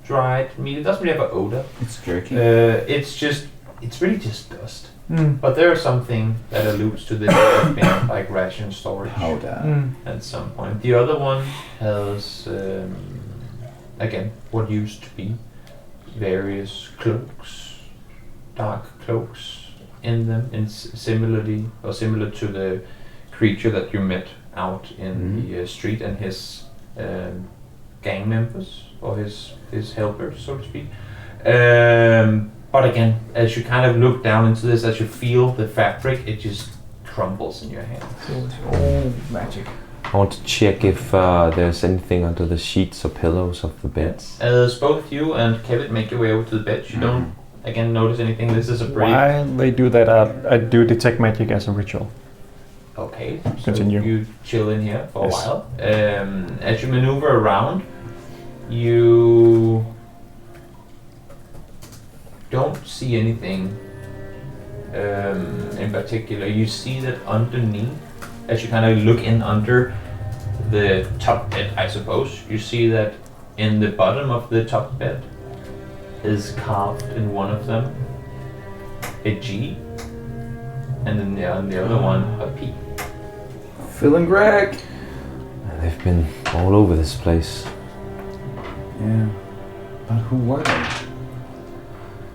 [SPEAKER 1] dried meat. It doesn't really have an odor.
[SPEAKER 2] It's jerky.
[SPEAKER 1] It's really just dust.
[SPEAKER 3] Mm.
[SPEAKER 1] But there is something that alludes to this may have been like ration storage
[SPEAKER 2] Powder.
[SPEAKER 3] Mm.
[SPEAKER 1] at some point. The other one has, again, what used to be various cloaks, dark cloaks in them, and similar to the creature that you met out in the street and his gang members or his helpers, so to speak. But again, as you kind of look down into this, as you feel the fabric, it just crumbles in your hands.
[SPEAKER 3] Oh, magic.
[SPEAKER 4] I want to check if there's anything under the sheets or pillows of the beds.
[SPEAKER 1] As both you and Kevin make your way over to the bed, you don't again notice anything. This is a pretty
[SPEAKER 5] While they do that, I do detect magic as a ritual.
[SPEAKER 1] okay. So
[SPEAKER 5] Continue.
[SPEAKER 1] you chill in here for
[SPEAKER 5] Yes.
[SPEAKER 1] a while. As you maneuver around, you don't see anything in particular. You see that underneath, as you kind of look in under the top bed, I suppose, you see that in the bottom of the top bed is carved in one of them a G, and then on the other one a P.
[SPEAKER 2] Phil and Greg.
[SPEAKER 4] They've been all over this place.
[SPEAKER 2] Yeah. But who were they?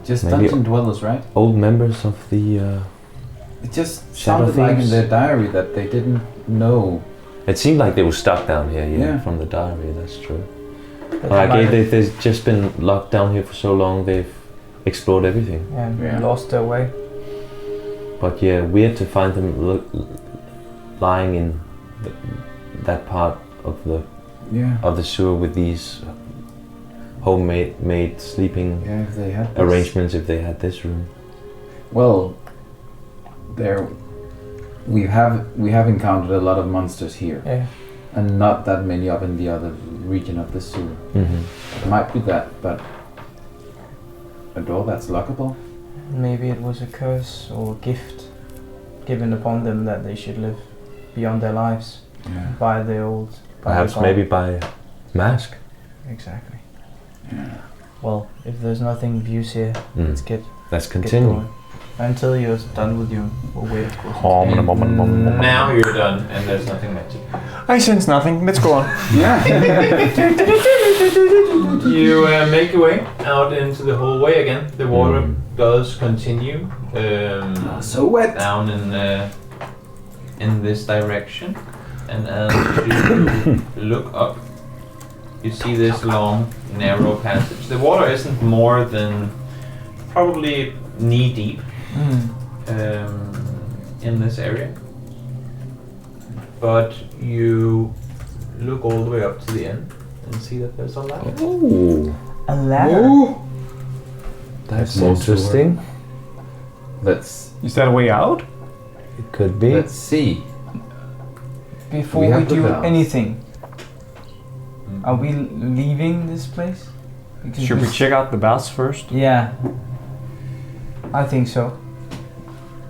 [SPEAKER 2] Just
[SPEAKER 4] Maybe-
[SPEAKER 2] dungeon dwellers, right?
[SPEAKER 4] Old members of the.
[SPEAKER 2] It just
[SPEAKER 4] Shadow
[SPEAKER 2] sounded like in
[SPEAKER 4] thieves.
[SPEAKER 2] their diary that they didn't know.
[SPEAKER 4] It seemed like they were stuck down here. Yeah,
[SPEAKER 2] Yeah.
[SPEAKER 4] from the diary. That's true.
[SPEAKER 3] That
[SPEAKER 4] Like
[SPEAKER 3] might have-
[SPEAKER 4] they've just been locked down here for so long. They've explored everything.
[SPEAKER 3] and
[SPEAKER 2] Yeah.
[SPEAKER 3] lost their way.
[SPEAKER 4] But yeah, weird to find them lying in that part of the sewer with these homemade sleeping
[SPEAKER 2] Yeah, if they had this.
[SPEAKER 4] arrangements. If they had this room,
[SPEAKER 2] Well, we have encountered a lot of monsters here,
[SPEAKER 3] Yeah.
[SPEAKER 2] and not that many up in the other region of the sewer. It might be that, but a door that's lockable.
[SPEAKER 3] Maybe it was a curse or a gift given upon them that they should live beyond their lives
[SPEAKER 2] Yeah.
[SPEAKER 3] by the old. by the
[SPEAKER 4] perhaps
[SPEAKER 3] god.
[SPEAKER 4] maybe by Mask.
[SPEAKER 3] Exactly. Well, if there's nothing views here, let's get
[SPEAKER 4] Let's
[SPEAKER 3] get
[SPEAKER 4] continue.
[SPEAKER 3] going. Until you're done with your way, of course.
[SPEAKER 1] Now you're done, and there's nothing magic.
[SPEAKER 5] I sense nothing. Let's go on.
[SPEAKER 1] You make your way out into the hallway again. The water does continue
[SPEAKER 2] So wet.
[SPEAKER 1] down in this direction, and as you look up, you see this long, narrow passage. The water isn't more than probably knee deep in this area, but you look all the way up to the end and see that there's a ladder.
[SPEAKER 4] Ooh,
[SPEAKER 3] A ladder.
[SPEAKER 2] Ooh.
[SPEAKER 4] that's
[SPEAKER 2] more
[SPEAKER 4] interesting.
[SPEAKER 2] Let's
[SPEAKER 5] Is that a way out?
[SPEAKER 4] It could be.
[SPEAKER 2] let's see.
[SPEAKER 3] Before
[SPEAKER 2] We
[SPEAKER 3] we
[SPEAKER 2] have the
[SPEAKER 3] do
[SPEAKER 2] valve.
[SPEAKER 3] anything, are we leaving this place? Because
[SPEAKER 5] Should we check out the baths first?
[SPEAKER 3] Yeah, I think so.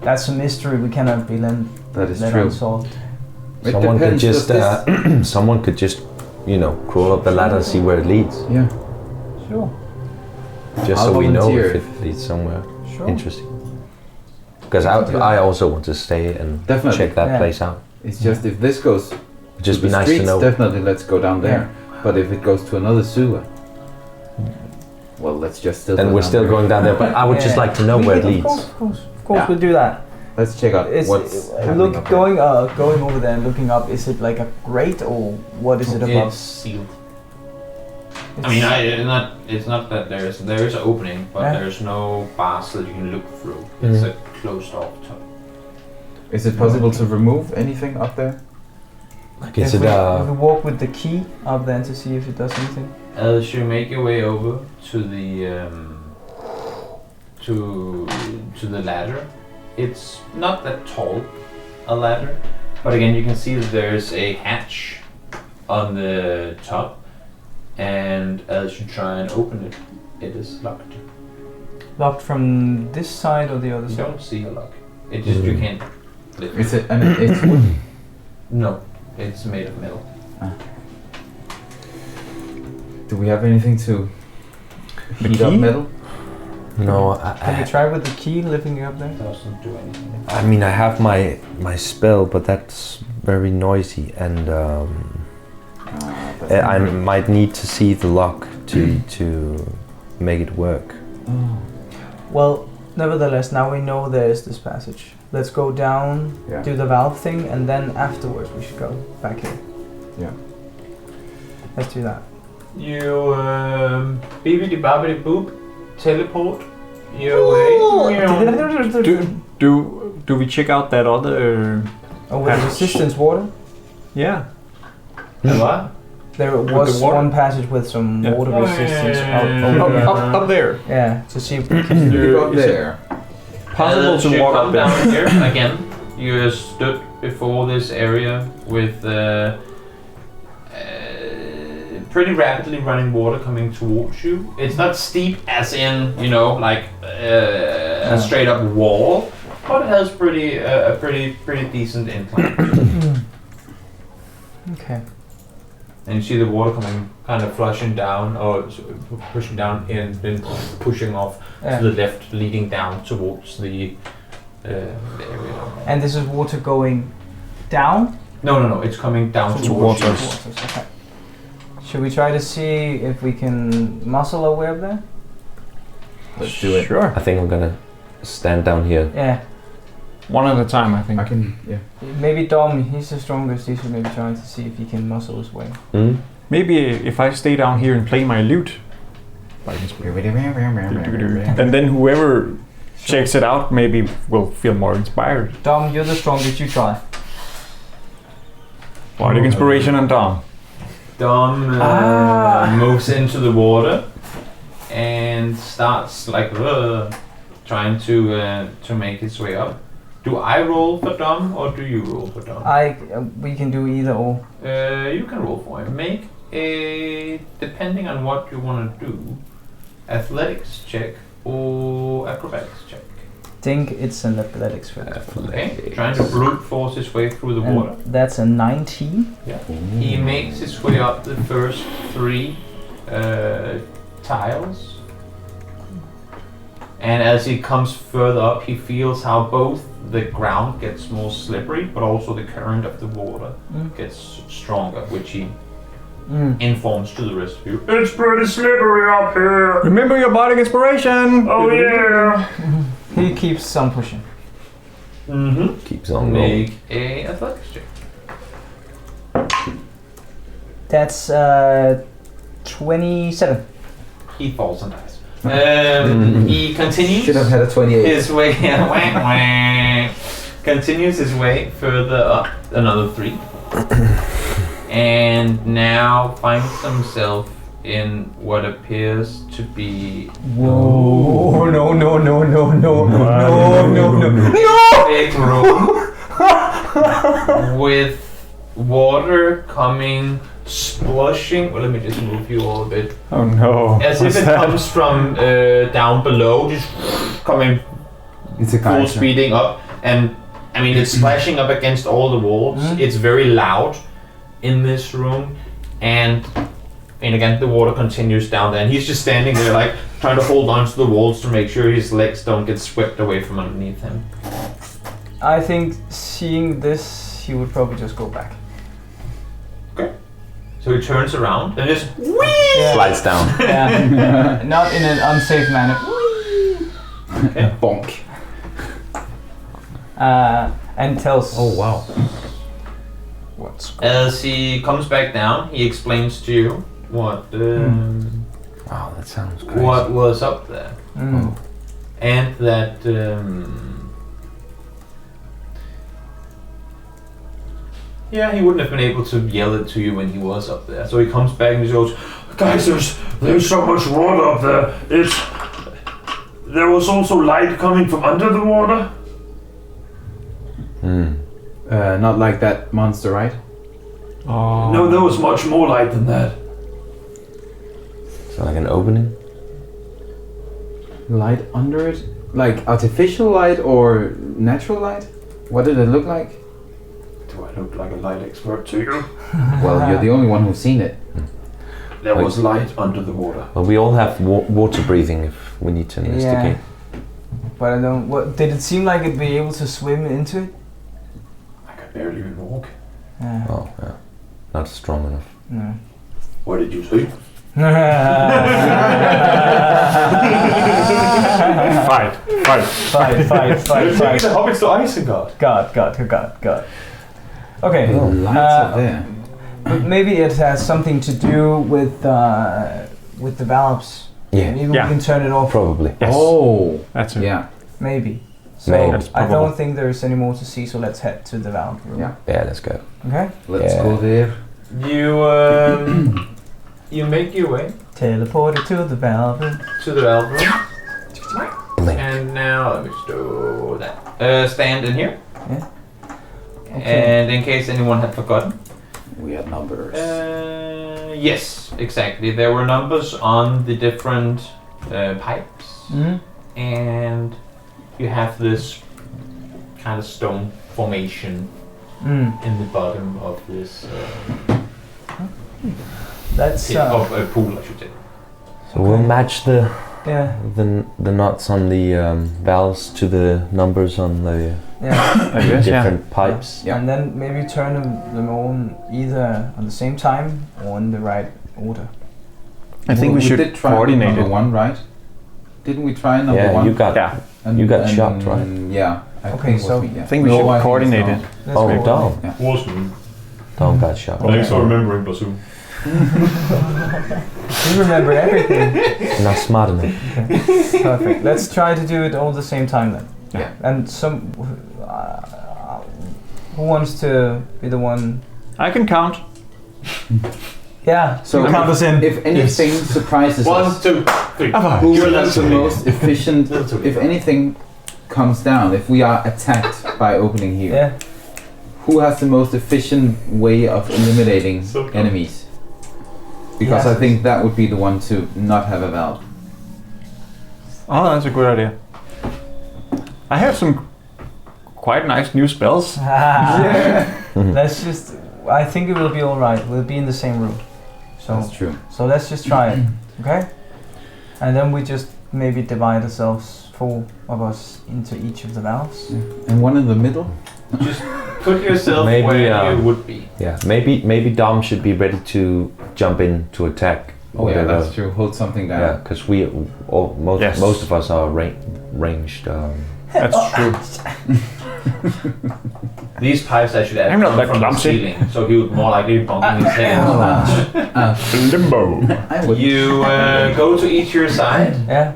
[SPEAKER 3] That's a mystery we cannot be
[SPEAKER 2] That is
[SPEAKER 3] let
[SPEAKER 2] true.
[SPEAKER 3] unsolved.
[SPEAKER 2] It
[SPEAKER 4] Someone could
[SPEAKER 2] depends,
[SPEAKER 4] just,
[SPEAKER 2] does
[SPEAKER 4] someone could just, crawl up the ladder and see where it leads.
[SPEAKER 2] Yeah.
[SPEAKER 3] Sure,
[SPEAKER 4] Just
[SPEAKER 2] I'll
[SPEAKER 4] so we know
[SPEAKER 2] volunteer.
[SPEAKER 4] if it leads somewhere
[SPEAKER 3] sure.
[SPEAKER 4] interesting. Because
[SPEAKER 3] do that.
[SPEAKER 4] I also want to stay and
[SPEAKER 2] Definitely.
[SPEAKER 4] check that
[SPEAKER 3] Yeah.
[SPEAKER 4] place out.
[SPEAKER 2] It's just if this goes
[SPEAKER 4] It'd just
[SPEAKER 2] to
[SPEAKER 4] be
[SPEAKER 2] the
[SPEAKER 4] nice to
[SPEAKER 2] streets,
[SPEAKER 4] know.
[SPEAKER 2] definitely let's go down there. But if it goes to another sewer, well, let's just still.
[SPEAKER 4] Then
[SPEAKER 2] go
[SPEAKER 4] we're
[SPEAKER 2] down
[SPEAKER 4] still
[SPEAKER 2] there.
[SPEAKER 4] going down there, but I would just
[SPEAKER 3] Yeah.
[SPEAKER 4] like to know
[SPEAKER 3] We
[SPEAKER 4] where it
[SPEAKER 3] can-
[SPEAKER 4] leads.
[SPEAKER 3] Of course,
[SPEAKER 2] Yeah.
[SPEAKER 3] we'll do that.
[SPEAKER 2] Let's check out
[SPEAKER 3] Is
[SPEAKER 2] what's happening
[SPEAKER 3] look
[SPEAKER 2] up there.
[SPEAKER 3] going over there and looking up. Is it like a grate or what is it above?
[SPEAKER 1] It's sealed. I mean, it's not that there is an opening, but
[SPEAKER 3] Yeah.
[SPEAKER 1] there's no bars that you can look through. It's a closed off top.
[SPEAKER 2] Is it possible to remove anything up there?
[SPEAKER 4] Like, is
[SPEAKER 3] if
[SPEAKER 4] it
[SPEAKER 3] we walk with the key up there to see if it does anything.
[SPEAKER 1] As you make your way over to the to the ladder, it's not that tall a ladder, but again you can see that there's a hatch on the top, and as you try and open it, it is locked.
[SPEAKER 3] Locked from this side or the other
[SPEAKER 1] You
[SPEAKER 3] side?
[SPEAKER 1] don't see a lock. It just you can't lift it.
[SPEAKER 2] Is it? And it's wood.
[SPEAKER 1] No, it's made of metal.
[SPEAKER 2] Do we have anything to heat up
[SPEAKER 5] key?
[SPEAKER 2] metal?
[SPEAKER 4] No,
[SPEAKER 3] Can you try with the key lifting it up there?
[SPEAKER 1] It doesn't do anything.
[SPEAKER 4] I mean, I have my spell, but that's very noisy, and I might need to see the lock to make it work.
[SPEAKER 3] Well, nevertheless, now we know there is this passage. Let's go down,
[SPEAKER 2] Yeah.
[SPEAKER 3] do the valve thing, and then afterwards we should go back here.
[SPEAKER 2] Yeah.
[SPEAKER 3] Let's do that.
[SPEAKER 1] You bibbidi bobbidi boop, teleport your way.
[SPEAKER 5] Do we check out that other?
[SPEAKER 3] Oh, with the resistance water?
[SPEAKER 5] Yeah.
[SPEAKER 1] What?
[SPEAKER 3] There
[SPEAKER 5] the
[SPEAKER 3] was
[SPEAKER 5] water?
[SPEAKER 3] one passage with some
[SPEAKER 5] Yeah.
[SPEAKER 3] water
[SPEAKER 1] Oh,
[SPEAKER 3] resistance
[SPEAKER 1] yeah.
[SPEAKER 3] over there.
[SPEAKER 5] Up there.
[SPEAKER 3] Yeah, to see if we can.
[SPEAKER 2] You go up
[SPEAKER 5] Is it-
[SPEAKER 2] there.
[SPEAKER 5] Possible
[SPEAKER 1] As
[SPEAKER 5] to
[SPEAKER 1] you
[SPEAKER 5] walk
[SPEAKER 1] come
[SPEAKER 5] up there.
[SPEAKER 1] down here again. You stood before this area with pretty rapidly running water coming towards you. It's not steep as in, like a straight up wall, but it has a pretty decent incline.
[SPEAKER 3] Okay.
[SPEAKER 1] And you see the water coming kind of flushing down, or pushing down and then pushing off
[SPEAKER 3] Yeah.
[SPEAKER 1] to the left, leading down towards the area.
[SPEAKER 3] And this is water going down
[SPEAKER 1] No, it's coming down towards you.
[SPEAKER 3] Okay. Should we try to see if we can muscle our way up there?
[SPEAKER 2] Let's do it.
[SPEAKER 5] Sure.
[SPEAKER 4] I think I'm gonna stand down here.
[SPEAKER 3] Yeah.
[SPEAKER 5] One at a time, I think.
[SPEAKER 2] I can. Yeah.
[SPEAKER 3] Maybe Dom, he's the strongest. He should maybe try to see if he can muscle his way.
[SPEAKER 4] Hmm?
[SPEAKER 5] Maybe if I stay down here and play my lute, and then whoever checks it out maybe will feel more inspired.
[SPEAKER 3] Dom, you're the strongest. You try.
[SPEAKER 5] Bardic inspiration and Dom.
[SPEAKER 1] Dom moves into the water and starts trying to make his way up. Do I roll for Dom or do you roll for Dom?
[SPEAKER 3] We can do either or.
[SPEAKER 1] You can roll for him. Make a, depending on what you want to do, athletics check or acrobatics check.
[SPEAKER 3] think it's an athletics check.
[SPEAKER 1] Okay, trying to brute force his way through the water.
[SPEAKER 3] And that's a 19.
[SPEAKER 1] He makes his way up the first 3 tiles. And as he comes further up, he feels how both the ground gets more slippery, but also the current of the water gets stronger, which he informs to the rest of you. It's pretty slippery up here.
[SPEAKER 5] Remember your bardic inspiration.
[SPEAKER 1] Oh yeah.
[SPEAKER 3] He keeps on pushing.
[SPEAKER 4] Keeps on rolling.
[SPEAKER 1] Make a athletics check.
[SPEAKER 3] That's 27.
[SPEAKER 1] He falls and dies. He continues
[SPEAKER 2] Should have had a 28.
[SPEAKER 1] his way. Continues his way further up another 3, and now finds himself in what appears to be
[SPEAKER 3] Whoa! No!
[SPEAKER 1] big room with water coming splushing. Well, let me just move you all a bit.
[SPEAKER 5] Oh no.
[SPEAKER 1] As if it comes from down below, just coming
[SPEAKER 2] It's a
[SPEAKER 1] full
[SPEAKER 2] geyser.
[SPEAKER 1] speeding up, and I mean it's splashing up against all the walls. It's very loud in this room, and again the water continues down there, and he's just standing there like trying to hold on to the walls to make sure his legs don't get swept away from underneath him.
[SPEAKER 3] I think seeing this, he would probably just go back.
[SPEAKER 1] So he turns around and just
[SPEAKER 3] Yeah.
[SPEAKER 4] Slides down.
[SPEAKER 3] Yeah. Not in an unsafe manner.
[SPEAKER 2] Bonk.
[SPEAKER 3] And tells.
[SPEAKER 2] Oh wow.
[SPEAKER 3] What's
[SPEAKER 1] as he comes back down, he explains to you what
[SPEAKER 4] Wow, that sounds crazy.
[SPEAKER 1] what was up there,
[SPEAKER 3] Mm.
[SPEAKER 1] and that yeah, he wouldn't have been able to yell it to you when he was up there. So he comes back and he goes, "Guys, there's so much water up there. There was also light coming from under the water."
[SPEAKER 2] Not like that monster, right?
[SPEAKER 5] Oh.
[SPEAKER 1] No, there was much more light than that.
[SPEAKER 4] So like an opening?
[SPEAKER 2] Light under it? Like artificial light or natural light? What did it look like?
[SPEAKER 1] Do I look like a light expert to you?
[SPEAKER 2] Well, you're the only one who's seen it.
[SPEAKER 1] There was light under the water.
[SPEAKER 4] Well, we all have water breathing if we need to investigate.
[SPEAKER 3] But I don't. What did it seem like? It'd be able to swim into it?
[SPEAKER 1] I could barely even walk.
[SPEAKER 3] Yeah.
[SPEAKER 4] Oh, yeah. Not strong enough.
[SPEAKER 3] No.
[SPEAKER 1] What did you say?
[SPEAKER 5] Fight.
[SPEAKER 1] The hobbits to Isengard.
[SPEAKER 3] God. Okay.
[SPEAKER 2] The lights up there.
[SPEAKER 3] But maybe it has something to do with the valves.
[SPEAKER 4] Yeah.
[SPEAKER 3] Maybe
[SPEAKER 5] Yeah.
[SPEAKER 3] we can turn it off.
[SPEAKER 4] Probably.
[SPEAKER 5] Yes.
[SPEAKER 2] Oh.
[SPEAKER 5] That's it.
[SPEAKER 2] Yeah.
[SPEAKER 3] Maybe. So
[SPEAKER 4] Maybe.
[SPEAKER 5] That's
[SPEAKER 3] I
[SPEAKER 5] probable.
[SPEAKER 3] don't think there's any more to see. So let's head to the valve room.
[SPEAKER 2] Yeah.
[SPEAKER 4] Yeah, let's go.
[SPEAKER 3] Okay.
[SPEAKER 2] Let's
[SPEAKER 4] Yeah.
[SPEAKER 2] go there.
[SPEAKER 1] You make your way
[SPEAKER 3] Teleported to the valve room.
[SPEAKER 1] to the valve room,
[SPEAKER 4] Blink.
[SPEAKER 1] and now let me just do that. Stand in here,
[SPEAKER 3] Okay.
[SPEAKER 1] and in case anyone had forgotten,
[SPEAKER 2] We have numbers.
[SPEAKER 1] yes, exactly. There were numbers on the different pipes, and you have this kind of stone formation in the bottom of this
[SPEAKER 3] That's
[SPEAKER 1] of a pool, I should say.
[SPEAKER 4] So we'll match the
[SPEAKER 3] yeah.
[SPEAKER 4] the knots on the valves to the numbers on the
[SPEAKER 3] Yeah.
[SPEAKER 5] I guess, yeah.
[SPEAKER 4] different pipes.
[SPEAKER 2] Yeah.
[SPEAKER 3] And then maybe turn them on either on the same time or in the right order.
[SPEAKER 5] I think we should
[SPEAKER 2] did try
[SPEAKER 5] coordinate
[SPEAKER 2] number
[SPEAKER 5] it.
[SPEAKER 2] one, right? Didn't we try number
[SPEAKER 4] Yeah,
[SPEAKER 2] one?
[SPEAKER 4] you got.
[SPEAKER 5] Yeah.
[SPEAKER 2] And,
[SPEAKER 4] you got shocked, right?
[SPEAKER 2] Yeah. I
[SPEAKER 3] Okay,
[SPEAKER 2] think it
[SPEAKER 3] so
[SPEAKER 2] was me, yeah.
[SPEAKER 5] I think we
[SPEAKER 2] No,
[SPEAKER 5] should
[SPEAKER 2] I think
[SPEAKER 5] coordinate
[SPEAKER 2] it's
[SPEAKER 5] it.
[SPEAKER 3] Let's
[SPEAKER 4] Oh,
[SPEAKER 3] go.
[SPEAKER 4] Dom.
[SPEAKER 1] Was me.
[SPEAKER 4] Dom got shot.
[SPEAKER 1] Thanks for remembering, Bassoon.
[SPEAKER 3] You remember everything.
[SPEAKER 4] Not smart enough.
[SPEAKER 3] Perfect. Let's try to do it all at the same time then.
[SPEAKER 2] Yeah.
[SPEAKER 3] And who wants to be the one?
[SPEAKER 5] I can count.
[SPEAKER 3] Yeah.
[SPEAKER 2] So
[SPEAKER 5] count us in.
[SPEAKER 2] if anything surprises
[SPEAKER 1] 1,
[SPEAKER 2] us,
[SPEAKER 1] 2, 3.
[SPEAKER 2] who
[SPEAKER 1] Sure,
[SPEAKER 2] is
[SPEAKER 1] that's
[SPEAKER 2] the
[SPEAKER 1] okay.
[SPEAKER 2] most efficient?
[SPEAKER 1] That's okay.
[SPEAKER 2] If anything comes down, if we are attacked by opening here,
[SPEAKER 3] Yeah.
[SPEAKER 2] who has the most efficient way of eliminating
[SPEAKER 1] So dumb.
[SPEAKER 2] enemies? Because
[SPEAKER 3] Yes.
[SPEAKER 2] I think that would be the one to not have a valve.
[SPEAKER 5] Oh, that's a good idea. I have some quite nice new spells.
[SPEAKER 3] Let's just. I think it will be all right. We'll be in the same room.
[SPEAKER 2] That's true.
[SPEAKER 3] So let's just try it, okay? And then we just maybe divide ourselves, 4 of us, into each of the valves.
[SPEAKER 2] And one in the middle.
[SPEAKER 1] Just put yourself
[SPEAKER 4] Maybe,
[SPEAKER 1] where you would be.
[SPEAKER 4] Yeah, maybe Dom should be ready to jump in to attack.
[SPEAKER 2] Oh yeah, that's true. Hold something down.
[SPEAKER 4] Yeah, because most of us are ranged.
[SPEAKER 5] That's true.
[SPEAKER 1] These pipes I should add
[SPEAKER 5] I'm not
[SPEAKER 1] come
[SPEAKER 5] that
[SPEAKER 1] from the
[SPEAKER 5] clumsy.
[SPEAKER 1] ceiling, so he would more likely be bumping his head.
[SPEAKER 5] Limbo.
[SPEAKER 2] I would.
[SPEAKER 1] You go to each your side.
[SPEAKER 3] Yeah.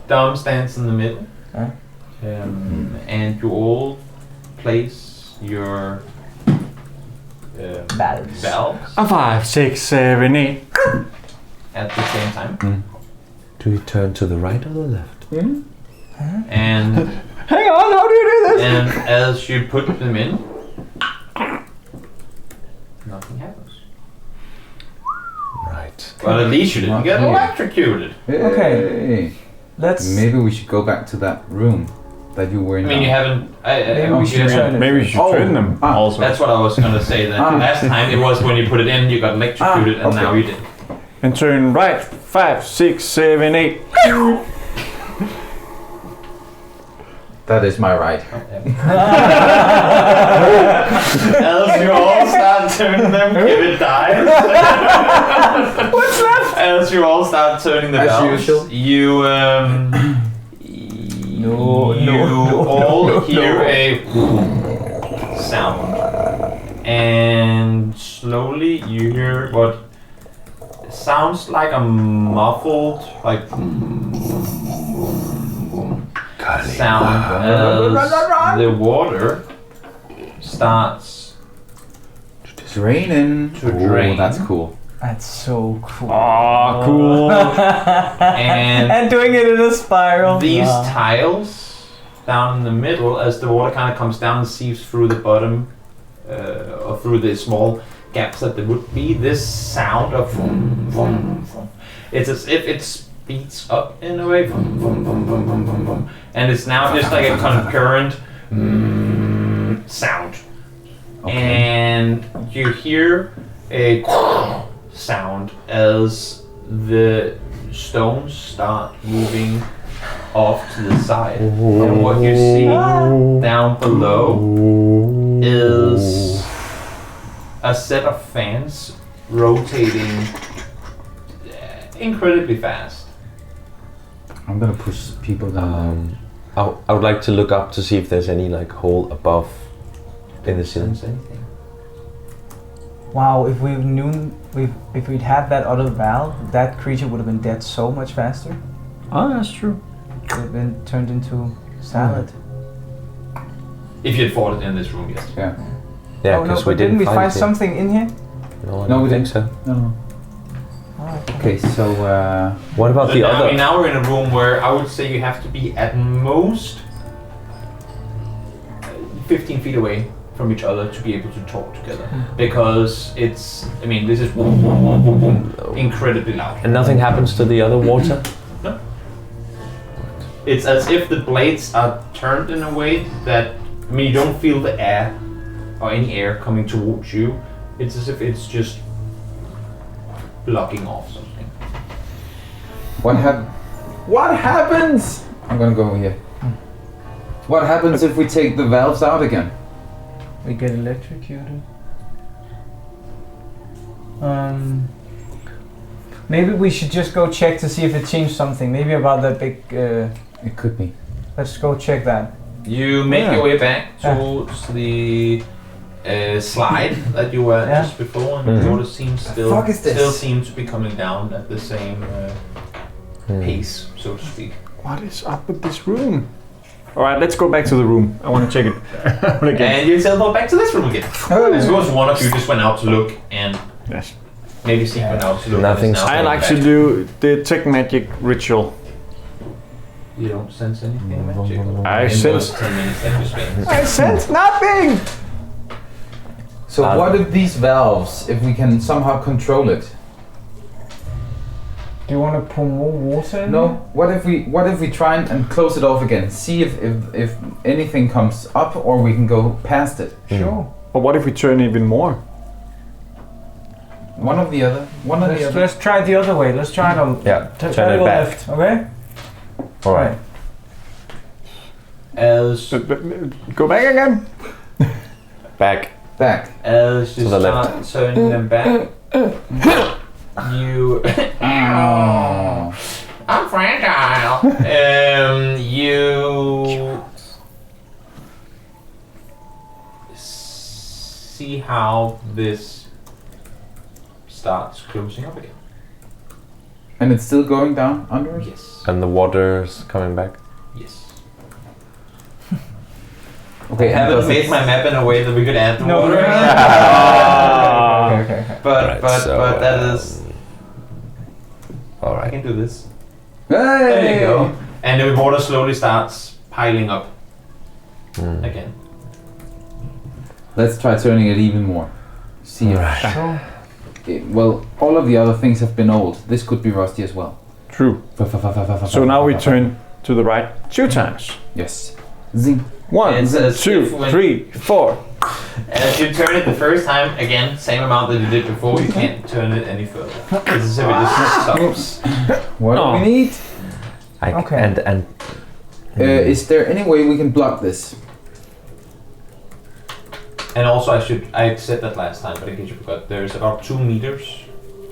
[SPEAKER 1] Dom stands in the middle.
[SPEAKER 3] Yeah.
[SPEAKER 1] And you all place your
[SPEAKER 3] Valves.
[SPEAKER 1] valves
[SPEAKER 5] 5, 6, 7, 8.
[SPEAKER 1] at the same time.
[SPEAKER 4] Do you turn to the right or the left?
[SPEAKER 1] And
[SPEAKER 5] Hang on, how do you do this?
[SPEAKER 1] and as you put them in, nothing happens.
[SPEAKER 4] Right.
[SPEAKER 1] Well, at least you didn't get
[SPEAKER 2] Yeah.
[SPEAKER 1] electrocuted.
[SPEAKER 3] Okay. Let's.
[SPEAKER 2] Maybe we should go back to that room that you were in.
[SPEAKER 1] I mean, you haven't.
[SPEAKER 3] Maybe we
[SPEAKER 1] you
[SPEAKER 3] should
[SPEAKER 1] haven't-
[SPEAKER 3] turn it.
[SPEAKER 5] Maybe you should
[SPEAKER 2] Oh,
[SPEAKER 5] turn them also.
[SPEAKER 1] That's what I was gonna say. That last time it was when you put it in, you got electrocuted, and
[SPEAKER 2] okay.
[SPEAKER 1] now you did.
[SPEAKER 5] And turn right. 5, 6, 7, 8.
[SPEAKER 2] That is my right.
[SPEAKER 1] As you all start turning them, give it dies. What's that? As you all start turning the
[SPEAKER 2] As
[SPEAKER 1] valves,
[SPEAKER 2] usual.
[SPEAKER 1] you all hear a sound, and slowly you hear what sounds like a muffled, like sound as the water starts
[SPEAKER 2] It's raining.
[SPEAKER 1] to drain.
[SPEAKER 2] Oh, that's cool.
[SPEAKER 3] That's so cool.
[SPEAKER 5] Oh, cool.
[SPEAKER 1] And
[SPEAKER 3] And doing it in a spiral.
[SPEAKER 1] these
[SPEAKER 3] Wow.
[SPEAKER 1] tiles down in the middle, as the water kind of comes down and seeps through the bottom, or through the small gaps that there would be, this sound of vroom, vroom, vroom. It's as if it speeds up in a way, vroom, vroom, vroom, vroom, vroom, vroom, vroom. And it's now just like a concurrent sound. And you hear a sound as the stones start moving off to the side. And what you see down below is a set of fans rotating incredibly fast.
[SPEAKER 2] I'm gonna push people down.
[SPEAKER 4] I would like to look up to see if there's any like hole above in the ceiling.
[SPEAKER 3] Wow, if if we'd had that other valve, that creature would have been dead so much faster.
[SPEAKER 5] Oh, that's true.
[SPEAKER 3] It would have been turned into salad.
[SPEAKER 1] If you had fought it in this room, yes.
[SPEAKER 2] Yeah.
[SPEAKER 4] Yeah,
[SPEAKER 3] Oh, no,
[SPEAKER 4] because
[SPEAKER 3] but
[SPEAKER 4] we didn't
[SPEAKER 3] we find
[SPEAKER 4] it.
[SPEAKER 3] something in here?
[SPEAKER 4] No, I
[SPEAKER 2] No,
[SPEAKER 4] don't
[SPEAKER 2] we
[SPEAKER 4] think
[SPEAKER 2] didn't.
[SPEAKER 4] so.
[SPEAKER 2] No.
[SPEAKER 3] Oh,
[SPEAKER 2] Okay, so
[SPEAKER 4] What about the
[SPEAKER 1] I
[SPEAKER 4] other?
[SPEAKER 1] mean, now we're in a room where I would say you have to be at most 15 feet away from each other to be able to talk together. Because it's, I mean, this is boom, boom, boom, boom, boom, incredibly loud.
[SPEAKER 4] And nothing happens to the other water?
[SPEAKER 1] No. It's as if the blades are turned in a way that, I mean, you don't feel the air or any air coming towards you. It's as if it's just blocking off something.
[SPEAKER 2] what happens? I'm gonna go here. What happens if we take the valves out again?
[SPEAKER 3] we get electrocuted. Maybe we should just go check to see if it changed something. Maybe about that big.
[SPEAKER 2] It could be.
[SPEAKER 3] Let's go check that.
[SPEAKER 1] You make
[SPEAKER 5] Yeah.
[SPEAKER 1] your way back towards the slide that you were at
[SPEAKER 3] Yeah.
[SPEAKER 1] just before, and
[SPEAKER 4] Mhm.
[SPEAKER 1] the water seems
[SPEAKER 2] fuck is this?
[SPEAKER 1] still seems to be coming down at the same pace, so to speak.
[SPEAKER 5] What is up with this room? Alright, let's go back to the room. I want to check it out again.
[SPEAKER 1] And you teleport back to this room again. I suppose one of you just went out to look, and
[SPEAKER 5] Yes.
[SPEAKER 1] maybe Seek went out to look.
[SPEAKER 4] Nothing's
[SPEAKER 1] and is now
[SPEAKER 5] I
[SPEAKER 1] going
[SPEAKER 5] like to
[SPEAKER 1] back.
[SPEAKER 5] do the tech magic ritual.
[SPEAKER 1] You don't sense anything magical.
[SPEAKER 5] I
[SPEAKER 1] in
[SPEAKER 5] sense-
[SPEAKER 1] those 10 minutes that you spent.
[SPEAKER 5] I sense nothing!
[SPEAKER 2] So what if these valves, if we can somehow control it?
[SPEAKER 3] Do you want to pour more water in?
[SPEAKER 2] No. What if we try and close it off again? See if anything comes up, or we can go past it.
[SPEAKER 3] there? Sure.
[SPEAKER 5] But what if we turn even more?
[SPEAKER 2] One or the other. One or the other.
[SPEAKER 3] Let's try it the other way. Let's try it on.
[SPEAKER 4] Yeah,
[SPEAKER 3] Try
[SPEAKER 4] turn
[SPEAKER 3] to
[SPEAKER 4] it
[SPEAKER 3] go
[SPEAKER 4] back.
[SPEAKER 3] left. Okay.
[SPEAKER 4] All right.
[SPEAKER 1] As
[SPEAKER 5] Go back again.
[SPEAKER 4] Back.
[SPEAKER 2] Back.
[SPEAKER 1] As you
[SPEAKER 4] To the
[SPEAKER 1] start
[SPEAKER 4] left.
[SPEAKER 1] turning them back, you.
[SPEAKER 2] Oh.
[SPEAKER 1] I'm fragile. You see how this starts closing up again.
[SPEAKER 2] And it's still going down under us?
[SPEAKER 1] Yes.
[SPEAKER 4] And the water's coming back.
[SPEAKER 1] Yes.
[SPEAKER 2] Okay,
[SPEAKER 1] I haven't made my map in a way that we could add the
[SPEAKER 3] No.
[SPEAKER 1] water.
[SPEAKER 3] Okay.
[SPEAKER 1] But
[SPEAKER 4] Right,
[SPEAKER 1] but
[SPEAKER 4] so,
[SPEAKER 1] but that is.
[SPEAKER 4] All
[SPEAKER 1] I
[SPEAKER 4] right.
[SPEAKER 1] can do this.
[SPEAKER 2] Hey!
[SPEAKER 1] There you go. And the water slowly starts piling up again.
[SPEAKER 2] Let's try turning it even more. See if
[SPEAKER 3] Sure.
[SPEAKER 2] well, all of the other things have been old. This could be rusty as well.
[SPEAKER 5] True. So now we turn to the right 2 times.
[SPEAKER 2] Yes. Zing.
[SPEAKER 5] 1,
[SPEAKER 1] It's as
[SPEAKER 5] 2,
[SPEAKER 1] if when-
[SPEAKER 5] 3, 4.
[SPEAKER 1] As you turn it the first time, again, same amount that you did before, you can't turn it any further. It's as if it just stops.
[SPEAKER 2] What do
[SPEAKER 5] Oh.
[SPEAKER 2] we need?
[SPEAKER 3] Okay.
[SPEAKER 4] And
[SPEAKER 2] Is there any way we can block this?
[SPEAKER 1] And also, I said that last time, but in case you forgot, there's about 2 meters,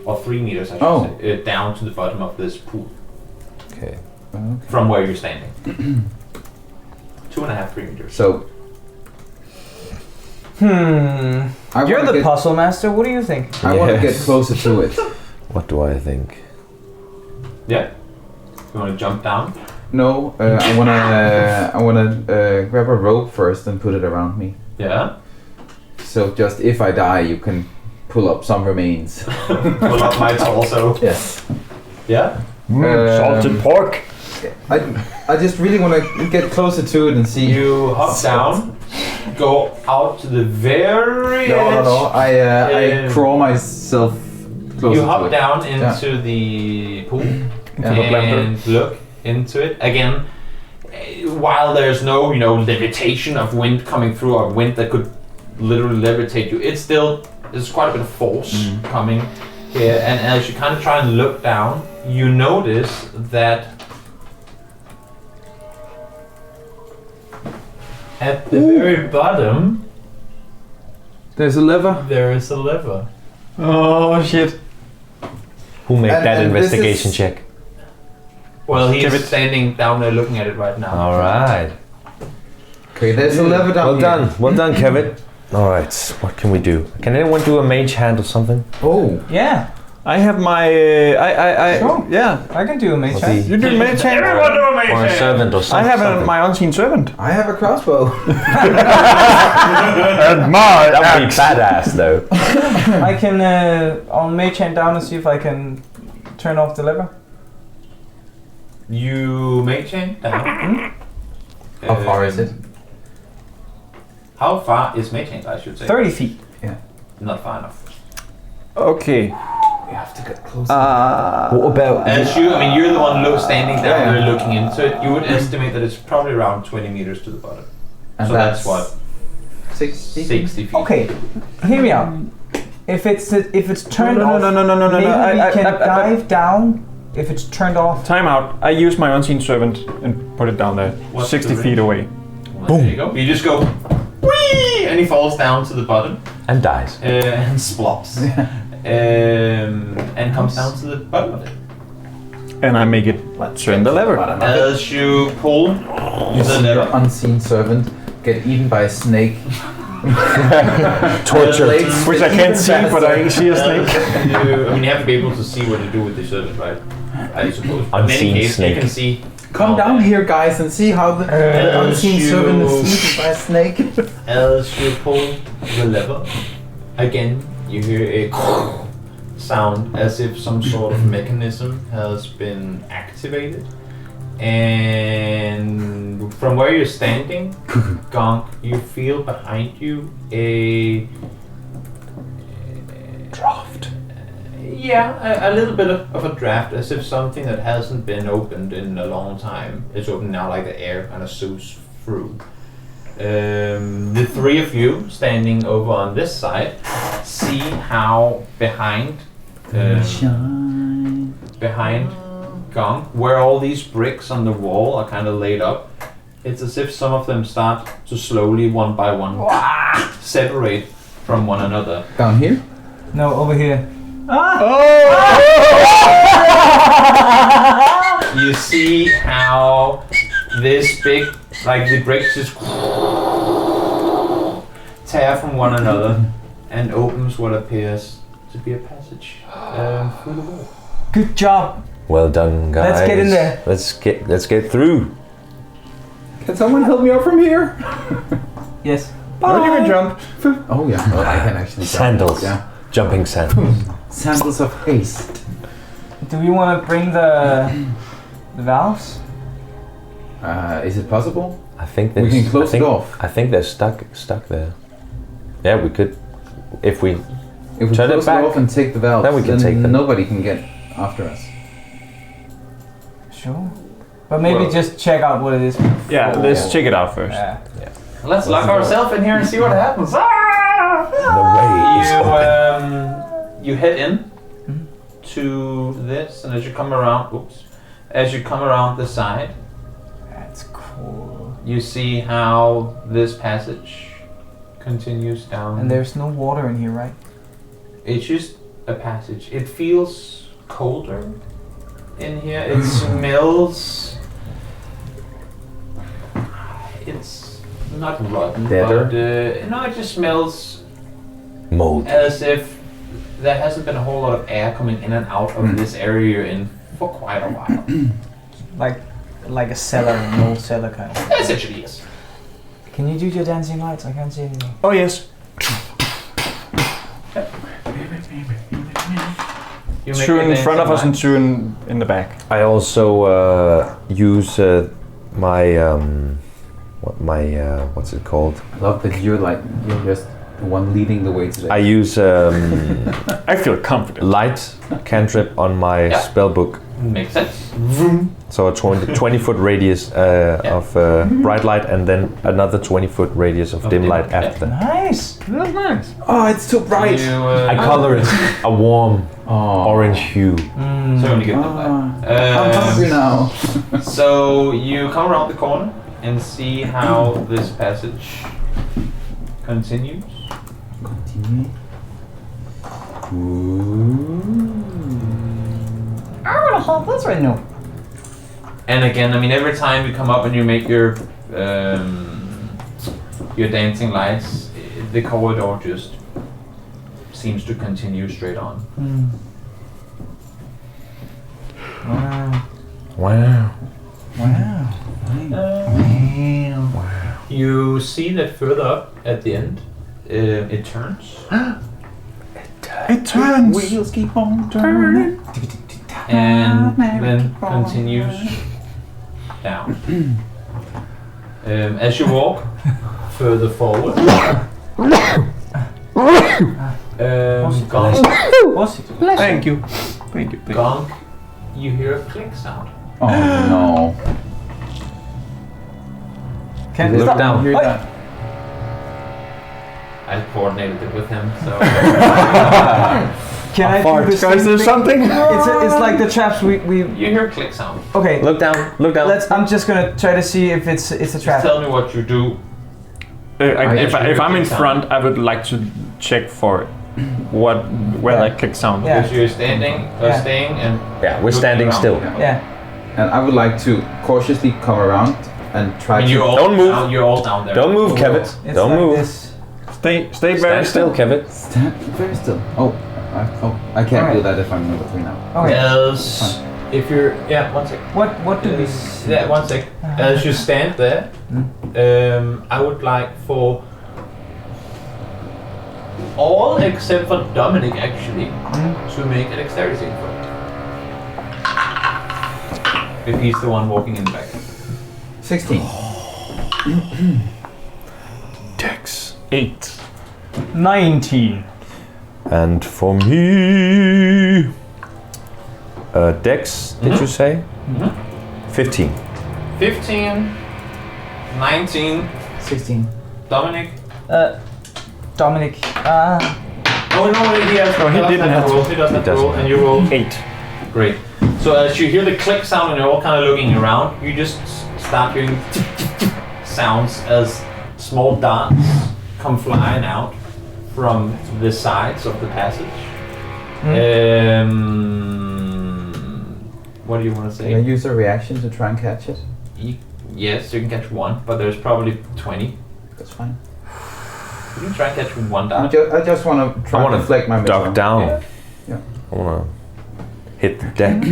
[SPEAKER 1] or 3 meters, I should say, down to the bottom of this pool
[SPEAKER 4] okay.
[SPEAKER 1] from where you're standing. 2.5, 3 meters.
[SPEAKER 2] So I
[SPEAKER 3] You're
[SPEAKER 2] wanna
[SPEAKER 3] the
[SPEAKER 2] get,
[SPEAKER 3] puzzle master. What do you think?
[SPEAKER 2] I want to get
[SPEAKER 4] Yes.
[SPEAKER 2] closer to it.
[SPEAKER 4] What do I think?
[SPEAKER 1] Yeah. You want to jump down?
[SPEAKER 2] No, I wanna grab a rope first and put it around me.
[SPEAKER 1] Yeah.
[SPEAKER 2] So just if I die, you can pull up some remains.
[SPEAKER 1] Pull up my torso.
[SPEAKER 2] Yes.
[SPEAKER 1] Yeah.
[SPEAKER 5] Salted pork.
[SPEAKER 2] I just really want to get closer to it and see.
[SPEAKER 1] You hop down, go out to the very
[SPEAKER 2] No.
[SPEAKER 1] edge.
[SPEAKER 2] I crawl myself closer
[SPEAKER 1] You
[SPEAKER 2] to
[SPEAKER 1] hop
[SPEAKER 2] it.
[SPEAKER 1] down into the pool
[SPEAKER 2] Yeah.
[SPEAKER 1] and look into it again. While there's no, levitation of wind coming through, or wind that could literally levitate you, there's quite a bit of force coming here. And as you kind of try and look down, you notice that at the very bottom
[SPEAKER 2] There's a lever.
[SPEAKER 1] there is a lever.
[SPEAKER 5] Oh shit.
[SPEAKER 4] Who made
[SPEAKER 2] And-
[SPEAKER 4] that
[SPEAKER 2] and this
[SPEAKER 4] investigation
[SPEAKER 2] is-
[SPEAKER 4] check?
[SPEAKER 1] Well, he's
[SPEAKER 5] Give it-
[SPEAKER 1] standing down there looking at it right now.
[SPEAKER 4] All right.
[SPEAKER 2] Okay, there's a lever down
[SPEAKER 4] Well
[SPEAKER 2] here.
[SPEAKER 4] done. Well done, Kevin. All right. What can we do? Can anyone do a mage hand or something?
[SPEAKER 2] Oh,
[SPEAKER 3] Yeah,
[SPEAKER 5] I have my.
[SPEAKER 3] Sure.
[SPEAKER 5] Yeah.
[SPEAKER 3] I can do a mage
[SPEAKER 4] What's
[SPEAKER 3] hand.
[SPEAKER 4] he-
[SPEAKER 5] You do mage hand.
[SPEAKER 1] Everyone do a mage
[SPEAKER 4] Or a
[SPEAKER 1] hand!
[SPEAKER 4] servant or
[SPEAKER 5] I
[SPEAKER 4] something.
[SPEAKER 5] have my unseen servant.
[SPEAKER 2] I have a crossbow.
[SPEAKER 5] And my
[SPEAKER 4] That would be badass, though.
[SPEAKER 3] I can. I'll mage hand down and see if I can turn off the lever.
[SPEAKER 1] You mage hand down.
[SPEAKER 2] How far is it?
[SPEAKER 1] How far is mage hand, I should say?
[SPEAKER 3] 30 feet.
[SPEAKER 1] Not far enough.
[SPEAKER 5] Okay.
[SPEAKER 2] We have to get closer.
[SPEAKER 4] What about?
[SPEAKER 1] You're the one standing down
[SPEAKER 2] Yeah.
[SPEAKER 1] there looking into it. You would estimate that it's probably around 20 meters to the bottom.
[SPEAKER 2] And
[SPEAKER 1] So that's what?
[SPEAKER 2] 60?
[SPEAKER 1] 60 feet.
[SPEAKER 3] Okay, hear me out. If it's turned
[SPEAKER 5] No.
[SPEAKER 3] off, maybe
[SPEAKER 5] I-
[SPEAKER 3] we
[SPEAKER 5] I-
[SPEAKER 3] can
[SPEAKER 5] I-
[SPEAKER 3] dive down. If it's turned off,
[SPEAKER 5] Time out. I use my unseen servant and put it down there,
[SPEAKER 1] What's
[SPEAKER 5] 60
[SPEAKER 1] the
[SPEAKER 5] feet away.
[SPEAKER 1] Well, there you go. You just go, whee, and he falls down to the bottom
[SPEAKER 4] And dies.
[SPEAKER 1] and splops. And comes down to the bottom of it.
[SPEAKER 5] And I make it turn the lever.
[SPEAKER 1] As you pull
[SPEAKER 2] You
[SPEAKER 1] the
[SPEAKER 2] see your
[SPEAKER 1] lever,
[SPEAKER 2] unseen servant get eaten by a snake.
[SPEAKER 4] Tortured.
[SPEAKER 5] Which I can't see, but I see a snake.
[SPEAKER 1] you have to be able to see what to do with the servant, right? I suppose. But in any
[SPEAKER 4] Unseen
[SPEAKER 1] case,
[SPEAKER 4] snake.
[SPEAKER 1] you can see.
[SPEAKER 2] Come
[SPEAKER 1] how
[SPEAKER 2] down
[SPEAKER 1] that-
[SPEAKER 2] here, guys, and see how the unseen
[SPEAKER 1] you-
[SPEAKER 2] servant is eaten by a snake.
[SPEAKER 1] As you pull the lever, again you hear a sound as if some sort of mechanism has been activated. And from where you're standing, Gonk, you feel behind you a
[SPEAKER 4] Draft.
[SPEAKER 1] Yeah, a little bit of a draft, as if something that hasn't been opened in a long time is open now, like the air kind of soothes through. The three of you standing over on this side see how behind Gong, where all these bricks on the wall are kind of laid up, it's as if some of them start to slowly, one by one, separate from one another.
[SPEAKER 2] Down here?
[SPEAKER 3] No, over here.
[SPEAKER 1] You see how this big, like the bricks just tear from one another and opens what appears to be a passage through the wall.
[SPEAKER 3] Good job.
[SPEAKER 4] Well done, guys.
[SPEAKER 3] Let's get in there.
[SPEAKER 4] Let's get through.
[SPEAKER 2] Can someone help me up from here?
[SPEAKER 3] Yes.
[SPEAKER 2] Or you can jump. Oh yeah, well, I can actually jump.
[SPEAKER 4] Sandals.
[SPEAKER 2] Yeah.
[SPEAKER 4] Jumping sandals.
[SPEAKER 2] Sandals of haste.
[SPEAKER 3] Do we want to bring the valves?
[SPEAKER 2] Is it possible?
[SPEAKER 4] I think
[SPEAKER 2] We can close
[SPEAKER 4] I think,
[SPEAKER 2] it off.
[SPEAKER 4] I think they're stuck there. Yeah, we could, if we.
[SPEAKER 2] If we
[SPEAKER 4] Turn it
[SPEAKER 2] close it
[SPEAKER 4] back,
[SPEAKER 2] off and take the valves,
[SPEAKER 4] then we can take them.
[SPEAKER 2] nobody can get after us.
[SPEAKER 3] Sure. But maybe
[SPEAKER 1] Well-
[SPEAKER 3] just check out what it is.
[SPEAKER 5] Yeah, let's check it out first.
[SPEAKER 3] Yeah.
[SPEAKER 1] Let's lock ourselves in here and see what happens.
[SPEAKER 4] The way is open.
[SPEAKER 1] You head in to this, and as you come around, the side,
[SPEAKER 3] That's cool.
[SPEAKER 1] you see how this passage continues down.
[SPEAKER 3] And there's no water in here, right?
[SPEAKER 1] It's just a passage. It feels colder in here. It smells. It's not rotten,
[SPEAKER 2] Deader?
[SPEAKER 1] but no, it just smells
[SPEAKER 4] Mold.
[SPEAKER 1] as if there hasn't been a whole lot of air coming in and out of this area you're in for quite a while.
[SPEAKER 3] Like a cellar, an old cellar kind of thing.
[SPEAKER 1] Essentially, yes.
[SPEAKER 3] Can you do your dancing lights? I can't see anything.
[SPEAKER 5] Oh yes.
[SPEAKER 1] You make
[SPEAKER 5] Two
[SPEAKER 1] your
[SPEAKER 5] in front of us
[SPEAKER 1] dancing
[SPEAKER 5] and two in the back.
[SPEAKER 4] I also use my what's it called?
[SPEAKER 2] I love that you're just the one leading the way today.
[SPEAKER 4] I use
[SPEAKER 5] I feel confident.
[SPEAKER 4] light cantrip on my
[SPEAKER 1] Yeah.
[SPEAKER 4] spell book.
[SPEAKER 1] Makes sense.
[SPEAKER 4] So a 20-foot radius of bright light, and then another 20-foot radius of dim light after that.
[SPEAKER 3] Nice.
[SPEAKER 5] That's nice.
[SPEAKER 2] Oh, it's too bright.
[SPEAKER 1] You,
[SPEAKER 4] I color it a warm
[SPEAKER 2] Oh.
[SPEAKER 4] orange hue.
[SPEAKER 1] so when you get them back.
[SPEAKER 2] I'm hungry now.
[SPEAKER 1] So you come around the corner and see how this passage continues.
[SPEAKER 2] Continue. Ooh.
[SPEAKER 3] I'm gonna hold this right now.
[SPEAKER 1] And again, I mean, every time you come up and you make your dancing lights, the corridor just seems to continue straight on.
[SPEAKER 3] Wow.
[SPEAKER 4] Wow.
[SPEAKER 3] Wow.
[SPEAKER 1] You see that further up at the end, it turns,
[SPEAKER 5] It turns.
[SPEAKER 2] Wheels keep on turning.
[SPEAKER 1] and then continues down. As you walk further forward, Gong,
[SPEAKER 3] What's it?
[SPEAKER 5] Thank you. Thank you.
[SPEAKER 1] Gong, you hear a click sound.
[SPEAKER 2] Oh no.
[SPEAKER 3] Can
[SPEAKER 4] Look down.
[SPEAKER 2] Hear
[SPEAKER 3] Oi.
[SPEAKER 2] that?
[SPEAKER 1] I coordinated it with him, so
[SPEAKER 3] Can I
[SPEAKER 5] Fart.
[SPEAKER 3] do this
[SPEAKER 5] Guys,
[SPEAKER 3] thing?
[SPEAKER 5] there's something.
[SPEAKER 3] It's like the traps we.
[SPEAKER 1] you hear a click sound.
[SPEAKER 3] Okay.
[SPEAKER 4] Look down. Look down.
[SPEAKER 3] I'm just gonna try to see if it's a
[SPEAKER 1] Just
[SPEAKER 3] trap.
[SPEAKER 1] tell me what you do.
[SPEAKER 5] If I'm in front, I would like to check for where that click sound.
[SPEAKER 3] Yeah.
[SPEAKER 1] Because you're standing,
[SPEAKER 3] Yeah.
[SPEAKER 1] staying, and
[SPEAKER 4] Yeah, we're
[SPEAKER 1] looking
[SPEAKER 4] standing
[SPEAKER 1] around.
[SPEAKER 4] still.
[SPEAKER 3] Yeah.
[SPEAKER 2] And I would like to cautiously come around and
[SPEAKER 1] I
[SPEAKER 2] try
[SPEAKER 1] mean,
[SPEAKER 2] to.
[SPEAKER 1] you're all
[SPEAKER 4] Don't move.
[SPEAKER 1] Down, you're all down there.
[SPEAKER 4] Don't move,
[SPEAKER 1] So
[SPEAKER 4] Kevin.
[SPEAKER 3] It's
[SPEAKER 4] Don't
[SPEAKER 3] like
[SPEAKER 4] move.
[SPEAKER 3] this.
[SPEAKER 5] Stay very
[SPEAKER 4] Stand still, Kevin.
[SPEAKER 2] Stand very still. I can't
[SPEAKER 3] Alright.
[SPEAKER 2] do that if I'm number 3 now.
[SPEAKER 3] Okay.
[SPEAKER 1] As if you're, one sec.
[SPEAKER 3] What do we?
[SPEAKER 1] Yeah, one sec. As you stand there, I would like for all except for Dominic actually to make a dexterity saving throw. If he's the one walking in the back.
[SPEAKER 2] 16.
[SPEAKER 4] Dex.
[SPEAKER 5] 8.
[SPEAKER 3] 19.
[SPEAKER 4] And for me, Dex, did you say? 15.
[SPEAKER 1] 15, 19,
[SPEAKER 2] 16.
[SPEAKER 1] Dominic.
[SPEAKER 3] Dominic.
[SPEAKER 1] Oh no, he has.
[SPEAKER 5] No, he didn't have to.
[SPEAKER 1] roll. He doesn't have to
[SPEAKER 4] doesn't
[SPEAKER 1] roll, and you roll.
[SPEAKER 5] 8.
[SPEAKER 1] Great. So as you hear the click sound and you're all kind of looking around, you just start hearing sounds as small darts come flying out from the sides of the passage. What do you want to
[SPEAKER 2] Can I
[SPEAKER 1] say?
[SPEAKER 2] use a reaction to try and catch it?
[SPEAKER 1] Yes, you can catch one, but there's probably 20.
[SPEAKER 2] That's fine.
[SPEAKER 1] You can try and catch one dart.
[SPEAKER 2] I just want to try
[SPEAKER 4] I
[SPEAKER 2] and
[SPEAKER 4] want
[SPEAKER 2] deflect my
[SPEAKER 4] to
[SPEAKER 2] missile.
[SPEAKER 4] duck down.
[SPEAKER 2] Yeah.
[SPEAKER 4] I want to hit the deck.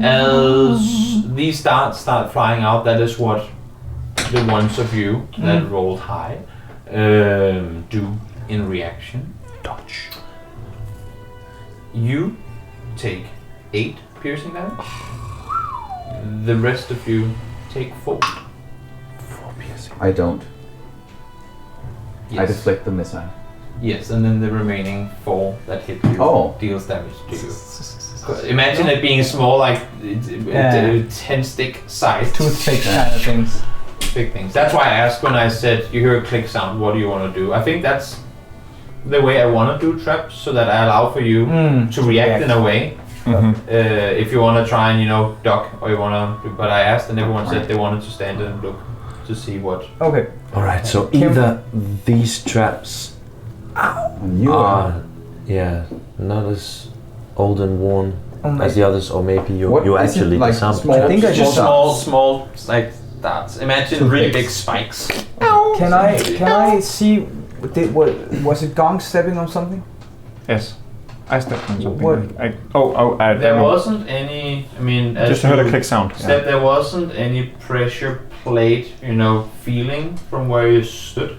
[SPEAKER 1] As these darts start flying out, that is what the ones of you that rolled high do in reaction. Dodge. You take 8 piercing damage. The rest of you take 4.
[SPEAKER 4] 4 piercing.
[SPEAKER 2] I don't. I
[SPEAKER 1] Yes.
[SPEAKER 2] deflect the missile.
[SPEAKER 1] Yes, and then the remaining 4 that hit you
[SPEAKER 2] Oh.
[SPEAKER 1] deals damage to you. Imagine it being small, like
[SPEAKER 3] Yeah.
[SPEAKER 1] 10-stick size.
[SPEAKER 3] Toothpick kind of things.
[SPEAKER 1] Big things. That's why I asked when I said you hear a click sound, what do you want to do? I think that's the way I want to do traps, so that I allow for you to react in a way. If you want to try and duck, or you want to, but I asked and everyone said they wanted to stand and look to see what.
[SPEAKER 3] Okay.
[SPEAKER 4] All right, so
[SPEAKER 3] Can-
[SPEAKER 4] either these traps
[SPEAKER 2] And you are.
[SPEAKER 4] are, not as old and worn
[SPEAKER 3] Oh,
[SPEAKER 4] as the others, or maybe you
[SPEAKER 2] What is it,
[SPEAKER 4] actually
[SPEAKER 2] like
[SPEAKER 4] designed
[SPEAKER 2] small-
[SPEAKER 4] traps.
[SPEAKER 3] I think I just
[SPEAKER 1] small like darts. Imagine
[SPEAKER 2] Two
[SPEAKER 1] really
[SPEAKER 2] big.
[SPEAKER 1] big spikes.
[SPEAKER 3] Can I see? Was it Gong stepping on something?
[SPEAKER 5] Yes. I stepped on something.
[SPEAKER 3] What?
[SPEAKER 5] I don't
[SPEAKER 1] There
[SPEAKER 5] know.
[SPEAKER 1] wasn't any. I mean, as
[SPEAKER 5] Just heard a
[SPEAKER 1] you
[SPEAKER 5] click sound.
[SPEAKER 1] said, there wasn't any pressure plate, feeling from where you stood.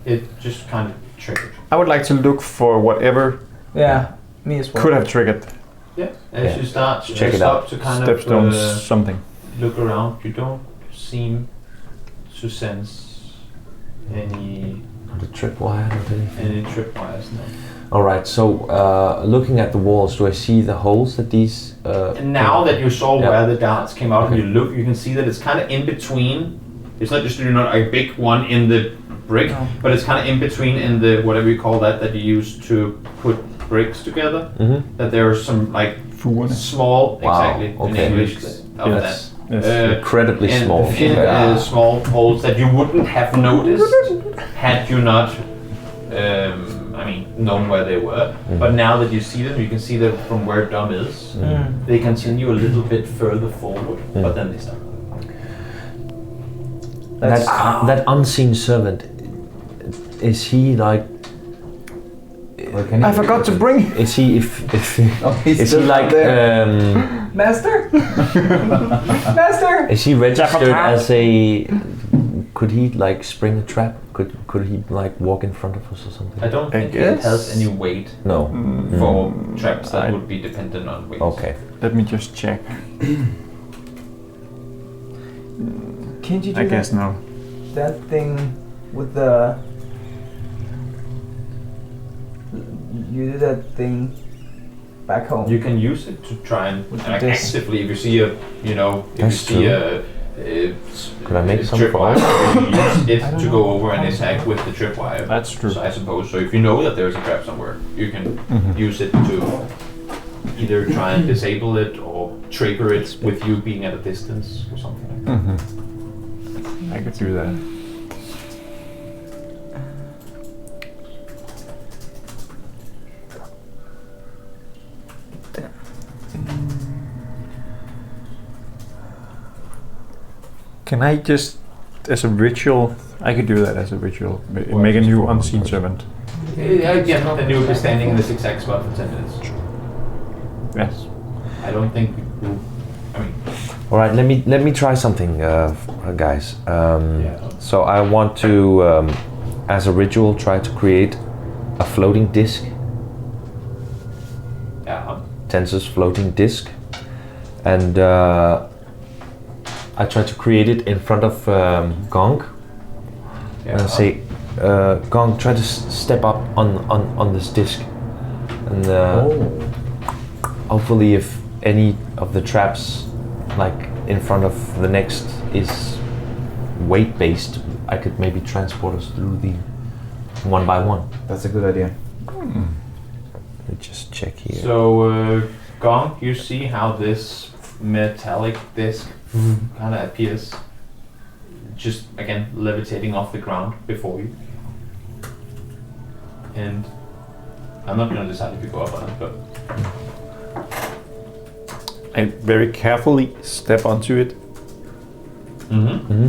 [SPEAKER 1] It just kind of triggered.
[SPEAKER 5] I would like to look for whatever
[SPEAKER 3] Yeah, me as well.
[SPEAKER 5] could have triggered
[SPEAKER 1] Yeah. As
[SPEAKER 4] Yeah.
[SPEAKER 1] you start,
[SPEAKER 4] Check it
[SPEAKER 1] stop
[SPEAKER 4] out.
[SPEAKER 1] to kind
[SPEAKER 5] stepstones,
[SPEAKER 1] of
[SPEAKER 5] something.
[SPEAKER 1] look around. You don't seem to sense any
[SPEAKER 4] Not a tripwire, not anything.
[SPEAKER 1] tripwires. No.
[SPEAKER 4] All right, so looking at the walls, do I see the holes that these?
[SPEAKER 1] And now that you saw
[SPEAKER 4] Yeah.
[SPEAKER 1] where the darts came out and you look, you can see that it's kind of in between. It's not just a big one in the brick,
[SPEAKER 3] No.
[SPEAKER 1] but it's kind of in between in the whatever you call that you use to put bricks together.
[SPEAKER 4] Mm-hmm.
[SPEAKER 1] That there are some like
[SPEAKER 5] Fugerne.
[SPEAKER 1] small,
[SPEAKER 4] Wow,
[SPEAKER 1] exactly in
[SPEAKER 4] okay.
[SPEAKER 1] English of
[SPEAKER 5] Yes.
[SPEAKER 1] that.
[SPEAKER 5] Yes.
[SPEAKER 4] Incredibly
[SPEAKER 1] And
[SPEAKER 4] small.
[SPEAKER 1] thin, small holes that you wouldn't have noticed had you not, known where they were. But now that you see them, you can see that from where Dom is, they continue a little bit further forward, but then they stop.
[SPEAKER 4] That unseen servant, is he like?
[SPEAKER 2] Or can
[SPEAKER 3] I
[SPEAKER 2] you-
[SPEAKER 3] forgot to bring
[SPEAKER 4] Is he if
[SPEAKER 2] Oh, he's
[SPEAKER 4] is he
[SPEAKER 2] still
[SPEAKER 4] like
[SPEAKER 2] up there.
[SPEAKER 3] Master. Master.
[SPEAKER 4] is he registered
[SPEAKER 5] Jaffa.
[SPEAKER 4] as a? Could he like spring a trap? Could he like walk in front of us or something?
[SPEAKER 1] I don't think
[SPEAKER 5] guess.
[SPEAKER 1] it has any weight
[SPEAKER 4] No.
[SPEAKER 1] for traps that
[SPEAKER 5] I-
[SPEAKER 1] would be dependent on weight.
[SPEAKER 4] Okay.
[SPEAKER 5] Let me just check.
[SPEAKER 3] Can't you do
[SPEAKER 5] I guess no.
[SPEAKER 3] that thing with the? You did that thing back home.
[SPEAKER 1] You can use it to try and
[SPEAKER 3] With
[SPEAKER 1] like,
[SPEAKER 3] this.
[SPEAKER 1] actively, if you see if
[SPEAKER 4] That's
[SPEAKER 1] you see
[SPEAKER 4] true. Could I make some for
[SPEAKER 1] tripwire,
[SPEAKER 4] us?
[SPEAKER 1] you use it
[SPEAKER 3] I don't
[SPEAKER 1] to
[SPEAKER 3] know.
[SPEAKER 1] go over and attack with the tripwire.
[SPEAKER 5] That's true.
[SPEAKER 1] So I suppose. So if you know that there's a trap somewhere, you can use it to either try and disable it or trigger it with you being at a distance or something like that.
[SPEAKER 5] I could do that. Can I just, as a ritual, I could do that as a ritual. Make a new unseen servant.
[SPEAKER 1] Yeah, then you would be standing in this exact spot for 10 minutes.
[SPEAKER 5] Yes.
[SPEAKER 1] I don't think you. I mean,
[SPEAKER 4] All right. Let me try something, guys.
[SPEAKER 1] Yeah.
[SPEAKER 4] So I want to, as a ritual, try to create a floating disc.
[SPEAKER 1] yeah.
[SPEAKER 4] Tensor's floating disc, and I try to create it in front of Gong. And I say, Gong, try to step up on this disc, and hopefully, if any of the traps, like in front of the next, is weight based, I could maybe transport us through the one by one.
[SPEAKER 2] That's a good idea.
[SPEAKER 4] Let me just check here.
[SPEAKER 1] So, Gong, you see how this metallic disc kind of appears, just again levitating off the ground before you. And I'm not going to decide if you go up on it, but
[SPEAKER 5] I very carefully step onto it,
[SPEAKER 4] Mm-hmm.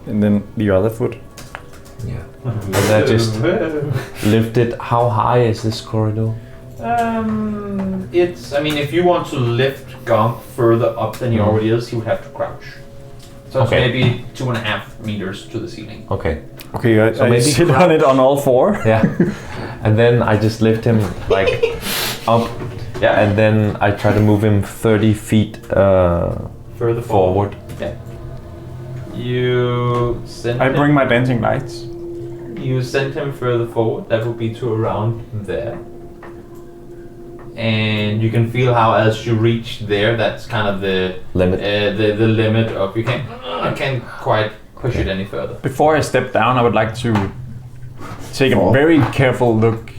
[SPEAKER 5] and then the other foot.
[SPEAKER 4] Yeah. And that just lifted. How high is this corridor?
[SPEAKER 1] It's. I mean, if you want to lift Gong further up than he already is, he would have to crouch. So
[SPEAKER 4] Okay.
[SPEAKER 1] it's maybe 2.5 meters to the ceiling.
[SPEAKER 4] Okay.
[SPEAKER 5] Okay,
[SPEAKER 4] So
[SPEAKER 5] I
[SPEAKER 4] maybe
[SPEAKER 5] sit on it on all four.
[SPEAKER 4] Yeah. And then I just lift him like up.
[SPEAKER 1] Yeah.
[SPEAKER 4] And then I try to move him 30 feet
[SPEAKER 1] Further
[SPEAKER 4] forward.
[SPEAKER 1] Yeah. You send.
[SPEAKER 5] I
[SPEAKER 1] him-
[SPEAKER 5] bring my dancing lights.
[SPEAKER 1] You send him further forward. That would be to around there. And you can feel how as you reach there, that's kind of the
[SPEAKER 4] Limit.
[SPEAKER 1] the limit of you can't quite push it any further.
[SPEAKER 5] Before I step down, I would like to take a very careful look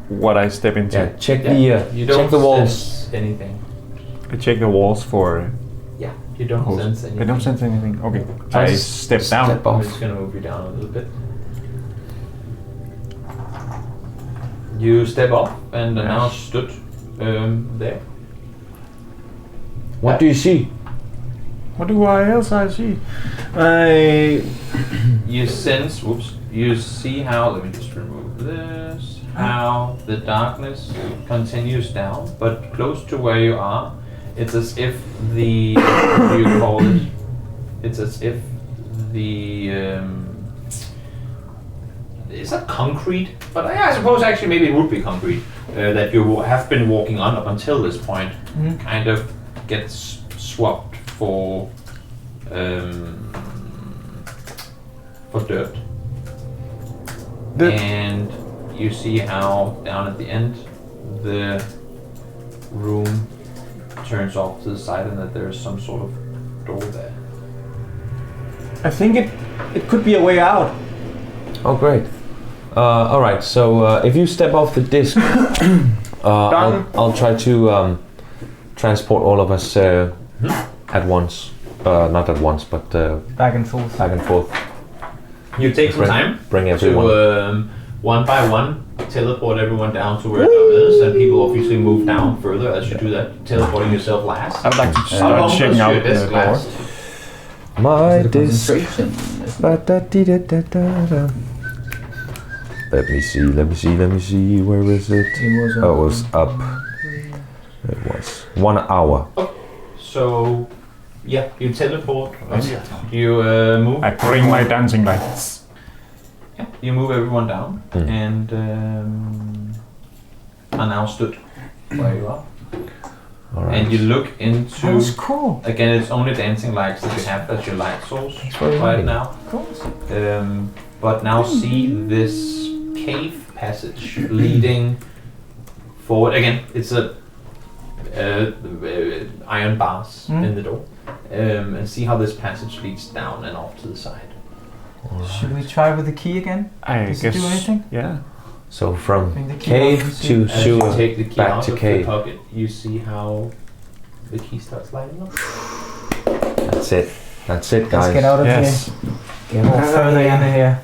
[SPEAKER 5] what I step into.
[SPEAKER 4] Yeah. Check
[SPEAKER 1] Yeah.
[SPEAKER 4] the
[SPEAKER 1] You don't
[SPEAKER 4] check the walls.
[SPEAKER 1] sense anything.
[SPEAKER 5] I check the walls for
[SPEAKER 1] Yeah, you don't
[SPEAKER 5] holes.
[SPEAKER 1] sense anything.
[SPEAKER 5] I don't sense anything. Okay.
[SPEAKER 4] So
[SPEAKER 5] I
[SPEAKER 4] just
[SPEAKER 5] step down.
[SPEAKER 4] Step
[SPEAKER 1] I'm
[SPEAKER 4] off.
[SPEAKER 1] just gonna move you down a little bit. You step off and are now stood there.
[SPEAKER 4] What do you see?
[SPEAKER 5] What do I else I see? I
[SPEAKER 1] You sense, whoops, you see how, let me just remove this, how the darkness continues down, but close to where you are, it's as if the, what do you call it? It's as if the, is that concrete? But I suppose actually maybe it would be concrete that you have been walking on up until this point, kind of gets swapped for dirt. And you see how down at the end the room turns off to the side and that there's some sort of door there.
[SPEAKER 5] I think it could be a way out.
[SPEAKER 4] Oh, great. All right. So if you step off the disc, I'll try to transport all of us at once. Not at once, but
[SPEAKER 3] Back and forth.
[SPEAKER 4] back and forth.
[SPEAKER 1] You take some
[SPEAKER 4] Bring-
[SPEAKER 1] time
[SPEAKER 4] bring everyone.
[SPEAKER 1] to one by one teleport everyone down to where Dom is, and people obviously move down further as you do that, teleporting yourself last.
[SPEAKER 5] I would like to
[SPEAKER 1] How long
[SPEAKER 5] start checking
[SPEAKER 1] does
[SPEAKER 5] out
[SPEAKER 1] your
[SPEAKER 5] the
[SPEAKER 1] disc
[SPEAKER 5] door.
[SPEAKER 1] last?
[SPEAKER 4] My
[SPEAKER 2] The
[SPEAKER 4] disc.
[SPEAKER 2] concentration.
[SPEAKER 4] Ba-da-dee-da-da-da-da. Let me see. Where is it?
[SPEAKER 2] It was,
[SPEAKER 4] Oh, it was up. It was 1 hour.
[SPEAKER 1] So, yeah, you teleport. You move.
[SPEAKER 5] I bring my dancing lights.
[SPEAKER 1] Yeah, you move everyone down,
[SPEAKER 4] Mm.
[SPEAKER 1] and are now stood where you are.
[SPEAKER 4] All right.
[SPEAKER 1] And you look into.
[SPEAKER 3] That's cool.
[SPEAKER 1] Again, it's only dancing lights that you have as your light source
[SPEAKER 4] for
[SPEAKER 1] right
[SPEAKER 4] reminding.
[SPEAKER 1] now.
[SPEAKER 3] Of course.
[SPEAKER 1] But now see this cave passage leading forward. Again, it's a iron bars in the door. And see how this passage leads down and off to the side.
[SPEAKER 3] Should we try with the key again?
[SPEAKER 5] I
[SPEAKER 3] Does it
[SPEAKER 5] guess.
[SPEAKER 3] do anything?
[SPEAKER 5] Yeah.
[SPEAKER 4] So from
[SPEAKER 3] Bring the key
[SPEAKER 4] cave
[SPEAKER 3] off and
[SPEAKER 4] to
[SPEAKER 1] As
[SPEAKER 4] sewer,
[SPEAKER 1] you take the key
[SPEAKER 4] back
[SPEAKER 1] out
[SPEAKER 4] to
[SPEAKER 1] of
[SPEAKER 4] cave.
[SPEAKER 1] the pocket, you see how the key starts lighting up.
[SPEAKER 4] That's it. That's it, guys.
[SPEAKER 3] Let's get out of
[SPEAKER 5] Yes.
[SPEAKER 3] here. Or further in here.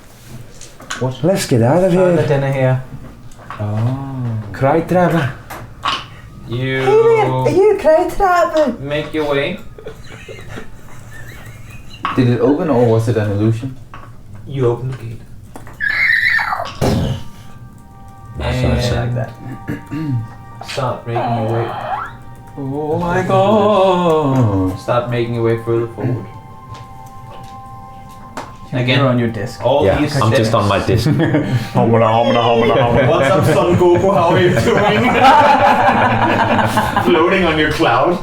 [SPEAKER 4] Let's get out of
[SPEAKER 3] Further
[SPEAKER 4] here.
[SPEAKER 3] in here.
[SPEAKER 4] Cry Trevor.
[SPEAKER 1] You
[SPEAKER 3] cry trouble?
[SPEAKER 1] make your way.
[SPEAKER 2] Did it open or was it an illusion?
[SPEAKER 1] You open the gate.
[SPEAKER 4] Nice.
[SPEAKER 3] Like that.
[SPEAKER 1] Start making your way.
[SPEAKER 2] Oh my god!
[SPEAKER 1] Start making your way further forward. Again.
[SPEAKER 3] You're on your disc.
[SPEAKER 1] All
[SPEAKER 4] Yeah,
[SPEAKER 1] these
[SPEAKER 4] I'm just
[SPEAKER 1] steps-
[SPEAKER 4] on my disc.
[SPEAKER 1] What's up, Son Goku? How are you doing? Floating on your cloud.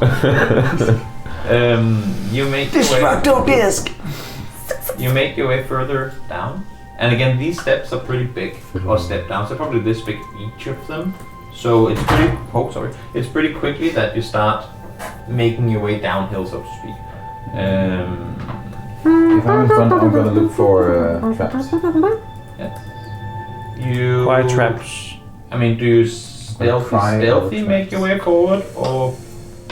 [SPEAKER 1] You make your way.
[SPEAKER 3] disc.
[SPEAKER 1] You make your way further down, and again, these steps are pretty big, or step downs. They're probably this big each of them. So it's pretty. Oh, sorry. It's pretty quickly that you start making your way downhill, so to speak.
[SPEAKER 2] If I'm in front, I'm gonna look for traps.
[SPEAKER 1] You.
[SPEAKER 5] Why traps?
[SPEAKER 1] I mean, do you
[SPEAKER 2] Cry
[SPEAKER 1] stealthy
[SPEAKER 2] or
[SPEAKER 1] make your way forward, or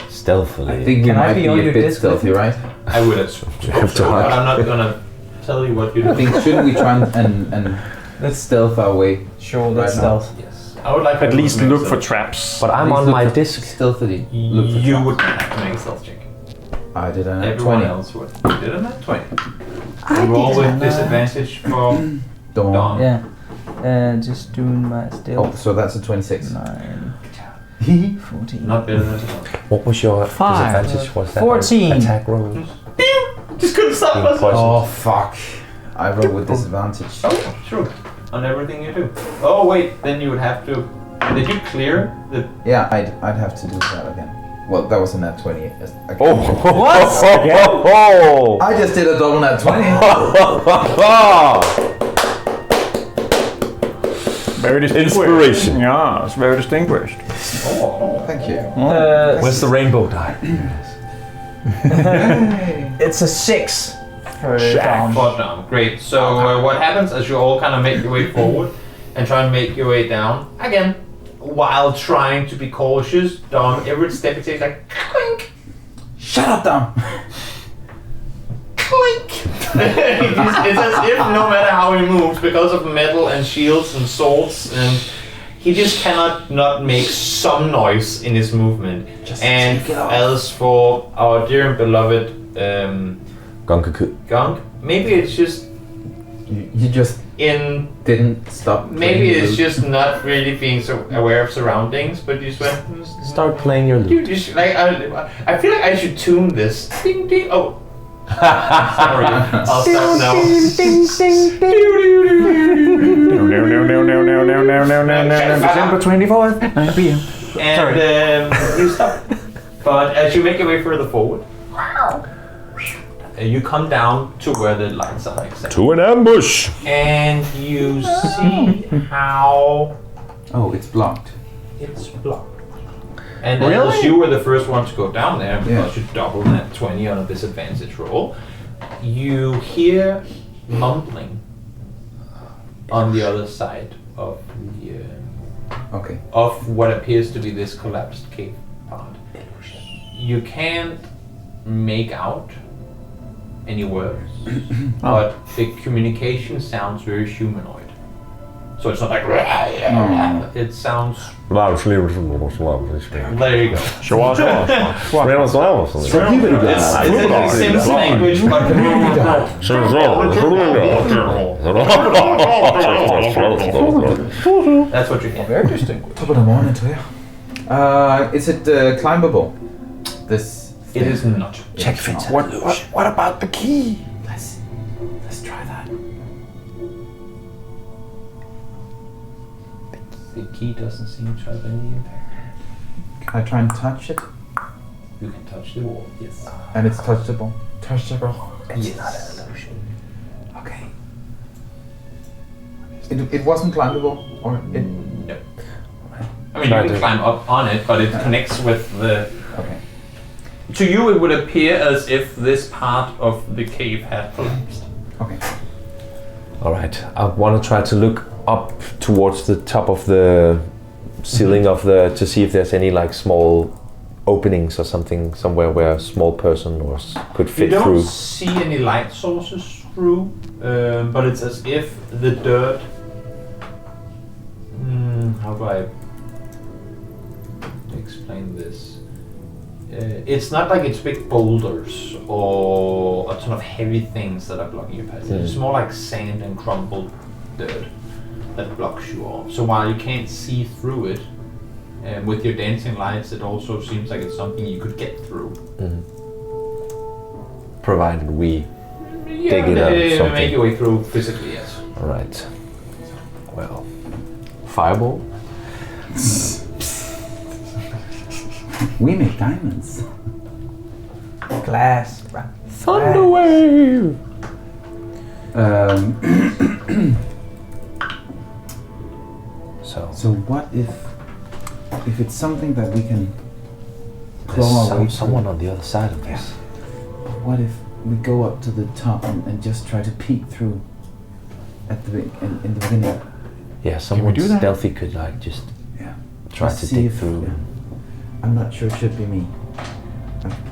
[SPEAKER 4] Stealthily.
[SPEAKER 2] I think we
[SPEAKER 3] Can I
[SPEAKER 2] might
[SPEAKER 3] be
[SPEAKER 2] be
[SPEAKER 3] on
[SPEAKER 2] a
[SPEAKER 3] your
[SPEAKER 2] bit
[SPEAKER 3] disc
[SPEAKER 2] stealthy,
[SPEAKER 3] with you?
[SPEAKER 2] right?
[SPEAKER 1] I would assume.
[SPEAKER 4] have to
[SPEAKER 1] But
[SPEAKER 4] hide.
[SPEAKER 1] I'm not gonna tell you what you
[SPEAKER 2] I
[SPEAKER 1] do.
[SPEAKER 2] think shouldn't we try and
[SPEAKER 3] Let's
[SPEAKER 2] stealth our way?
[SPEAKER 3] sure
[SPEAKER 2] Right
[SPEAKER 3] that's
[SPEAKER 2] now.
[SPEAKER 3] stealth.
[SPEAKER 1] Yes, I would like
[SPEAKER 5] At
[SPEAKER 1] to
[SPEAKER 5] least
[SPEAKER 1] make
[SPEAKER 5] look for
[SPEAKER 1] stealth.
[SPEAKER 5] traps.
[SPEAKER 4] But I'm
[SPEAKER 2] Please
[SPEAKER 4] on
[SPEAKER 2] look
[SPEAKER 4] my
[SPEAKER 2] for-
[SPEAKER 4] disc.
[SPEAKER 2] Stealthily. Look for
[SPEAKER 1] You
[SPEAKER 2] traps.
[SPEAKER 1] would have to make a stealth check.
[SPEAKER 2] I did a
[SPEAKER 1] Everyone
[SPEAKER 2] 20.
[SPEAKER 1] else would. You did a nat 20. You roll with disadvantage for
[SPEAKER 2] Dawn.
[SPEAKER 1] Dawn.
[SPEAKER 3] Yeah. Just doing my
[SPEAKER 2] Oh,
[SPEAKER 3] stealth.
[SPEAKER 2] so that's a 26.
[SPEAKER 3] 9, 14.
[SPEAKER 1] Not better than
[SPEAKER 4] What was your
[SPEAKER 3] Five.
[SPEAKER 4] disadvantage? Was that
[SPEAKER 3] 14.
[SPEAKER 4] attack rolls?
[SPEAKER 1] Just couldn't stop
[SPEAKER 4] Being
[SPEAKER 1] us.
[SPEAKER 4] poisoned.
[SPEAKER 2] Oh fuck! I roll with disadvantage.
[SPEAKER 1] Oh, true. On everything you do. Oh wait, then you would have to. Did you clear the?
[SPEAKER 2] Yeah, I'd have to do that again. Well, that was a nat 20.
[SPEAKER 4] Oh!
[SPEAKER 3] What?
[SPEAKER 4] Oh!
[SPEAKER 2] I just did a double nat 20.
[SPEAKER 5] Very distinguished.
[SPEAKER 4] Inspiration.
[SPEAKER 5] Yeah, it's very distinguished.
[SPEAKER 1] Oh.
[SPEAKER 2] Thank you.
[SPEAKER 4] Where's the rainbow die?
[SPEAKER 3] It's a 6 for
[SPEAKER 5] Shack.
[SPEAKER 3] down.
[SPEAKER 1] Down. Great. So what happens as you all kind of make your way forward and try and make your way down again, while trying to be cautious, Dom, every step it takes like clink,
[SPEAKER 2] Shut up, Dom.
[SPEAKER 1] clink. it's as if no matter how he moves, because of metal and shields and swords, and he just cannot not make some noise in his movement. And
[SPEAKER 2] take it off.
[SPEAKER 1] as for our dear and beloved
[SPEAKER 4] Gonkaku.
[SPEAKER 1] Gunk, maybe it's just
[SPEAKER 2] You just
[SPEAKER 1] in.
[SPEAKER 2] didn't stop.
[SPEAKER 1] Maybe
[SPEAKER 2] playing
[SPEAKER 1] it's
[SPEAKER 2] the-
[SPEAKER 1] just not really being so aware of surroundings, but you just went.
[SPEAKER 4] Start playing your lute.
[SPEAKER 1] Dude, you should, like, I feel like I should tune this. Ding ding. Oh. Sorry. I'll stop now.
[SPEAKER 5] December 24th, 9 p.m.
[SPEAKER 1] And you stop. But as you make your way further forward, you come down to where the lights are exactly.
[SPEAKER 4] To an ambush!
[SPEAKER 1] And you see how
[SPEAKER 2] Oh, it's blocked.
[SPEAKER 1] it's blocked. And
[SPEAKER 5] Really?
[SPEAKER 1] as you were the first one to go down there, because
[SPEAKER 2] Yeah.
[SPEAKER 1] you doubled that 20 on a disadvantage roll, you hear mumbling on the other side of the
[SPEAKER 2] Okay.
[SPEAKER 1] of what appears to be this collapsed cave part. You can't make out any words, but the communication sounds very humanoid. So it's not like it sounds. There you go.
[SPEAKER 5] Sure.
[SPEAKER 1] It's a Sims language, but that's what you hear.
[SPEAKER 3] Very distinguished.
[SPEAKER 2] Top of the morning to you. Is it climbable? This.
[SPEAKER 1] It is not.
[SPEAKER 2] Check if it's
[SPEAKER 5] What about the key?
[SPEAKER 2] Let's try that.
[SPEAKER 1] The key doesn't seem to have any impact.
[SPEAKER 2] Can I try and touch it?
[SPEAKER 1] You can touch the wall. Yes.
[SPEAKER 2] And it's touchable. Touchable.
[SPEAKER 1] It's not an illusion.
[SPEAKER 2] Okay. It wasn't climbable, or it.
[SPEAKER 1] No. I mean, you can climb up on it, but it connects with the.
[SPEAKER 2] Okay.
[SPEAKER 1] To you, it would appear as if this part of the cave had collapsed.
[SPEAKER 2] Okay.
[SPEAKER 4] Alright, I want to try to look up towards the top of the ceiling of the to see if there's any like small openings or something somewhere where a small person could
[SPEAKER 1] You
[SPEAKER 4] fit
[SPEAKER 1] don't
[SPEAKER 4] through.
[SPEAKER 1] see any light sources through, but it's as if the dirt. How do I explain this? It's not like it's big boulders or a ton of heavy things that are blocking your passage. It's more like sand and crumbled dirt that blocks you off. So while you can't see through it, with your dancing lights, it also seems like it's something you could get through.
[SPEAKER 4] Provided we.
[SPEAKER 1] Yeah,
[SPEAKER 4] Dig it out,
[SPEAKER 1] make
[SPEAKER 4] something.
[SPEAKER 1] your way through physically, yes.
[SPEAKER 4] Alright. Well. Fireball?
[SPEAKER 2] We make diamonds.
[SPEAKER 3] Glass.
[SPEAKER 5] Thunderwave!
[SPEAKER 4] So.
[SPEAKER 2] So what if if it's something that we can claw
[SPEAKER 4] There's
[SPEAKER 2] our way
[SPEAKER 4] someone
[SPEAKER 2] through.
[SPEAKER 4] on the other side of this.
[SPEAKER 2] But what if we go up to the top and just try to peek through at the in the beginning?
[SPEAKER 4] Yeah, someone
[SPEAKER 5] do that?
[SPEAKER 4] stealthy could like just
[SPEAKER 2] Yeah.
[SPEAKER 4] try
[SPEAKER 2] Let's
[SPEAKER 4] to
[SPEAKER 2] see
[SPEAKER 4] dig
[SPEAKER 2] if-
[SPEAKER 4] through.
[SPEAKER 2] yeah. I'm not sure it should be me.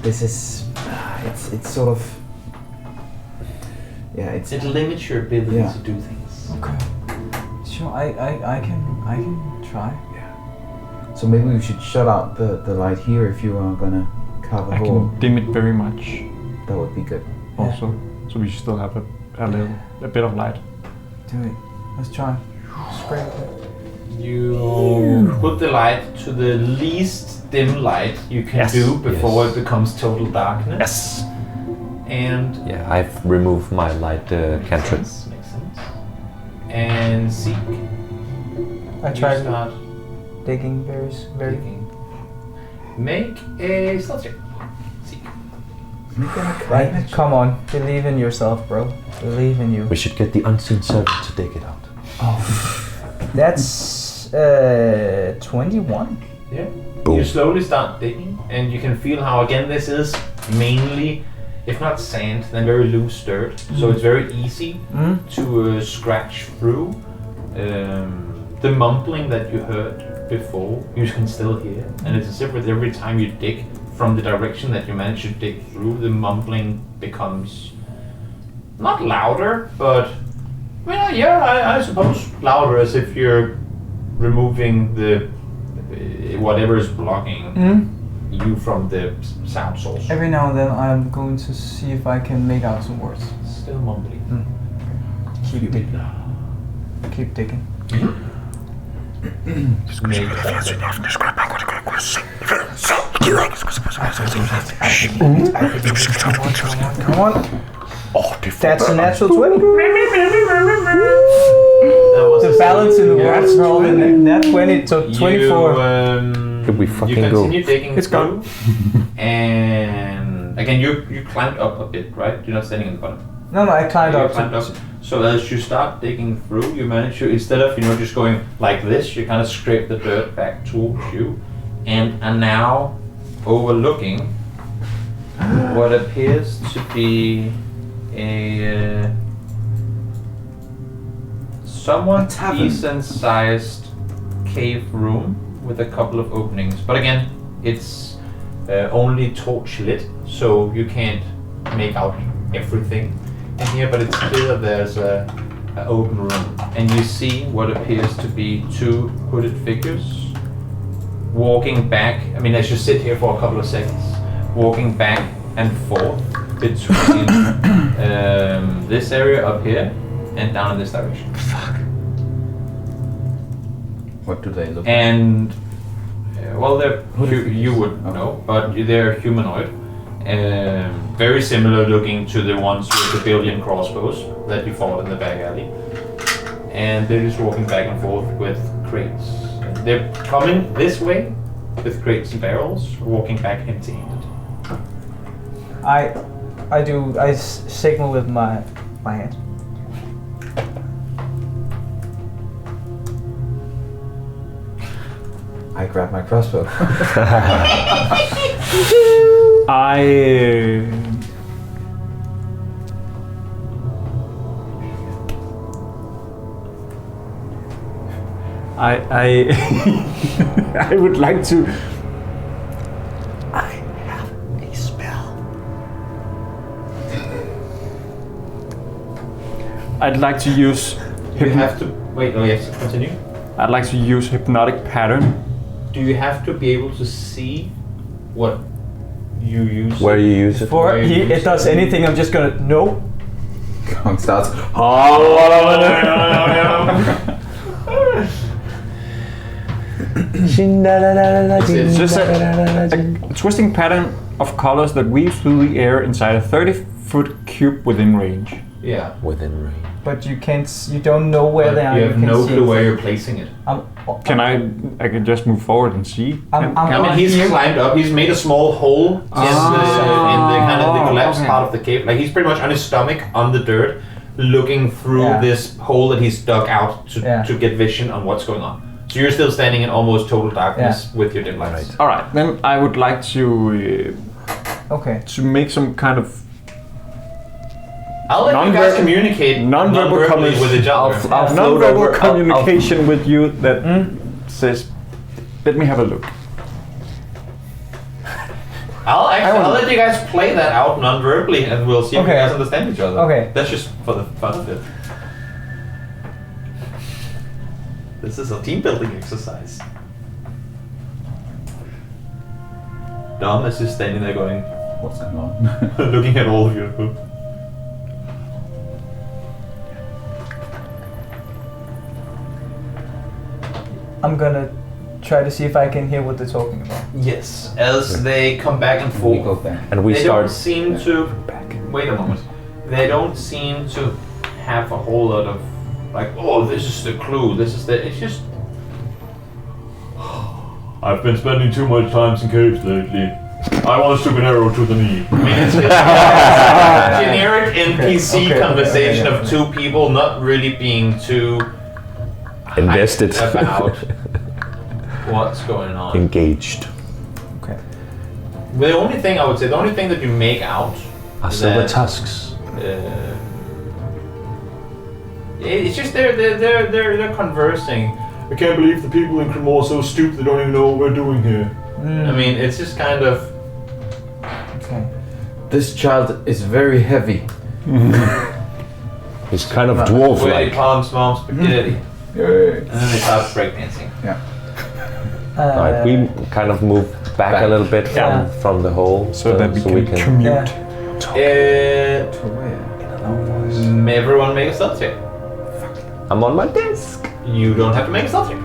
[SPEAKER 2] This is it's sort of it's
[SPEAKER 1] It limits your ability
[SPEAKER 2] Yeah.
[SPEAKER 1] to do things.
[SPEAKER 3] Okay. Sure, I can try.
[SPEAKER 2] so maybe we should shut out the light here if you are gonna carve a
[SPEAKER 5] I
[SPEAKER 2] hole.
[SPEAKER 5] can dim it very much
[SPEAKER 2] That would be good.
[SPEAKER 5] also, so we still have a bit of light.
[SPEAKER 3] Do it. Let's try. Spray it.
[SPEAKER 1] You put the light to the least dim light you can
[SPEAKER 5] Yes.
[SPEAKER 1] do before
[SPEAKER 4] Yes.
[SPEAKER 1] it becomes total darkness.
[SPEAKER 5] Yes.
[SPEAKER 1] And
[SPEAKER 4] Yeah, I've removed my light cantrip.
[SPEAKER 1] makes sense. And seek.
[SPEAKER 3] I
[SPEAKER 1] You
[SPEAKER 3] tried
[SPEAKER 1] start
[SPEAKER 3] digging very.
[SPEAKER 1] digging. Make a stealth check. Seek.
[SPEAKER 3] Right. Come on, believe in yourself, bro. Believe in you.
[SPEAKER 4] We should get the unseen servant to dig it out.
[SPEAKER 3] That's 21.
[SPEAKER 1] Yeah.
[SPEAKER 4] Boom.
[SPEAKER 1] You slowly start digging, and you can feel how again this is mainly, if not sand, then very loose dirt. So it's very easy to scratch through. The mumbling that you heard before, you can still hear, and it's as if with every time you dig from the direction that you manage to dig through, the mumbling becomes not louder, but well, yeah, I suppose louder, as if you're removing the whatever is blocking you from the sound source.
[SPEAKER 3] Every now and then I'm going to see if I can make out some words.
[SPEAKER 1] Still mumbling.
[SPEAKER 3] Keep digging. Keep digging. Come on. That's a natural 20. The balance in the words rolled in nat 20 to 24.
[SPEAKER 4] Could we
[SPEAKER 1] You
[SPEAKER 4] fucking go?
[SPEAKER 1] continue digging
[SPEAKER 5] It's
[SPEAKER 1] through, and again you climbed up a bit, right? You're not standing in the bottom.
[SPEAKER 3] No, I climbed
[SPEAKER 1] You
[SPEAKER 3] up.
[SPEAKER 1] climbed up. So as you start digging through, you manage to, instead of just going like this, you kind of scrape the dirt back towards you, and are now overlooking what appears to be a somewhat
[SPEAKER 2] tavern.
[SPEAKER 1] decent-sized cave room with a couple of openings. But again, it's only torch lit, so you can't make out everything in here. But it's clear there's a open room, and you see what appears to be two hooded figures walking back. I mean, as you sit here for a couple of seconds, walking back and forth between this area up here and down in this direction.
[SPEAKER 2] What do they look like?
[SPEAKER 1] And well, they're you would
[SPEAKER 2] Oh.
[SPEAKER 1] know, but they're humanoid. Very similar looking to the ones with the billion crossbows that you fought in the back alley. And they're just walking back and forth with crates. They're coming this way with crates and barrels, walking back empty-handed.
[SPEAKER 3] I signal with my hand.
[SPEAKER 2] I grab my crossbow.
[SPEAKER 5] I would like to. I'd like to use.
[SPEAKER 1] You have to wait. Oh yes, continue.
[SPEAKER 5] I'd like to use hypnotic pattern.
[SPEAKER 1] Do you have to be able to see what you use?
[SPEAKER 4] Where you use it?
[SPEAKER 3] Before
[SPEAKER 1] Where you
[SPEAKER 3] it
[SPEAKER 1] use
[SPEAKER 3] does
[SPEAKER 1] it.
[SPEAKER 3] anything, I'm just gonna no.
[SPEAKER 2] Gong starts.
[SPEAKER 5] It's just a twisting pattern of colors that weaves through the air inside a 30-foot cube within range.
[SPEAKER 1] Yeah.
[SPEAKER 4] Within range.
[SPEAKER 3] But you can't. You don't know where they are.
[SPEAKER 1] You have
[SPEAKER 3] can
[SPEAKER 1] no
[SPEAKER 3] see
[SPEAKER 1] clue
[SPEAKER 3] it.
[SPEAKER 1] where you're placing it.
[SPEAKER 5] Can I can just move forward and see?
[SPEAKER 3] I'm
[SPEAKER 1] I mean, he's
[SPEAKER 3] here.
[SPEAKER 1] climbed up. He's made a small hole in the kind of the collapsed
[SPEAKER 5] okay.
[SPEAKER 1] part of the cave. Like he's pretty much on his stomach on the dirt, looking through
[SPEAKER 3] Yeah.
[SPEAKER 1] this hole that he's dug out
[SPEAKER 3] Yeah.
[SPEAKER 1] to get vision on what's going on. So you're still standing in almost total darkness with your dim lights.
[SPEAKER 5] All right, then I would like
[SPEAKER 3] Okay.
[SPEAKER 5] to make some kind of
[SPEAKER 1] I'll let you guys communicate non-verbally with each other.
[SPEAKER 5] non-verbal communication with you that says, "Let me have a look."
[SPEAKER 1] I'll let you guys play that out non-verbally, and we'll see if you
[SPEAKER 3] Okay.
[SPEAKER 1] guys understand each other.
[SPEAKER 3] Okay.
[SPEAKER 1] That's just for the fun of it. This is a team building exercise. Dom is just standing there going,
[SPEAKER 2] What's going on?
[SPEAKER 1] looking at all of you.
[SPEAKER 3] I'm gonna try to see if I can hear what they're talking about.
[SPEAKER 1] Yes, as they come back and
[SPEAKER 2] We go
[SPEAKER 1] forth.
[SPEAKER 2] back.
[SPEAKER 4] And we
[SPEAKER 1] They
[SPEAKER 4] start.
[SPEAKER 1] don't seem to. Wait a moment. They don't seem to have a whole lot of like, oh, this is the clue. This is the. It's just. I've been spending too much time in caves lately. I want to stick an arrow to the knee. I mean, it's generic NPC
[SPEAKER 3] Okay,
[SPEAKER 1] conversation
[SPEAKER 3] okay.
[SPEAKER 1] of two people not really being too
[SPEAKER 4] Invested.
[SPEAKER 1] hyped about what's going on.
[SPEAKER 4] Engaged.
[SPEAKER 3] Okay.
[SPEAKER 1] The only thing I would say, the only thing that you make out
[SPEAKER 4] Are silver
[SPEAKER 1] that,
[SPEAKER 4] tusks.
[SPEAKER 1] it's just they're conversing. I can't believe the people in Cremor are so stupid they don't even know what we're doing here. I mean, it's just kind of.
[SPEAKER 3] Okay.
[SPEAKER 2] This child is very heavy.
[SPEAKER 4] It's kind of
[SPEAKER 1] Where they
[SPEAKER 4] dwarf-like.
[SPEAKER 1] call him small spaghetti. And then they start breakdancing.
[SPEAKER 4] Right, we kind of move back a little bit
[SPEAKER 3] Yeah.
[SPEAKER 4] from the hole
[SPEAKER 5] So that we can commute.
[SPEAKER 1] Everyone make a stealth check.
[SPEAKER 4] I'm on my desk.
[SPEAKER 1] You don't have to make a stealth check.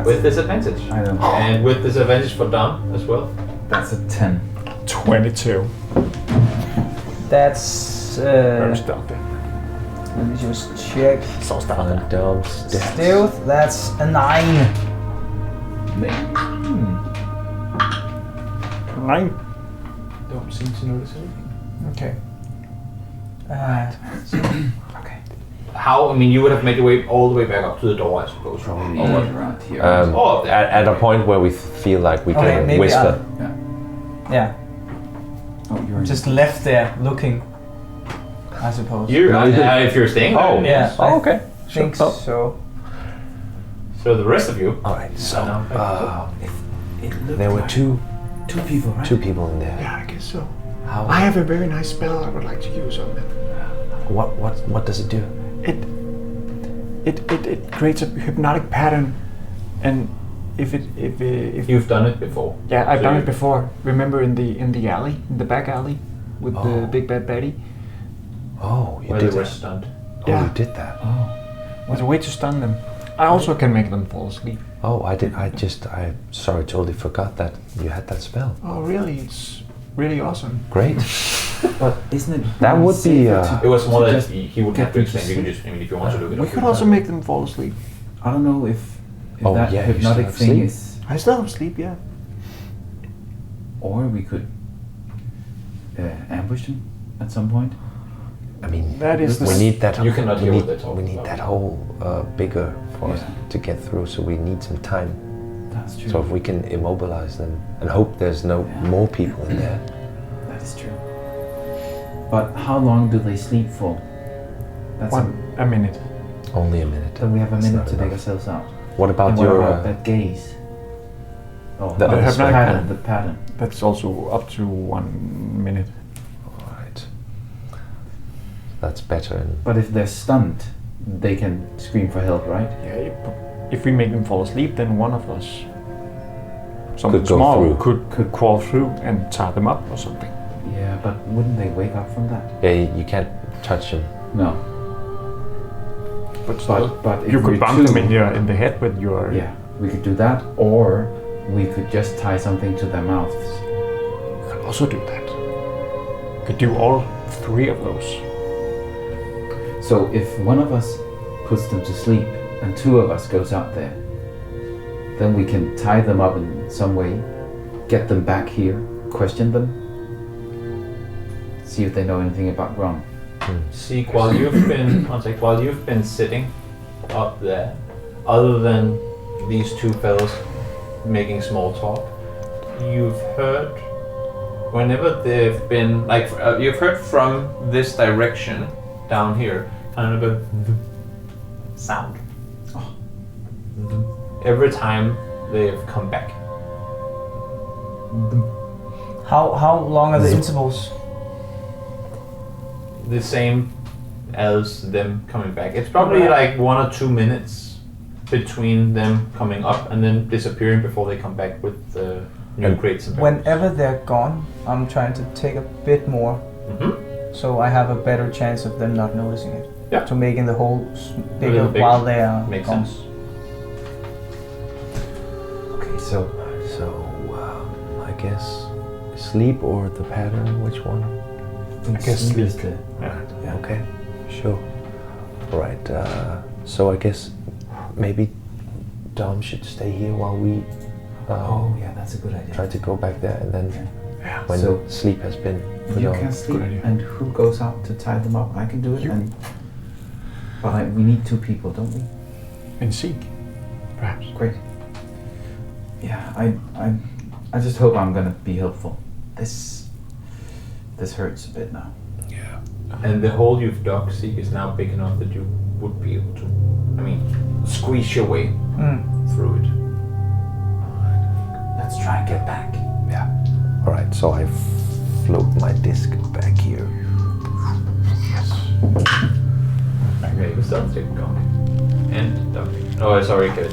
[SPEAKER 1] With disadvantage.
[SPEAKER 2] I don't.
[SPEAKER 1] And with disadvantage for Dom as well.
[SPEAKER 2] That's a 10.
[SPEAKER 5] 22.
[SPEAKER 3] That's.
[SPEAKER 5] Very stealthy.
[SPEAKER 3] Let me just check.
[SPEAKER 5] So stealthy.
[SPEAKER 4] And downstairs.
[SPEAKER 3] Stealth, that's a 9.
[SPEAKER 5] 9.
[SPEAKER 1] Don't seem to notice anything.
[SPEAKER 3] Okay. Okay.
[SPEAKER 1] How? I mean, you would have made your way all the way back up to the door, I suppose.
[SPEAKER 2] Probably
[SPEAKER 1] Or what?
[SPEAKER 2] around here.
[SPEAKER 1] Oh, up there.
[SPEAKER 4] At a point where we feel like we
[SPEAKER 3] Okay,
[SPEAKER 4] can
[SPEAKER 3] maybe
[SPEAKER 4] whisper.
[SPEAKER 3] Yeah.
[SPEAKER 2] Oh, you're
[SPEAKER 3] Just left there looking, I suppose.
[SPEAKER 1] If you're staying there,
[SPEAKER 4] Oh,
[SPEAKER 1] then
[SPEAKER 3] yeah.
[SPEAKER 1] yes.
[SPEAKER 4] Oh, okay.
[SPEAKER 3] think
[SPEAKER 4] Oh.
[SPEAKER 3] so.
[SPEAKER 1] So the rest of you.
[SPEAKER 4] All right. So
[SPEAKER 2] It looked
[SPEAKER 4] there were
[SPEAKER 2] like
[SPEAKER 4] two
[SPEAKER 2] people, right?
[SPEAKER 4] people in there.
[SPEAKER 5] Yeah, I guess so.
[SPEAKER 4] How?
[SPEAKER 5] I have a very nice spell I would like to use on them.
[SPEAKER 4] What does it do?
[SPEAKER 5] It creates a hypnotic pattern, and if
[SPEAKER 1] You've done it before.
[SPEAKER 5] yeah, I've
[SPEAKER 1] So
[SPEAKER 5] done
[SPEAKER 1] you-
[SPEAKER 5] it before. Remember in the alley, in the back alley, with the big bad Betty.
[SPEAKER 4] Oh, you
[SPEAKER 1] Where
[SPEAKER 4] did
[SPEAKER 1] they were
[SPEAKER 4] that.
[SPEAKER 1] stunned.
[SPEAKER 4] Oh,
[SPEAKER 5] Yeah.
[SPEAKER 4] you did that.
[SPEAKER 5] Was a way to stun them. I also can make them fall asleep.
[SPEAKER 4] Oh, I did. I sorry, totally forgot that you had that spell.
[SPEAKER 5] Oh, really? It's really awesome.
[SPEAKER 4] Great.
[SPEAKER 2] But isn't it?
[SPEAKER 4] That would be,
[SPEAKER 2] safer to
[SPEAKER 1] It was more
[SPEAKER 2] to
[SPEAKER 1] that
[SPEAKER 2] just
[SPEAKER 1] he wouldn't
[SPEAKER 2] get
[SPEAKER 1] have to
[SPEAKER 2] them to
[SPEAKER 1] explain. You can
[SPEAKER 2] sleep?
[SPEAKER 1] just, I mean, if you want to look it
[SPEAKER 5] We
[SPEAKER 1] up.
[SPEAKER 5] could also make them fall asleep.
[SPEAKER 2] I don't know if
[SPEAKER 4] Oh,
[SPEAKER 2] that
[SPEAKER 4] yeah, you
[SPEAKER 2] hypnotic
[SPEAKER 4] still
[SPEAKER 2] thing
[SPEAKER 4] have
[SPEAKER 2] is,
[SPEAKER 5] I still have sleep, yeah.
[SPEAKER 2] or we could ambush them at some point.
[SPEAKER 4] I mean,
[SPEAKER 5] That is the
[SPEAKER 4] we need that.
[SPEAKER 1] You cannot
[SPEAKER 4] we
[SPEAKER 1] hear
[SPEAKER 4] need,
[SPEAKER 1] what they're talking
[SPEAKER 4] We need
[SPEAKER 1] about.
[SPEAKER 4] that hole bigger for us
[SPEAKER 2] Yeah.
[SPEAKER 4] to get through. So we need some time.
[SPEAKER 2] That's true.
[SPEAKER 4] So if we can immobilize them and hope there's no more people in there.
[SPEAKER 2] That is true. But how long do they sleep for? That's
[SPEAKER 5] A minute.
[SPEAKER 4] Only a minute.
[SPEAKER 2] then we have a
[SPEAKER 4] That's
[SPEAKER 2] minute
[SPEAKER 4] not
[SPEAKER 2] to dig
[SPEAKER 4] enough.
[SPEAKER 2] ourselves out.
[SPEAKER 4] What about
[SPEAKER 2] And what
[SPEAKER 4] your?
[SPEAKER 2] about that gaze? Oh,
[SPEAKER 4] The
[SPEAKER 2] the
[SPEAKER 4] other
[SPEAKER 5] hypnotic
[SPEAKER 2] pattern. The pattern.
[SPEAKER 5] That's also up to 1 minute.
[SPEAKER 4] All right. That's better. And
[SPEAKER 2] But if they're stunned, they can scream for help, right?
[SPEAKER 5] Yeah, if we make them fall asleep, then one of us, something
[SPEAKER 4] Could go
[SPEAKER 5] small,
[SPEAKER 4] through.
[SPEAKER 5] could crawl through and tie them up or something.
[SPEAKER 2] Yeah, but wouldn't they wake up from that?
[SPEAKER 4] yeah, you can't touch them.
[SPEAKER 2] No.
[SPEAKER 5] But still,
[SPEAKER 2] But if
[SPEAKER 5] you could
[SPEAKER 2] we're
[SPEAKER 5] bump them
[SPEAKER 2] two-
[SPEAKER 5] in the head with your.
[SPEAKER 2] Yeah, we could do that, or we could just tie something to their mouths.
[SPEAKER 5] You could also do that. Could do all 3 of those.
[SPEAKER 2] So if one of us puts them to sleep and 2 of us goes out there, then we can tie them up in some way, get them back here, question them, see if they know anything about Grom.
[SPEAKER 1] Seek, while you've been sitting up there, other than these two fellows making small talk, you've heard, whenever they've been, like, you've heard from this direction down here, kind of a sound. Every time they've come back.
[SPEAKER 3] How long are the intervals?
[SPEAKER 1] The same as them coming back. It's probably like 1 or 2 minutes between them coming up and then disappearing before they come back with new crates and barrels.
[SPEAKER 3] Whenever they're gone, I'm trying to take a bit more, so I have a better chance of them not noticing it.
[SPEAKER 1] Yeah.
[SPEAKER 3] To making the hole bigger,
[SPEAKER 1] little bigger.
[SPEAKER 3] while they are
[SPEAKER 1] Makes
[SPEAKER 3] gone.
[SPEAKER 1] sense.
[SPEAKER 2] Okay, so
[SPEAKER 4] I guess sleep or the pattern, which one?
[SPEAKER 2] I
[SPEAKER 5] guess sleep.
[SPEAKER 2] is the
[SPEAKER 1] Yeah.
[SPEAKER 4] Okay, sure. All right. So I guess maybe Dom should stay here while we
[SPEAKER 2] Oh yeah, that's a good idea.
[SPEAKER 4] try to go back there, and then when
[SPEAKER 2] So
[SPEAKER 4] sleep has been put
[SPEAKER 2] you
[SPEAKER 4] on.
[SPEAKER 2] can sleep,
[SPEAKER 5] Good idea.
[SPEAKER 2] and who goes out to tie them up? I can do it. But we need 2 people, don't we?
[SPEAKER 5] And seek, perhaps.
[SPEAKER 2] Great. Yeah, I just hope I'm gonna be helpful. This hurts a bit now.
[SPEAKER 1] And the hole you've dug, Zeke, is now big enough that you would be able to, squeeze your way through it.
[SPEAKER 2] Let's try and get back.
[SPEAKER 4] Yeah. All right. So I float my disc back here.
[SPEAKER 1] Okay, you still take going. And dumping. Oh, sorry, good.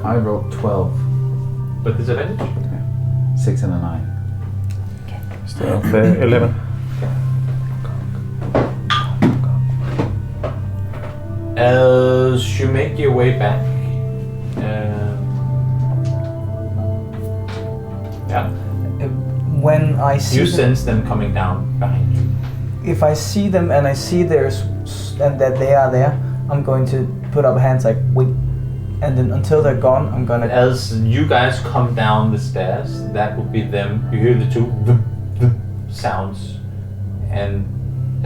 [SPEAKER 2] I rolled 12,
[SPEAKER 1] But disadvantage?
[SPEAKER 2] 6 and a 9.
[SPEAKER 5] Still 11.
[SPEAKER 1] As you make your way back,
[SPEAKER 3] When I see
[SPEAKER 1] you
[SPEAKER 3] them,
[SPEAKER 1] sense them coming down behind you.
[SPEAKER 3] if I see them and I see and that they are there, I'm going to put up hands like wait, and then until they're gone, I'm gonna.
[SPEAKER 1] As you guys come down the stairs, that will be them. You hear the 2 sounds, and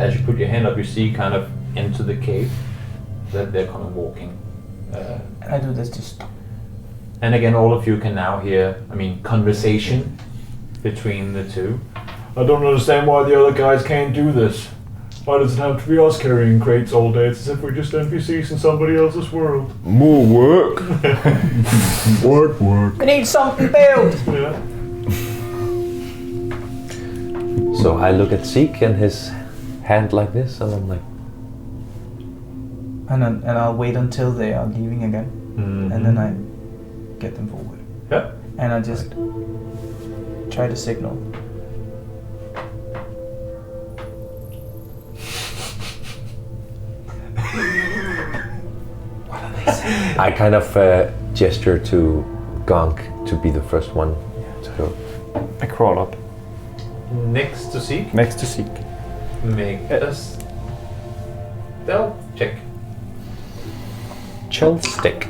[SPEAKER 1] as you put your hand up, you see kind of into the cave that they're kind of walking.
[SPEAKER 3] And I do this just.
[SPEAKER 1] And again, all of you can now hear, conversation between the 2.
[SPEAKER 5] I don't understand why the other guys can't do this. Why does it have to be us carrying crates all day? It's as if we're just NPCs in somebody else's world.
[SPEAKER 4] More work.
[SPEAKER 5] Work.
[SPEAKER 3] We need something built.
[SPEAKER 5] Yeah.
[SPEAKER 4] So I look at Zeke and his hand like this, and I'm like,
[SPEAKER 3] And I'll wait until they are leaving again, and then I get them forward.
[SPEAKER 1] Yeah.
[SPEAKER 3] And I just try to signal.
[SPEAKER 4] I kind of gesture to Gonk to be the first one to go.
[SPEAKER 5] I crawl up
[SPEAKER 1] Next to Zeke,
[SPEAKER 5] next to seek.
[SPEAKER 1] make us. Stealth check.
[SPEAKER 4] Chill stick.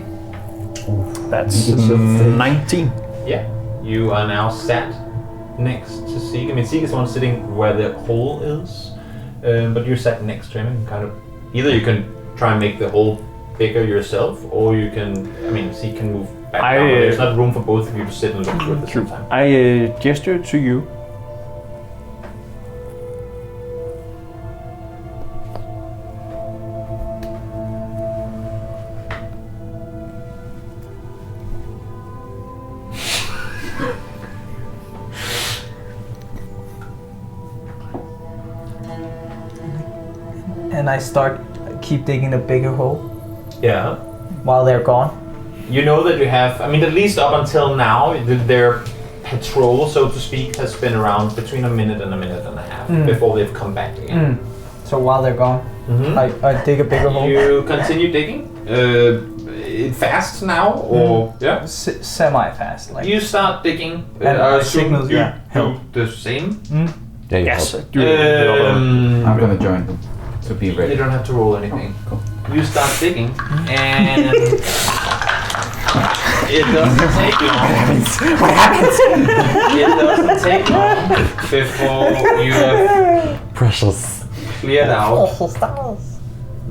[SPEAKER 5] That's 19.
[SPEAKER 1] Yeah. You are now sat next to Zeke. Zeke is the one sitting where the hole is, but you're sat next to him and kind of. Either you can try and make the hole bigger yourself, or you can. Zeke can move back down. But there's not room for both of you to sit and look through at the same time.
[SPEAKER 5] I gesture to you.
[SPEAKER 3] And I keep digging a bigger hole
[SPEAKER 1] Yeah.
[SPEAKER 3] while they're gone.
[SPEAKER 1] You know that you have. At least up until now, their patrol, so to speak, has been around between a minute and a half before they've come back again.
[SPEAKER 3] So while they're gone, I dig a bigger hole.
[SPEAKER 1] You continue digging. Fast now, or yeah?
[SPEAKER 3] Semi-fast, like.
[SPEAKER 1] You start digging.
[SPEAKER 3] And
[SPEAKER 1] I
[SPEAKER 3] my
[SPEAKER 1] assume
[SPEAKER 3] signals,
[SPEAKER 1] you
[SPEAKER 3] yeah,
[SPEAKER 1] do
[SPEAKER 3] help.
[SPEAKER 1] the same.
[SPEAKER 4] Yeah, you
[SPEAKER 5] Yes.
[SPEAKER 4] help.
[SPEAKER 5] Do the other.
[SPEAKER 2] I'm gonna join them to be
[SPEAKER 1] You
[SPEAKER 2] ready.
[SPEAKER 1] don't have to roll anything.
[SPEAKER 2] Cool.
[SPEAKER 1] You start digging, and it doesn't take long.
[SPEAKER 3] What happens?
[SPEAKER 1] It doesn't take long before you have
[SPEAKER 4] Precious.
[SPEAKER 1] cleared out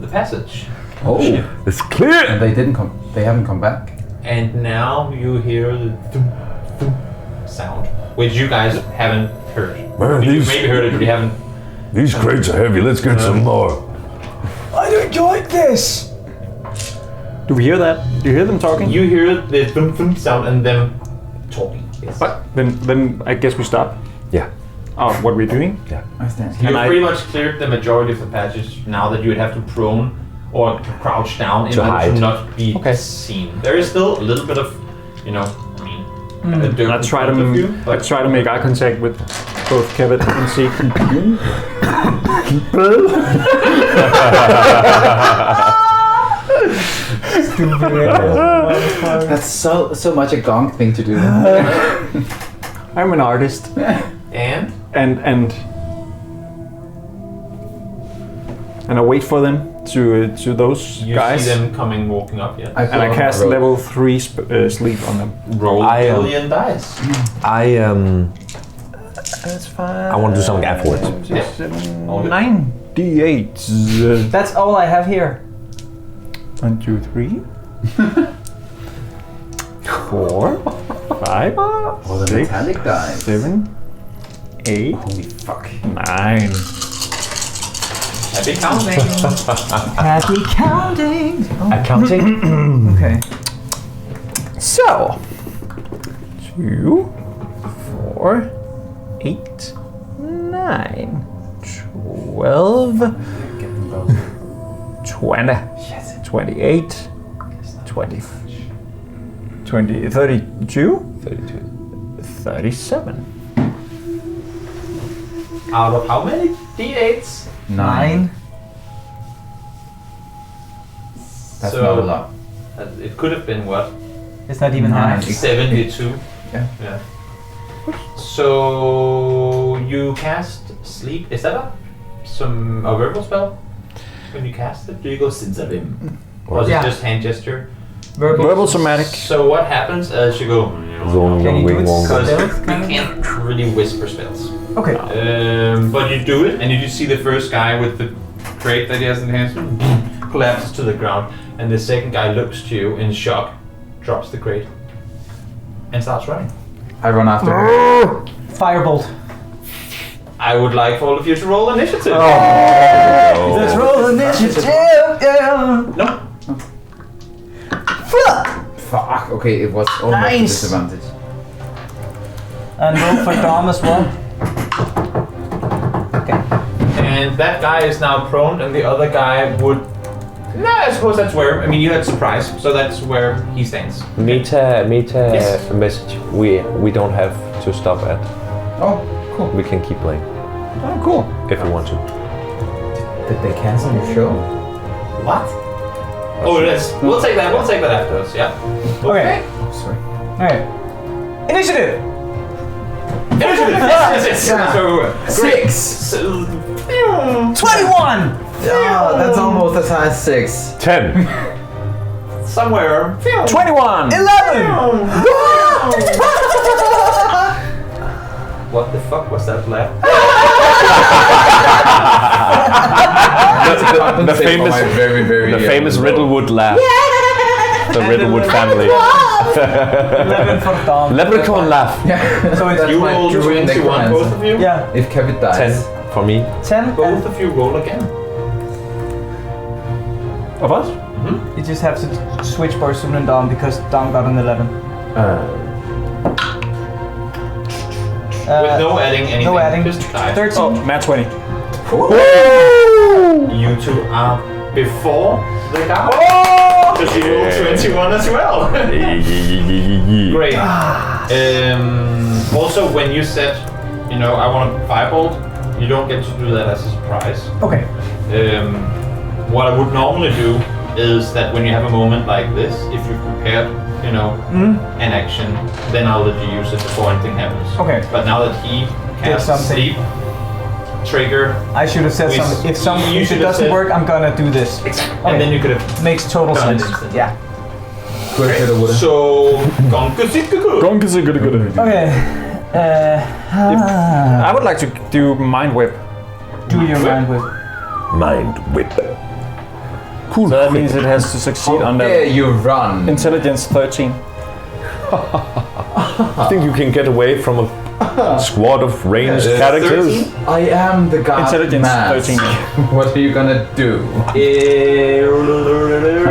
[SPEAKER 1] the passage.
[SPEAKER 2] Oh,
[SPEAKER 4] It's clear.
[SPEAKER 2] and they didn't come. They haven't come back.
[SPEAKER 1] And now you hear the thump, thump sound, which you guys haven't heard.
[SPEAKER 6] Man,
[SPEAKER 1] You
[SPEAKER 6] these-
[SPEAKER 1] maybe heard it, but you haven't.
[SPEAKER 6] These crates are heavy. Let's get some more.
[SPEAKER 3] I don't like this.
[SPEAKER 5] Do we hear that? Do you hear them talking?
[SPEAKER 1] You hear the thump thump sound and them talking. Yes.
[SPEAKER 5] But then I guess we stop.
[SPEAKER 4] Yeah.
[SPEAKER 5] Oh, what we're doing?
[SPEAKER 2] I stand.
[SPEAKER 1] You've
[SPEAKER 5] Can I-
[SPEAKER 1] pretty much cleared the majority of the passage now that you would have to prone or crouch down in
[SPEAKER 4] To
[SPEAKER 1] order
[SPEAKER 4] hide.
[SPEAKER 1] to not be
[SPEAKER 5] Okay.
[SPEAKER 1] seen. There is still a little bit of, a dirt
[SPEAKER 5] I
[SPEAKER 1] in
[SPEAKER 5] try
[SPEAKER 1] front of you,
[SPEAKER 5] to
[SPEAKER 1] but
[SPEAKER 5] try to make eye contact with both Kevin and Zeke.
[SPEAKER 2] That's so much a gong thing to do.
[SPEAKER 5] I'm an artist,
[SPEAKER 1] and
[SPEAKER 5] and I wait for them to those
[SPEAKER 1] you
[SPEAKER 5] guys,
[SPEAKER 1] see them coming walking up. Yeah.
[SPEAKER 5] and I cast level 3 sleep on them.
[SPEAKER 1] Roll a
[SPEAKER 4] I,
[SPEAKER 1] billion dice.
[SPEAKER 5] That's fine.
[SPEAKER 4] I want to do something afterwards.
[SPEAKER 1] All good.
[SPEAKER 5] 9 d8s.
[SPEAKER 3] That's all I have here.
[SPEAKER 5] 1, 2, 3, 4, 5,
[SPEAKER 2] Oh, the
[SPEAKER 5] 6,
[SPEAKER 2] metallic dice.
[SPEAKER 5] 7, 8,
[SPEAKER 2] Holy fuck.
[SPEAKER 5] 9.
[SPEAKER 1] Happy counting.
[SPEAKER 3] Happy counting.
[SPEAKER 4] Accounting.
[SPEAKER 3] Okay.
[SPEAKER 5] So 2, 4, 8, 9, 12,
[SPEAKER 2] Get them both.
[SPEAKER 5] 20, 28, 20, 20, 32,
[SPEAKER 4] 32.
[SPEAKER 5] 37.
[SPEAKER 1] Out of how many d8s?
[SPEAKER 2] 9. That's
[SPEAKER 1] So-
[SPEAKER 2] not a lot.
[SPEAKER 1] It could have been what?
[SPEAKER 3] It's not even
[SPEAKER 2] 9.
[SPEAKER 3] half.
[SPEAKER 1] 72.
[SPEAKER 2] Yeah.
[SPEAKER 1] Yeah. So you cast sleep. Is that a verbal spell? When you cast it, do you go Sinzabim? Or is
[SPEAKER 3] Yeah.
[SPEAKER 1] it just hand gesture?
[SPEAKER 5] Verbal somatic.
[SPEAKER 1] So what happens as you go?
[SPEAKER 4] Zong,
[SPEAKER 3] Can you do it
[SPEAKER 1] Because
[SPEAKER 3] stealth,
[SPEAKER 1] you
[SPEAKER 3] kind of?
[SPEAKER 1] can't really whisper spells.
[SPEAKER 3] Okay.
[SPEAKER 1] But you do it, and you just see the first guy with the crate that he has in his hands collapses to the ground, and the second guy looks to you in shock, drops the crate, and starts running.
[SPEAKER 2] I run after her.
[SPEAKER 3] Firebolt.
[SPEAKER 1] I would like for all of you to roll initiative.
[SPEAKER 3] Let's roll initiative. Yeah.
[SPEAKER 1] No.
[SPEAKER 2] Fuck. Okay, it was almost a
[SPEAKER 3] Nice.
[SPEAKER 2] disadvantage.
[SPEAKER 3] And roll for Dom as well. Okay.
[SPEAKER 1] And that guy is now prone, and the other guy would. No, I suppose that's where. I mean, you had surprise, so that's where he stands.
[SPEAKER 4] Meta
[SPEAKER 1] Yes.
[SPEAKER 4] message. We don't have to stop at.
[SPEAKER 2] Oh, cool.
[SPEAKER 4] We can keep playing
[SPEAKER 2] Oh, cool.
[SPEAKER 4] if we want to.
[SPEAKER 2] Did they cancel your show?
[SPEAKER 1] What? Oh, yes. We'll take that. We'll take that afterwards. Yeah.
[SPEAKER 3] Okay.
[SPEAKER 2] Oh, sorry.
[SPEAKER 3] Alright. Initiative!
[SPEAKER 1] Initiative. Yes.
[SPEAKER 2] Yeah.
[SPEAKER 1] So,
[SPEAKER 2] 6.
[SPEAKER 1] so,
[SPEAKER 3] 21!
[SPEAKER 2] Oh, that's almost as high as 6.
[SPEAKER 4] 10.
[SPEAKER 1] somewhere.
[SPEAKER 5] 21!
[SPEAKER 3] 11!
[SPEAKER 1] What the fuck was that laugh?
[SPEAKER 4] The famous,
[SPEAKER 2] very, very,
[SPEAKER 4] the famous Riddlewood laugh. The Riddlewood family.
[SPEAKER 3] 11 for Dom.
[SPEAKER 4] Leprechaun laugh.
[SPEAKER 3] So it's
[SPEAKER 1] You
[SPEAKER 2] my
[SPEAKER 1] rolled
[SPEAKER 2] druid
[SPEAKER 1] 21,
[SPEAKER 2] necromancer.
[SPEAKER 1] both of you?
[SPEAKER 3] yeah,
[SPEAKER 2] If Kevin dies.
[SPEAKER 4] 10 for me.
[SPEAKER 3] 10.
[SPEAKER 1] Both
[SPEAKER 3] And
[SPEAKER 1] of you roll again.
[SPEAKER 5] Of us?
[SPEAKER 3] you just have to switch Barsoon and Dom because Dom got an 11.
[SPEAKER 1] With no adding anything.
[SPEAKER 3] No adding.
[SPEAKER 1] Just die.
[SPEAKER 3] 13.
[SPEAKER 5] Oh, Matt 20.
[SPEAKER 1] You two are before the guy. Because you rolled 21 as well. Great. Also, when you said, I want a firebolt, you don't get to do that as a surprise.
[SPEAKER 3] Okay.
[SPEAKER 1] What I would normally do is that when you have a moment like this, if you prepared, an action, then I'll let you use it before anything happens.
[SPEAKER 3] Okay.
[SPEAKER 1] But now that he casts
[SPEAKER 3] something.
[SPEAKER 1] sleep, trigger,
[SPEAKER 3] I should have said
[SPEAKER 1] We-
[SPEAKER 3] something.
[SPEAKER 1] you
[SPEAKER 3] If
[SPEAKER 1] should
[SPEAKER 3] it
[SPEAKER 1] have
[SPEAKER 3] doesn't
[SPEAKER 1] said-
[SPEAKER 3] work, I'm gonna do this.
[SPEAKER 1] and then you could have.
[SPEAKER 3] Makes total
[SPEAKER 1] Done it
[SPEAKER 3] sense.
[SPEAKER 1] instantly.
[SPEAKER 3] Yeah.
[SPEAKER 1] So, gonka-zika-goo.
[SPEAKER 3] Okay.
[SPEAKER 5] I would like to do Mind Whip.
[SPEAKER 3] Do your mind whip.
[SPEAKER 6] Mind whip.
[SPEAKER 5] So that means it has to succeed on
[SPEAKER 2] There
[SPEAKER 5] that.
[SPEAKER 2] you run.
[SPEAKER 5] Intelligence 13.
[SPEAKER 4] I think you can get away from a squad of ranged characters.
[SPEAKER 2] I am the god
[SPEAKER 5] Intelligence
[SPEAKER 2] mask.
[SPEAKER 5] 13.
[SPEAKER 2] What are you gonna do?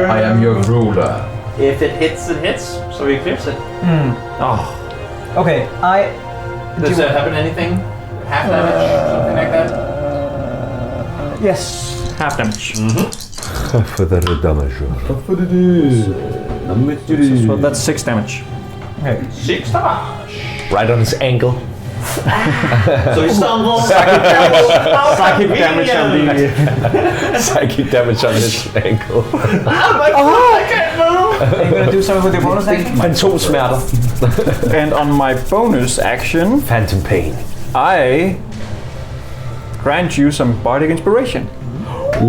[SPEAKER 2] I am your ruler.
[SPEAKER 1] If it hits, it hits. So he clears it.
[SPEAKER 5] Oh,
[SPEAKER 3] Okay,
[SPEAKER 1] Does it happen anything? Half damage? Something like that?
[SPEAKER 3] yes.
[SPEAKER 5] half damage.
[SPEAKER 6] For the damage.
[SPEAKER 5] So that's 6 damage.
[SPEAKER 3] Okay.
[SPEAKER 1] 6 damage.
[SPEAKER 4] Right on his ankle.
[SPEAKER 1] So he stumbles.
[SPEAKER 5] Psychic damage on the.
[SPEAKER 4] Psychic damage on his ankle.
[SPEAKER 1] I can't move.
[SPEAKER 3] Are you gonna do something with your bonus action?
[SPEAKER 4] Fantomsmerter.
[SPEAKER 5] And on my bonus action,
[SPEAKER 4] Phantom pain.
[SPEAKER 5] I grant you some bardic inspiration.
[SPEAKER 1] So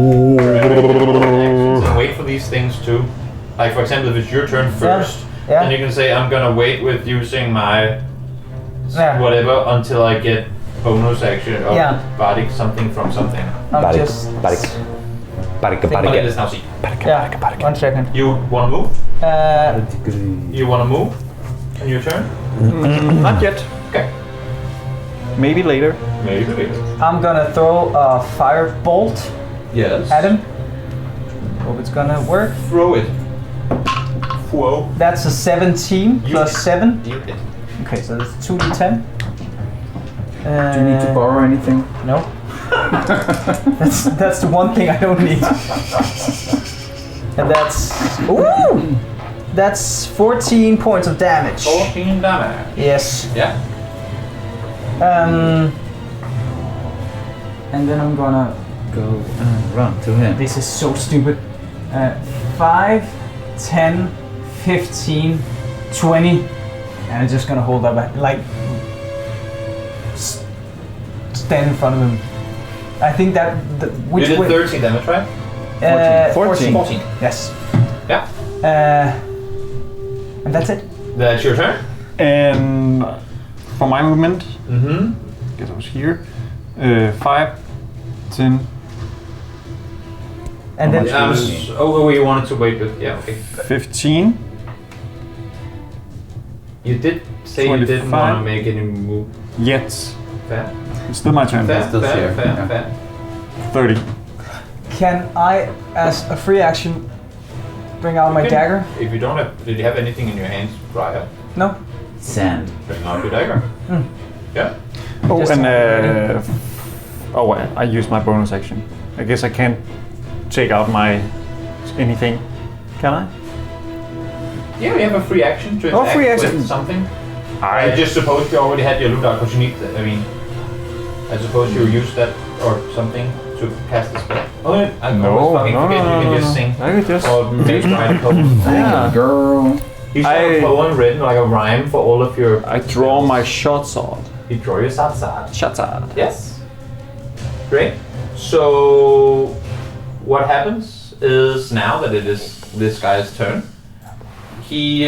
[SPEAKER 1] wait for these things too. Like for example, if it's your turn first,
[SPEAKER 3] Yeah.
[SPEAKER 1] then you can say I'm gonna wait with using my
[SPEAKER 3] Yeah.
[SPEAKER 1] whatever until I get bonus action or
[SPEAKER 3] Yeah.
[SPEAKER 1] bardic something from something.
[SPEAKER 3] I'm just.
[SPEAKER 4] Bardic.
[SPEAKER 1] But it is now see.
[SPEAKER 3] Yeah. 1 second.
[SPEAKER 1] You wanna move? You wanna move on your turn?
[SPEAKER 5] Not yet.
[SPEAKER 1] Okay.
[SPEAKER 5] Maybe later.
[SPEAKER 1] Maybe.
[SPEAKER 3] I'm gonna throw a fire bolt
[SPEAKER 1] Yes.
[SPEAKER 3] at him. Hope it's gonna work.
[SPEAKER 1] Throw it. Whoa.
[SPEAKER 3] That's a 17
[SPEAKER 1] You
[SPEAKER 3] plus
[SPEAKER 1] hit.
[SPEAKER 3] 7.
[SPEAKER 1] You hit.
[SPEAKER 3] Okay, so that's 2d10.
[SPEAKER 2] Do you need to borrow anything?
[SPEAKER 3] No. that's the one thing I don't need. And that's ooh, that's 14 points of damage.
[SPEAKER 1] 14 damage.
[SPEAKER 3] Yes.
[SPEAKER 1] Yeah.
[SPEAKER 3] And then I'm gonna
[SPEAKER 2] Go and run to him.
[SPEAKER 3] This is so stupid. 5, 10, 15, 20, and I'm just gonna hold up, like, stand in front of him. I think that which
[SPEAKER 1] You did
[SPEAKER 3] way?
[SPEAKER 1] 13 damage, right?
[SPEAKER 3] 14.
[SPEAKER 1] 14.
[SPEAKER 3] Yes.
[SPEAKER 1] Yeah.
[SPEAKER 3] And that's it.
[SPEAKER 1] That's your turn.
[SPEAKER 5] And for my movement,
[SPEAKER 1] Mm-hmm.
[SPEAKER 5] I guess I was here. 5, 10,
[SPEAKER 3] And then
[SPEAKER 1] You wanted to wait with, yeah, okay.
[SPEAKER 5] 15.
[SPEAKER 1] You did say you didn't
[SPEAKER 5] 25.
[SPEAKER 1] want to make any move.
[SPEAKER 5] Yet.
[SPEAKER 1] Fair.
[SPEAKER 5] It's still my turn.
[SPEAKER 1] Fair,
[SPEAKER 2] still
[SPEAKER 1] fair,
[SPEAKER 2] here,
[SPEAKER 1] fair,
[SPEAKER 2] yeah.
[SPEAKER 1] fair.
[SPEAKER 5] 30.
[SPEAKER 3] can I, as a free action, bring out my
[SPEAKER 1] Okay.
[SPEAKER 3] dagger?
[SPEAKER 1] If you don't have, did you have anything in your hands prior?
[SPEAKER 3] No.
[SPEAKER 2] Sand.
[SPEAKER 1] Bring out your dagger. Yeah.
[SPEAKER 5] Oh,
[SPEAKER 3] Just
[SPEAKER 5] and
[SPEAKER 3] have
[SPEAKER 5] I used my bonus action. I guess I can't take out my anything. Can I?
[SPEAKER 1] Yeah, we have a free action to
[SPEAKER 5] Oh,
[SPEAKER 1] attack
[SPEAKER 5] free action.
[SPEAKER 1] with something. I just suppose you already had your loot out because you need. I suppose you use that or something to cast the spell. Oh, yeah. I always fucking forget. You can just sing.
[SPEAKER 5] I could just.
[SPEAKER 1] Or maybe write a poem.
[SPEAKER 5] Yeah.
[SPEAKER 2] Girl.
[SPEAKER 1] You should have a poem written like a rhyme for all of your.
[SPEAKER 5] I draw my short sword.
[SPEAKER 1] You draw your satsad.
[SPEAKER 5] Shut up.
[SPEAKER 1] Yes. Great. So, what happens is now that it is this guy's turn, he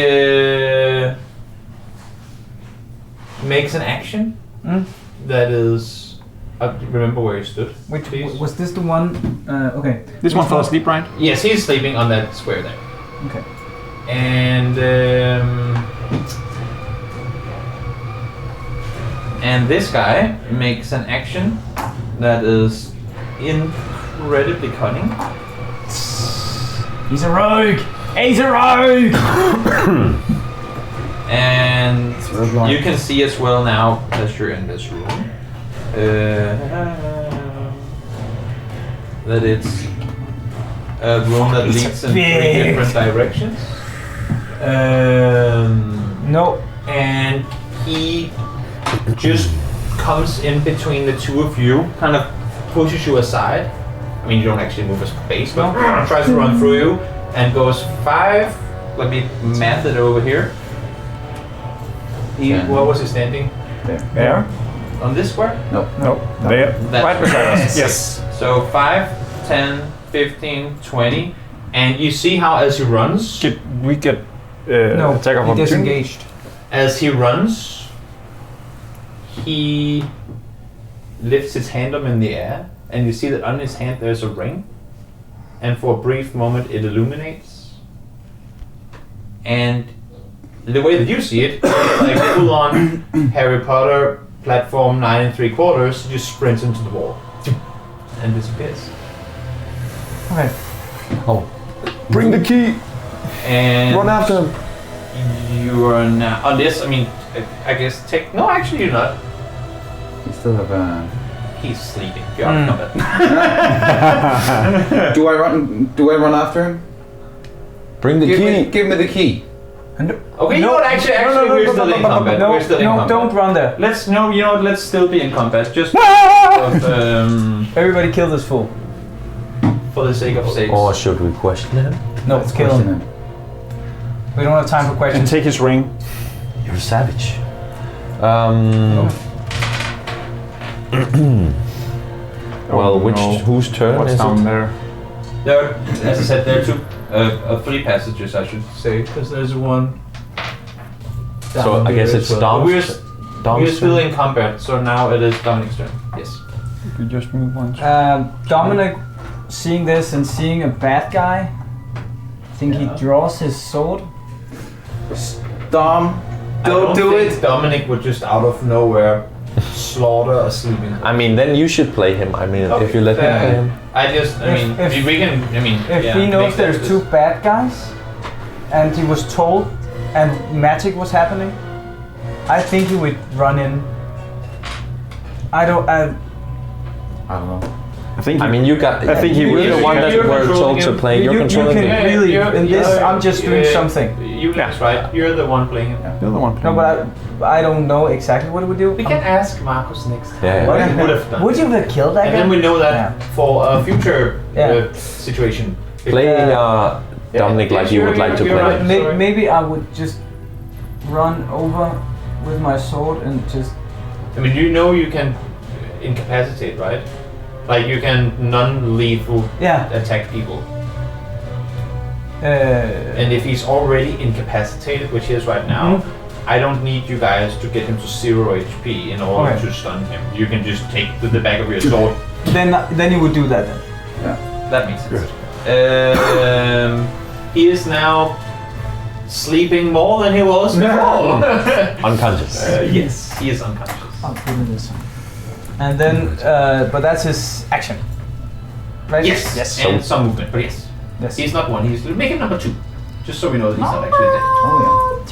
[SPEAKER 1] makes an action that is. Remember where he stood.
[SPEAKER 3] Which
[SPEAKER 1] please?
[SPEAKER 3] was this the one? Okay.
[SPEAKER 5] This one fell asleep, right?
[SPEAKER 1] Yes, he's sleeping on that square there.
[SPEAKER 3] Okay.
[SPEAKER 1] And this guy makes an action that is incredibly cunning.
[SPEAKER 3] He's a rogue. He's a rogue.
[SPEAKER 1] And you can see as well now as you're in this room that it's a room that leads in 3 different directions.
[SPEAKER 3] No.
[SPEAKER 1] And he just comes in between the two of you, kind of pushes you aside. I mean, you don't actually move a space, but tries to run through you and goes 5. Let me map it over here. What was he standing?
[SPEAKER 5] There?
[SPEAKER 1] On this square?
[SPEAKER 5] No. There.
[SPEAKER 1] That's
[SPEAKER 5] Right beside us.
[SPEAKER 1] Yes. So 5, 10, 15, 20. And you see how as he runs,
[SPEAKER 5] We get
[SPEAKER 3] No.
[SPEAKER 5] attack of
[SPEAKER 3] He
[SPEAKER 5] opportunity.
[SPEAKER 3] disengaged.
[SPEAKER 1] as he runs, he lifts his hand up in the air, and you see that on his hand there's a ring. and for a brief moment it illuminates. And the way that you see it, like full on Harry Potter platform 9 3/4, just sprints into the wall and disappears.
[SPEAKER 3] Okay.
[SPEAKER 4] Oh. Bring the key!
[SPEAKER 1] And
[SPEAKER 4] Run after him!
[SPEAKER 1] you are now on this. I mean, I guess no, actually you're not.
[SPEAKER 2] We still have
[SPEAKER 1] He's sleeping. You're out of combat.
[SPEAKER 2] Do I run after him?
[SPEAKER 4] Bring the key!
[SPEAKER 2] Give me the key.
[SPEAKER 1] Okay, you know what? Actually, we're still in combat.
[SPEAKER 3] No,
[SPEAKER 1] We're still in
[SPEAKER 3] no,
[SPEAKER 1] combat.
[SPEAKER 3] don't run there.
[SPEAKER 1] Let's you know what? Let's still be in combat. Just
[SPEAKER 3] Everybody kill this fool.
[SPEAKER 1] for the sake of sakes.
[SPEAKER 4] Or should we question him?
[SPEAKER 3] No,
[SPEAKER 2] Let's
[SPEAKER 3] kill
[SPEAKER 2] question
[SPEAKER 3] him. We don't have time for
[SPEAKER 5] And
[SPEAKER 3] questions.
[SPEAKER 5] take his ring.
[SPEAKER 4] You're a savage. Well, whose turn
[SPEAKER 5] What's
[SPEAKER 4] is
[SPEAKER 5] down
[SPEAKER 4] it?
[SPEAKER 5] there?
[SPEAKER 1] There, as I said, there are three passages, I should say, because there's one.
[SPEAKER 4] So
[SPEAKER 1] down
[SPEAKER 4] I
[SPEAKER 1] here
[SPEAKER 4] guess
[SPEAKER 1] as
[SPEAKER 4] it's
[SPEAKER 1] well.
[SPEAKER 4] Dom's
[SPEAKER 1] We're still
[SPEAKER 4] turn?
[SPEAKER 1] in combat, so now it is Dominic's turn. Yes.
[SPEAKER 5] You just move one.
[SPEAKER 3] Dominic, seeing this and seeing a bad guy, I think he draws his sword.
[SPEAKER 2] Dom,
[SPEAKER 1] I don't
[SPEAKER 2] do
[SPEAKER 1] think
[SPEAKER 2] it.
[SPEAKER 1] Dominic would just out of nowhere slaughter a sleeping.
[SPEAKER 4] I mean, then you should play him. I mean,
[SPEAKER 1] Okay,
[SPEAKER 4] if you let him
[SPEAKER 1] fair.
[SPEAKER 4] play him.
[SPEAKER 1] I mean,
[SPEAKER 3] If-
[SPEAKER 1] we can. I mean,
[SPEAKER 3] If
[SPEAKER 1] yeah,
[SPEAKER 3] he knows
[SPEAKER 1] make that
[SPEAKER 3] there's
[SPEAKER 1] this-
[SPEAKER 3] two bad guys, and he was told, and magic was happening, I think he would run in. I don't know.
[SPEAKER 5] I think.
[SPEAKER 4] I mean, you got.
[SPEAKER 5] I think he
[SPEAKER 4] you're
[SPEAKER 5] will.
[SPEAKER 4] the one that
[SPEAKER 1] You're
[SPEAKER 4] were
[SPEAKER 1] controlling
[SPEAKER 4] told to
[SPEAKER 1] him.
[SPEAKER 4] play. You're
[SPEAKER 3] you
[SPEAKER 4] controlling
[SPEAKER 3] can
[SPEAKER 4] him.
[SPEAKER 3] really in this. I'm just doing something.
[SPEAKER 1] That's right. You're the one playing it.
[SPEAKER 5] You're the one.
[SPEAKER 3] No, but I don't know exactly what it would do.
[SPEAKER 1] We can ask Marcus next time.
[SPEAKER 4] Yeah.
[SPEAKER 1] What he would have done.
[SPEAKER 3] Would you have killed that
[SPEAKER 1] And
[SPEAKER 3] guy?
[SPEAKER 1] then we know that
[SPEAKER 3] Yeah.
[SPEAKER 1] for a future
[SPEAKER 3] Yeah.
[SPEAKER 1] situation. If-
[SPEAKER 4] Play
[SPEAKER 1] Yeah,
[SPEAKER 4] Dominic like you would like to
[SPEAKER 1] you're
[SPEAKER 4] play
[SPEAKER 1] right.
[SPEAKER 4] him.
[SPEAKER 1] Sorry.
[SPEAKER 3] Maybe I would just run over with my sword and just.
[SPEAKER 1] I mean, you know you can incapacitate, right? Like you can non-lethal
[SPEAKER 3] Yeah.
[SPEAKER 1] attack people. And if he's already incapacitated, which he is right now, I don't need you guys to get him to 0 HP in order
[SPEAKER 3] Okay.
[SPEAKER 1] to stun him. You can just take with the back of your sword.
[SPEAKER 3] Then you would do that then.
[SPEAKER 1] That makes sense. He is now sleeping more than he was before.
[SPEAKER 4] Unconscious.
[SPEAKER 1] Yes, he is unconscious.
[SPEAKER 3] I'll put in this one. And then, but that's his action. Right?
[SPEAKER 1] Yes,
[SPEAKER 3] Yes.
[SPEAKER 1] and some movement, but yes.
[SPEAKER 3] Yes.
[SPEAKER 1] He's not one, he's make him number 2. Just so we know that he's not actually dead.
[SPEAKER 2] Oh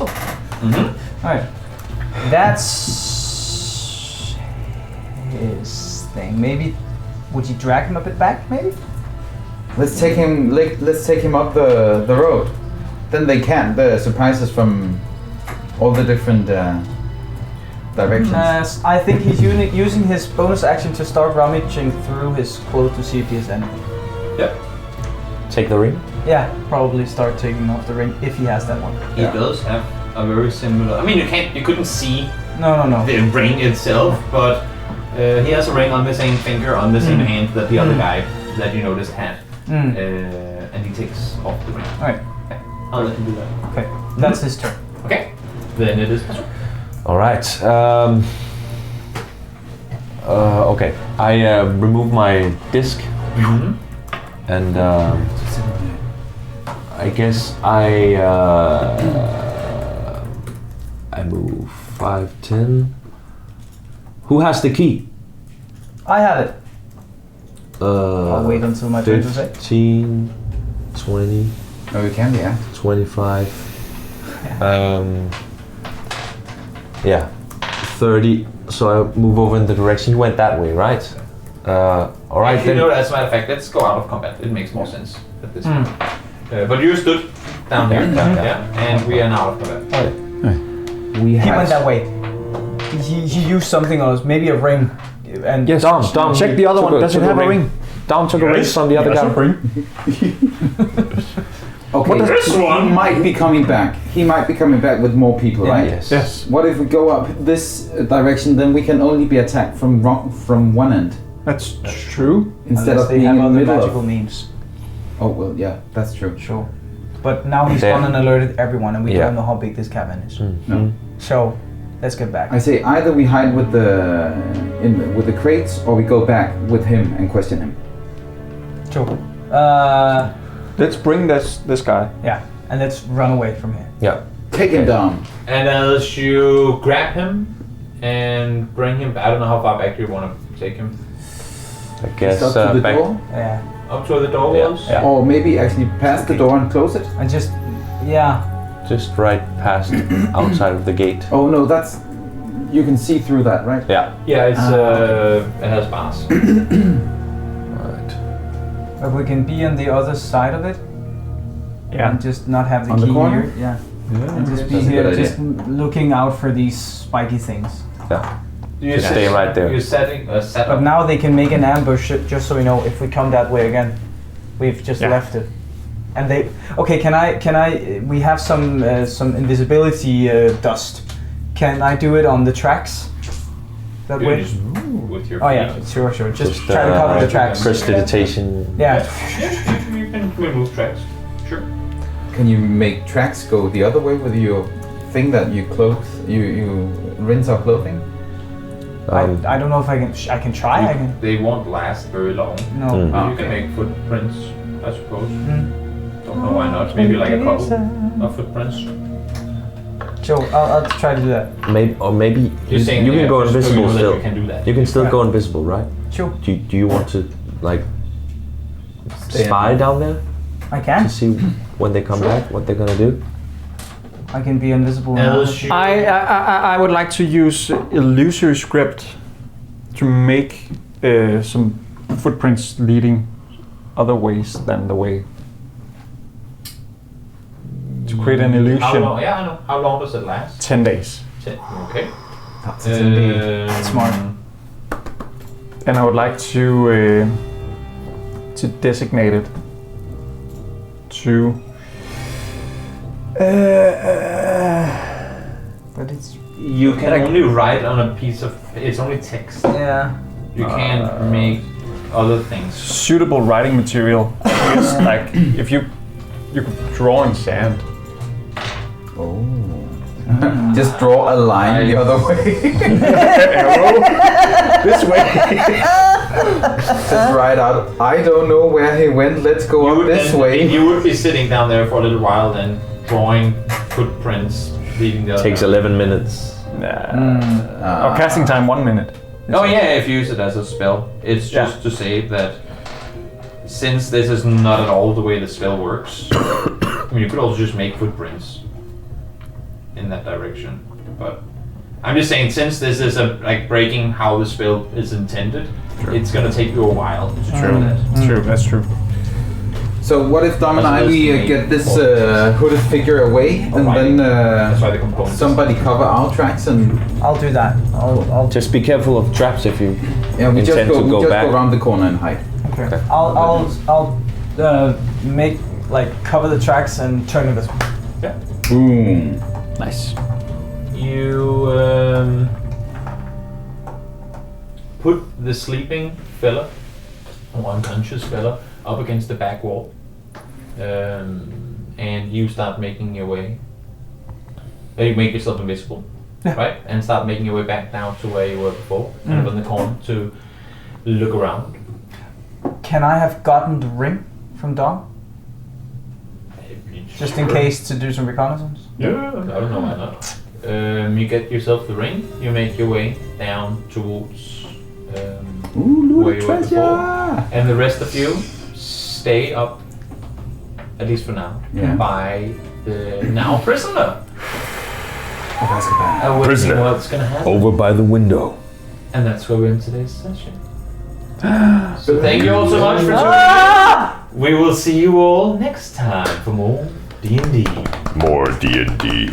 [SPEAKER 3] Alright. That's his thing. Maybe would you drag him a bit back? Maybe.
[SPEAKER 2] yeah. Let's take him up the road. Then they can surprise us from all the different directions.
[SPEAKER 3] I think he's using his bonus action to start rummaging through his clothes to see if he has anything.
[SPEAKER 1] Yep.
[SPEAKER 4] Take the ring.
[SPEAKER 3] Yeah, probably start taking off the ring if he has that one.
[SPEAKER 1] He does have a very similar. I mean, you couldn't see
[SPEAKER 3] No.
[SPEAKER 1] the ring itself, but he has a ring on the same finger, on the same hand that the other guy that you noticed had, and he takes off the ring.
[SPEAKER 3] Alright.
[SPEAKER 1] Okay. I'll let him do that.
[SPEAKER 3] Okay. That's his turn.
[SPEAKER 1] Okay. Then it is.
[SPEAKER 4] All right. Okay. I remove my disc and I guess I move 5, 10. Who has the key?
[SPEAKER 3] I have it. I'll wait until my turn to say.
[SPEAKER 4] 15, 20,
[SPEAKER 2] Oh, we can, yeah.
[SPEAKER 4] 25. Yeah, 30. So I move over in the direction you went that way, right? All right
[SPEAKER 1] Actually,
[SPEAKER 4] then.
[SPEAKER 1] no, as a matter of fact, let's go out of combat. It makes more sense at this point. But you stood down here, and we are now out of combat.
[SPEAKER 4] We
[SPEAKER 3] He
[SPEAKER 4] have.
[SPEAKER 3] went that way. He used something on us, maybe a ring. And
[SPEAKER 4] Yes, Dom.
[SPEAKER 5] Check the other one. Does it have a ring?
[SPEAKER 4] Dom took a ring from the other guy.
[SPEAKER 2] Okay, he might be coming back. He might be coming back with more people, right?
[SPEAKER 4] Yes.
[SPEAKER 5] Yes.
[SPEAKER 2] What if we go up this direction? Then we can only be attacked from one end
[SPEAKER 5] That's true.
[SPEAKER 2] instead
[SPEAKER 3] unless
[SPEAKER 2] of
[SPEAKER 3] they
[SPEAKER 2] being
[SPEAKER 3] have
[SPEAKER 2] in the
[SPEAKER 3] other
[SPEAKER 2] middle.
[SPEAKER 3] magical means.
[SPEAKER 2] Oh well, yeah, that's true.
[SPEAKER 3] Sure. But now he's
[SPEAKER 4] There.
[SPEAKER 3] gone and alerted everyone, and we
[SPEAKER 4] Yeah.
[SPEAKER 3] don't know how big this cavern is.
[SPEAKER 2] No.
[SPEAKER 3] So, let's get back.
[SPEAKER 2] I say either we hide with with the crates, or we go back with him and question him.
[SPEAKER 3] Sure.
[SPEAKER 5] Let's bring this guy.
[SPEAKER 3] Yeah, and let's run away from here.
[SPEAKER 4] Yeah.
[SPEAKER 2] Take him down.
[SPEAKER 1] And as you grab him and bring him, I don't know how far back you want to take him.
[SPEAKER 4] I guess
[SPEAKER 2] Just up to the
[SPEAKER 4] back.
[SPEAKER 2] door?
[SPEAKER 3] Yeah,
[SPEAKER 1] Up to the door
[SPEAKER 4] Yeah.
[SPEAKER 1] was?
[SPEAKER 3] Yeah.
[SPEAKER 2] Or maybe actually past the door and close it?
[SPEAKER 3] and just yeah.
[SPEAKER 4] Just right past outside of the gate.
[SPEAKER 2] Oh no, that's... You can see through that, right?
[SPEAKER 4] Yeah.
[SPEAKER 1] Yeah, it's it has bars.
[SPEAKER 4] Right.
[SPEAKER 3] But we can be on the other side of it
[SPEAKER 5] Yeah.
[SPEAKER 3] and just not have the
[SPEAKER 2] On the
[SPEAKER 3] key
[SPEAKER 2] corner?
[SPEAKER 3] here. Yeah, and just be
[SPEAKER 2] That's a
[SPEAKER 3] here,
[SPEAKER 2] good idea.
[SPEAKER 3] just looking out for these spiky things.
[SPEAKER 4] Yeah.
[SPEAKER 1] You
[SPEAKER 4] Just stay right there.
[SPEAKER 1] You're setting a
[SPEAKER 3] But
[SPEAKER 1] setup.
[SPEAKER 3] now they can make an ambush, just so we know if we come that way again. We've just
[SPEAKER 5] Yeah.
[SPEAKER 3] left it. And they... Okay, can I... We have some invisibility dust. Can I do it on the tracks? That
[SPEAKER 1] You
[SPEAKER 3] way?
[SPEAKER 1] just with your
[SPEAKER 3] Oh yeah,
[SPEAKER 1] feet.
[SPEAKER 3] sure. Just try to cover the tracks.
[SPEAKER 4] Prestidigitation.
[SPEAKER 3] Yeah.
[SPEAKER 1] You can remove tracks. Sure.
[SPEAKER 2] Can you make tracks go the other way with your thing that you clothe? You rinse our clothing?
[SPEAKER 3] I don't know if I can... I can try, I can...
[SPEAKER 1] They won't last very long.
[SPEAKER 3] No.
[SPEAKER 4] Mm.
[SPEAKER 1] But you can make footprints, I suppose.
[SPEAKER 3] Mm.
[SPEAKER 1] Don't know why not. Maybe like a couple of footprints.
[SPEAKER 3] Joe, I'll try to do that.
[SPEAKER 4] Maybe
[SPEAKER 1] You're saying
[SPEAKER 4] you can go
[SPEAKER 1] just so
[SPEAKER 4] invisible
[SPEAKER 1] know that
[SPEAKER 4] still.
[SPEAKER 1] You can do that.
[SPEAKER 4] You can still
[SPEAKER 3] Yeah.
[SPEAKER 4] go invisible, right?
[SPEAKER 3] Sure.
[SPEAKER 4] Do you want to like
[SPEAKER 2] Stay
[SPEAKER 4] spy
[SPEAKER 2] in.
[SPEAKER 4] down there
[SPEAKER 3] I can.
[SPEAKER 4] to see when they come back what they're gonna do?
[SPEAKER 3] I can be invisible now.
[SPEAKER 1] As you-
[SPEAKER 5] I would like to use illusory script to make some footprints leading other ways than the way. To create an
[SPEAKER 1] How
[SPEAKER 5] illusion.
[SPEAKER 1] long? Yeah, I know. How long does it last?
[SPEAKER 5] 10 days.
[SPEAKER 1] Okay.
[SPEAKER 2] That's indeed.
[SPEAKER 3] Smart.
[SPEAKER 5] And I would like to designate it to
[SPEAKER 3] But it's...
[SPEAKER 1] You can only write on a piece of. It's only text.
[SPEAKER 3] Yeah.
[SPEAKER 1] You can't make other things.
[SPEAKER 5] suitable writing material. It's like if you could draw in sand.
[SPEAKER 2] Oh. Just draw a line the other way.
[SPEAKER 5] This way.
[SPEAKER 2] Just write out, I don't know where he went, let's go up this way.
[SPEAKER 1] You would be sitting down there for a little while, then drawing footprints, leading the other.
[SPEAKER 4] Takes 11 minutes.
[SPEAKER 5] Nah. Casting time 1 minute.
[SPEAKER 1] Oh yeah, if you use it as a spell, it's just to say that since this is not at all the way the spell works, I mean, you could also just make footprints in that direction. But I'm just saying, since this is like breaking how the spell is intended, it's gonna take you a while to do that.
[SPEAKER 5] True, that's true.
[SPEAKER 2] So what if Dom and I, we get this hooded figure away and then
[SPEAKER 1] That's why the components.
[SPEAKER 2] somebody cover our tracks and
[SPEAKER 3] I'll do that. I'll
[SPEAKER 4] Just be careful of traps if you
[SPEAKER 2] yeah, we just
[SPEAKER 4] intend
[SPEAKER 2] go
[SPEAKER 4] to go back.
[SPEAKER 2] around the corner and hide.
[SPEAKER 3] Okay. I'll make like cover the tracks and turn invisible.
[SPEAKER 2] Boom.
[SPEAKER 5] Nice.
[SPEAKER 1] You put the sleeping fella, or unconscious fella, up against the back wall, and you start making your way. You make yourself invisible, right? And start making your way back down to where you were before, kind of in the corner to look around.
[SPEAKER 3] Can I have gotten the ring from Dom? Just in case to do some reconnaissance?
[SPEAKER 1] Yeah, I don't know why not. You get yourself the ring. You make your way down towards
[SPEAKER 2] Ooh,
[SPEAKER 1] where
[SPEAKER 2] loot
[SPEAKER 1] you were
[SPEAKER 2] treasure!
[SPEAKER 1] before, and the rest of you stay up, at least for now,
[SPEAKER 2] Yeah.
[SPEAKER 1] by the now prisoner.
[SPEAKER 2] Of Azkaban.
[SPEAKER 1] Awaiting
[SPEAKER 6] Prisoner.
[SPEAKER 1] what's gonna happen.
[SPEAKER 6] Over by the window.
[SPEAKER 1] And that's where we end today's session. So thank you all so much for joining. We will see you all next time for more D&D.
[SPEAKER 6] More D&D.